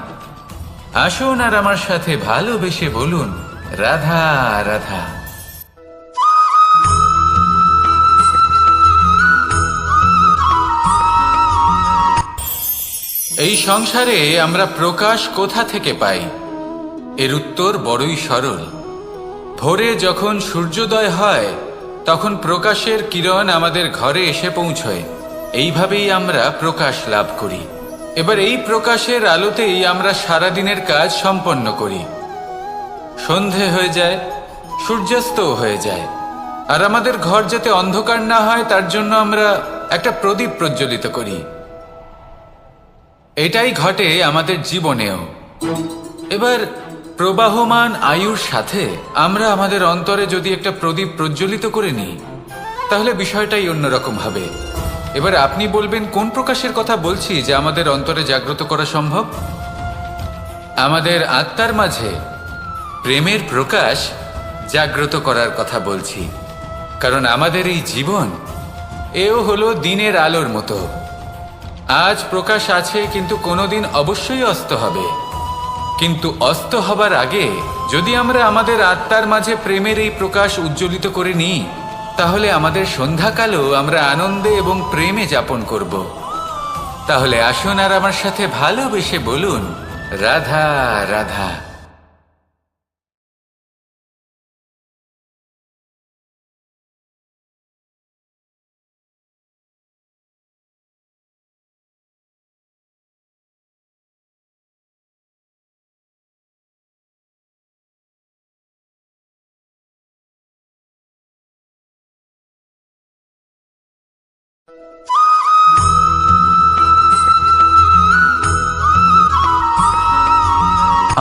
আসুন আর আমার সাথে ভালোবেসে বলুন, রাধা রাধা। এই সংসারে আমরা প্রকাশ কোথা থেকে পাই? এর উত্তর বড়ই সরল। ভোরে যখন সূর্যোদয় হয় তখন প্রকাশের কিরণ আমাদের ঘরে এসে পৌঁছয়। এইভাবেই আমরা প্রকাশ লাভ করি। এবার এই প্রকাশের আলোতেই আমরা সারাদিনের কাজ সম্পন্ন করি। সন্ধে হয়ে যায়, সূর্যাস্তও হয়ে যায়। আর আমাদের ঘর যাতে অন্ধকার না হয় তার জন্য আমরা একটা প্রদীপ প্রজ্বলিত করি। এটাই ঘটে আমাদের জীবনেও। এবার প্রবাহমান আয়ুর সাথে আমরা আমাদের অন্তরে যদি একটা প্রদীপ প্রজ্বলিত করে নিই, তাহলে বিষয়টাই অন্যরকম হবে। এবার আপনি বলবেন, কোন প্রকাশের কথা বলছি যা আমাদের অন্তরে জাগ্রত করা সম্ভব? আমাদের আত্মার মাঝে প্রেমের প্রকাশ জাগ্রত করার কথা বলছি। কারণ আমাদের এই জীবন এও হলো দিনের আলোর মতো। আজ প্রকাশ আছে, কিন্তু কোনোদিন অবশ্যই অস্ত হবে। কিন্তু অস্ত হবার আগে যদি আমরা আমাদের আত্মার মাঝে প্রেমের এই প্রকাশ উজ্জ্বলিত করে নিই, তাহলে আমাদের সন্ধ্যাকালও আমরা আনন্দে এবং প্রেমে যাপন করব। তাহলে আসুন আর আমার সাথে ভালোবেসে বলুন, রাধা রাধা।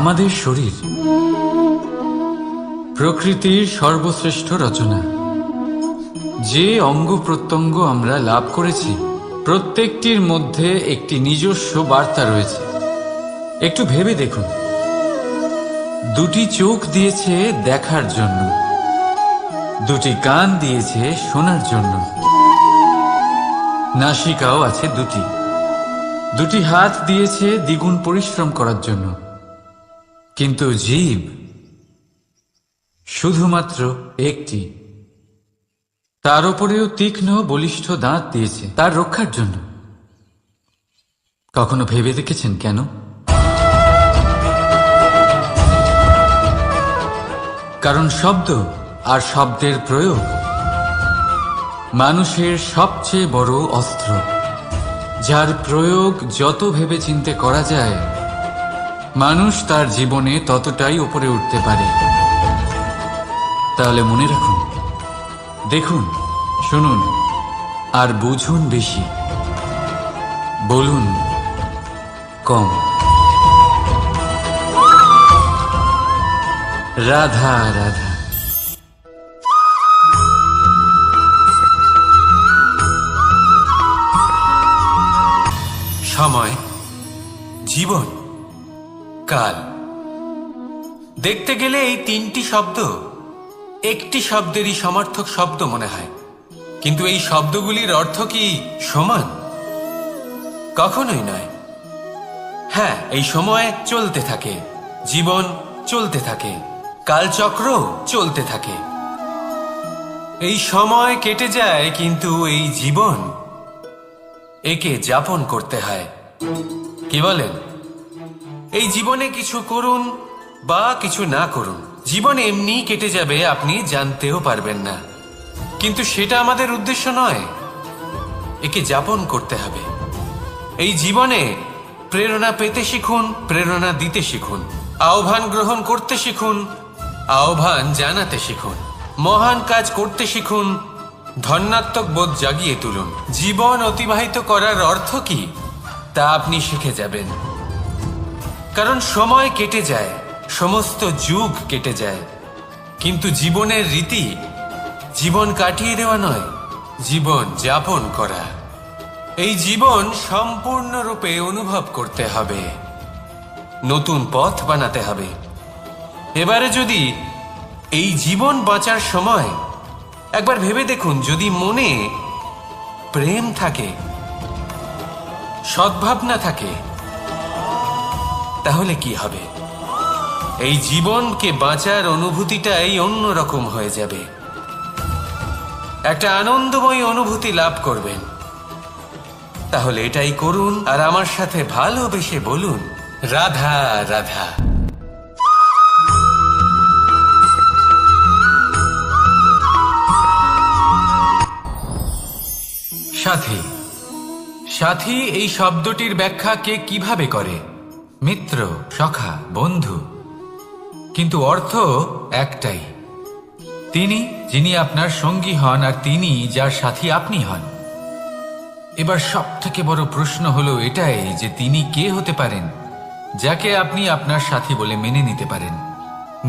আমাদের শরীর প্রকৃতির সর্বশ্রেষ্ঠ রচনা। যে অঙ্গ প্রত্যঙ্গ আমরা লাভ করেছি, প্রত্যেকটির মধ্যে একটি নিজস্ব বার্তা রয়েছে। একটু ভেবে দেখুন, দুটি চোখ দিয়েছে দেখার জন্য, দুটি কান দিয়েছে শোনার জন্য, নাসিকাও আছে দুটি, দুটি হাত দিয়েছে দ্বিগুণ পরিশ্রম করার জন্য। কিন্তু জীব শুধুমাত্র একটি। তার উপরেও তীক্ষ্ণ বলিষ্ঠ দাঁত দিয়েছে তার রক্ষার জন্য। কখনো ভেবে দেখেছেন কেন? কারণ শব্দ আর শব্দের প্রয়োগ মানুষের সবচেয়ে বড় অস্ত্র, যার প্রয়োগ যত ভেবেচিন্তে করা যায়, মানুষ তার জীবনে ততটাই উপরে উঠতে পারে। তাহলে মনে রাখুন, দেখুন, শুনুন আর বুঝুন বেশি, বলুন কম। রাধা রাধা। সময়, জীবন, কাল। দেখতে গেলে এই তিনটি শব্দ একটি শব্দেরই সমার্থক শব্দ মনে হয়, কিন্তু এই শব্দগুলির অর্থ কি সমান? কখনোই নয়। হ্যাঁ, এই সময় চলতে থাকে, জীবন চলতে থাকে, কালচক্র চলতে থাকে। এই সময় কেটে যায়, কিন্তু এই জীবন একে যাপন করতে হয়। কি বলেন? এই জীবনে কিছু করুন বা কিছু না করুন, জীবন এমনি কেটে যাবে, আপনি জানতেও পারবেন না। কিন্তু সেটা আমাদের উদ্দেশ্য নয়, একে যাপন করতে হবে। এই জীবনে প্রেরণা পেতে শিখুন, প্রেরণা দিতে শিখুন, আহ্বান গ্রহণ করতে শিখুন, আহ্বান জানাতে শিখুন, মহান কাজ করতে শিখুন, ধন্যাত্মক বোধ জাগিয়ে তুলুন। জীবন অতিবাহিত করার অর্থ কি তা আপনি শিখে যাবেন। কারণ সময় কেটে যায়, সমস্ত যুগ কেটে যায়, কিন্তু জীবনের রীতি জীবন কাটিয়ে দেওয়া নয়, জীবন যাপন করা। এই জীবন সম্পূর্ণরূপে অনুভব করতে হবে, নতুন পথ বানাতে হবে। এবারে যদি এই জীবন বাঁচার সময় একবার ভেবে দেখুন, যদি মনে প্রেম থাকে, সদ্ভাবনা থাকে, তাহলে কি হবে? এই জীবনকে বাঁচার অনুভূতিটাই অন্যরকম হয়ে যাবে, একটা আনন্দময় অনুভূতি লাভ করবেন। তাহলে এটাই করুন আর আমার সাথে ভালোবেসে বলুন, রাধা রাধা। সাথী। সাথী এই শব্দটির ব্যাখ্যা কে কিভাবে করে? মিত্র, সখা, বন্ধু। কিন্তু অর্থ একটাই, তিনি যিনি আপনার সঙ্গী হন আর তিনি যার সাথী আপনি হন। এবার সব থেকে বড় প্রশ্ন হলো এটাই যে তিনি কে হতে পারেন যাকে আপনি আপনার সাথী বলে মেনে নিতে পারেন,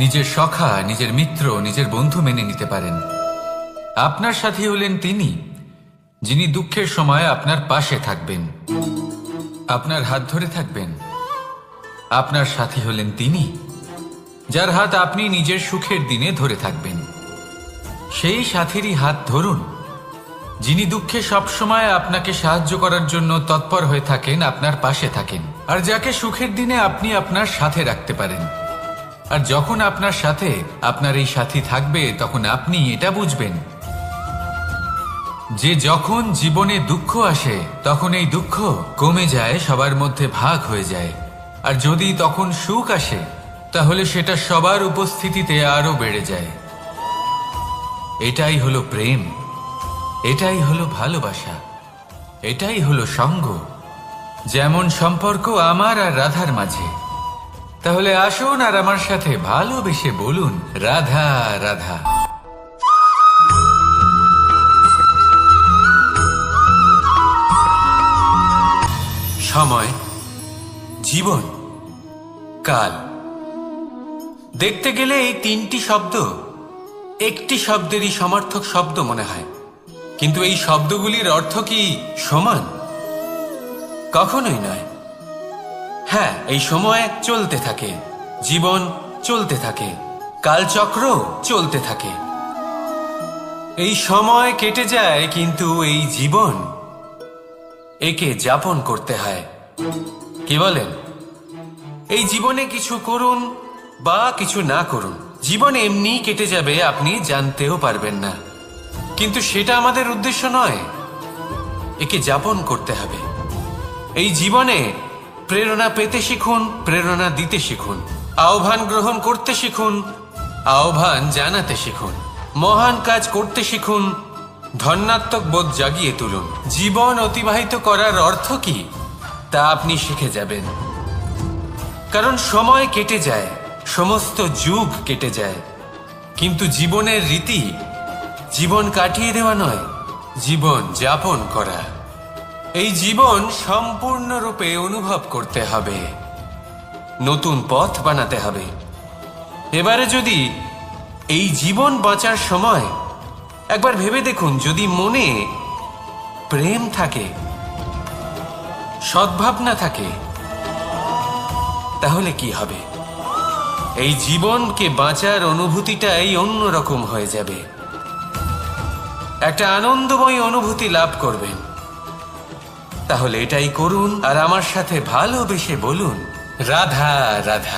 নিজের সখা, নিজের মিত্র, নিজের বন্ধু মেনে নিতে পারেন। আপনার সাথী হলেন তিনি যিনি দুঃখের সময় আপনার পাশে থাকবেন, আপনার হাত ধরে থাকবেন। আপনার সাথী হলেন তিনি যার হাত আপনি নিজের সুখের দিনে ধরে থাকবেন। সেই সাথীরই হাত ধরুন যিনি দুঃখে সবসময় আপনাকে সাহায্য করার জন্য তৎপর হয়ে থাকেন, আপনার পাশে থাকেন, আর যাকে সুখের দিনে আপনি আপনার সাথে রাখতে পারেন। আর যখন আপনার সাথে আপনার এই সাথী থাকবে, তখন আপনি এটা বুঝবেন যে যখন জীবনে দুঃখ আসে তখন এই দুঃখ কমে যায়, সবার মধ্যে ভাগ হয়ে যায়। আর যদি তখন সুখ আসে তাহলে সেটা সবার উপস্থিতিতে আরো বেড়ে যায়। এটাই হলো প্রেম, এটাই হলো ভালোবাসা, এটাই হলো সঙ্গ। যেমন সম্পর্ক আমার আর রাধার মাঝে। তাহলে আসুন আর আমার সাথে ভালোবেসে বলুন, রাধা রাধা। সময়, জীবন, কাল। দেখতে গেলে এই তিনটি শব্দ একটি শব্দেরই সমার্থক শব্দ মনে হয়, কিন্তু এই শব্দগুলির অর্থ কি সমান? কখনোই নয়। হ্যাঁ, এই সময় চলতে থাকে, জীবন চলতে থাকে, কালচক্র চলতে থাকে। এই সময় কেটে যায়, কিন্তু এই জীবন একে যাপন করতে হয়। কি বলেন? এই জীবনে কিছু করুন বা কিছু না করুন, জীবন এমনি কেটে যাবে, আপনি জানতেও পারবেন না। কিন্তু সেটা আমাদের উদ্দেশ্য নয়, একে যাপন করতে হবে। এই জীবনে প্রেরণা পেতে শিখুন, প্রেরণা দিতে শিখুন, আহ্বান গ্রহণ করতে শিখুন, আহ্বান জানাতে শিখুন, মহান কাজ করতে শিখুন, ধন্যাত্মক বোধ জাগিয়ে তুলুন। জীবন অতিবাহিত করার অর্থ কি তা আপনি শিখে যাবেন। কারণ সময় কেটে যায়, সমস্ত যুগ কেটে যায়, কিন্তু জীবনের রীতি জীবন কাটিয়ে দেওয়া নয়, জীবন যাপন করা। এই জীবন সম্পূর্ণরূপে অনুভব করতে হবে, নতুন পথ বানাতে হবে। এবারে যদি এই জীবন বাঁচার সময় একবার ভেবে দেখুন, যদি মনে প্রেম থাকে, সদ্ভাবনা থাকে, তাহলে কি হবে? এই জীবনকে বাঁচার অনুভূতিটাই অন্যরকম হয়ে যাবে, একটা আনন্দময় অনুভূতি লাভ করবেন। তাহলে এটাই করুন আর আমার সাথে ভালোবেসে বলুন, রাধা রাধা।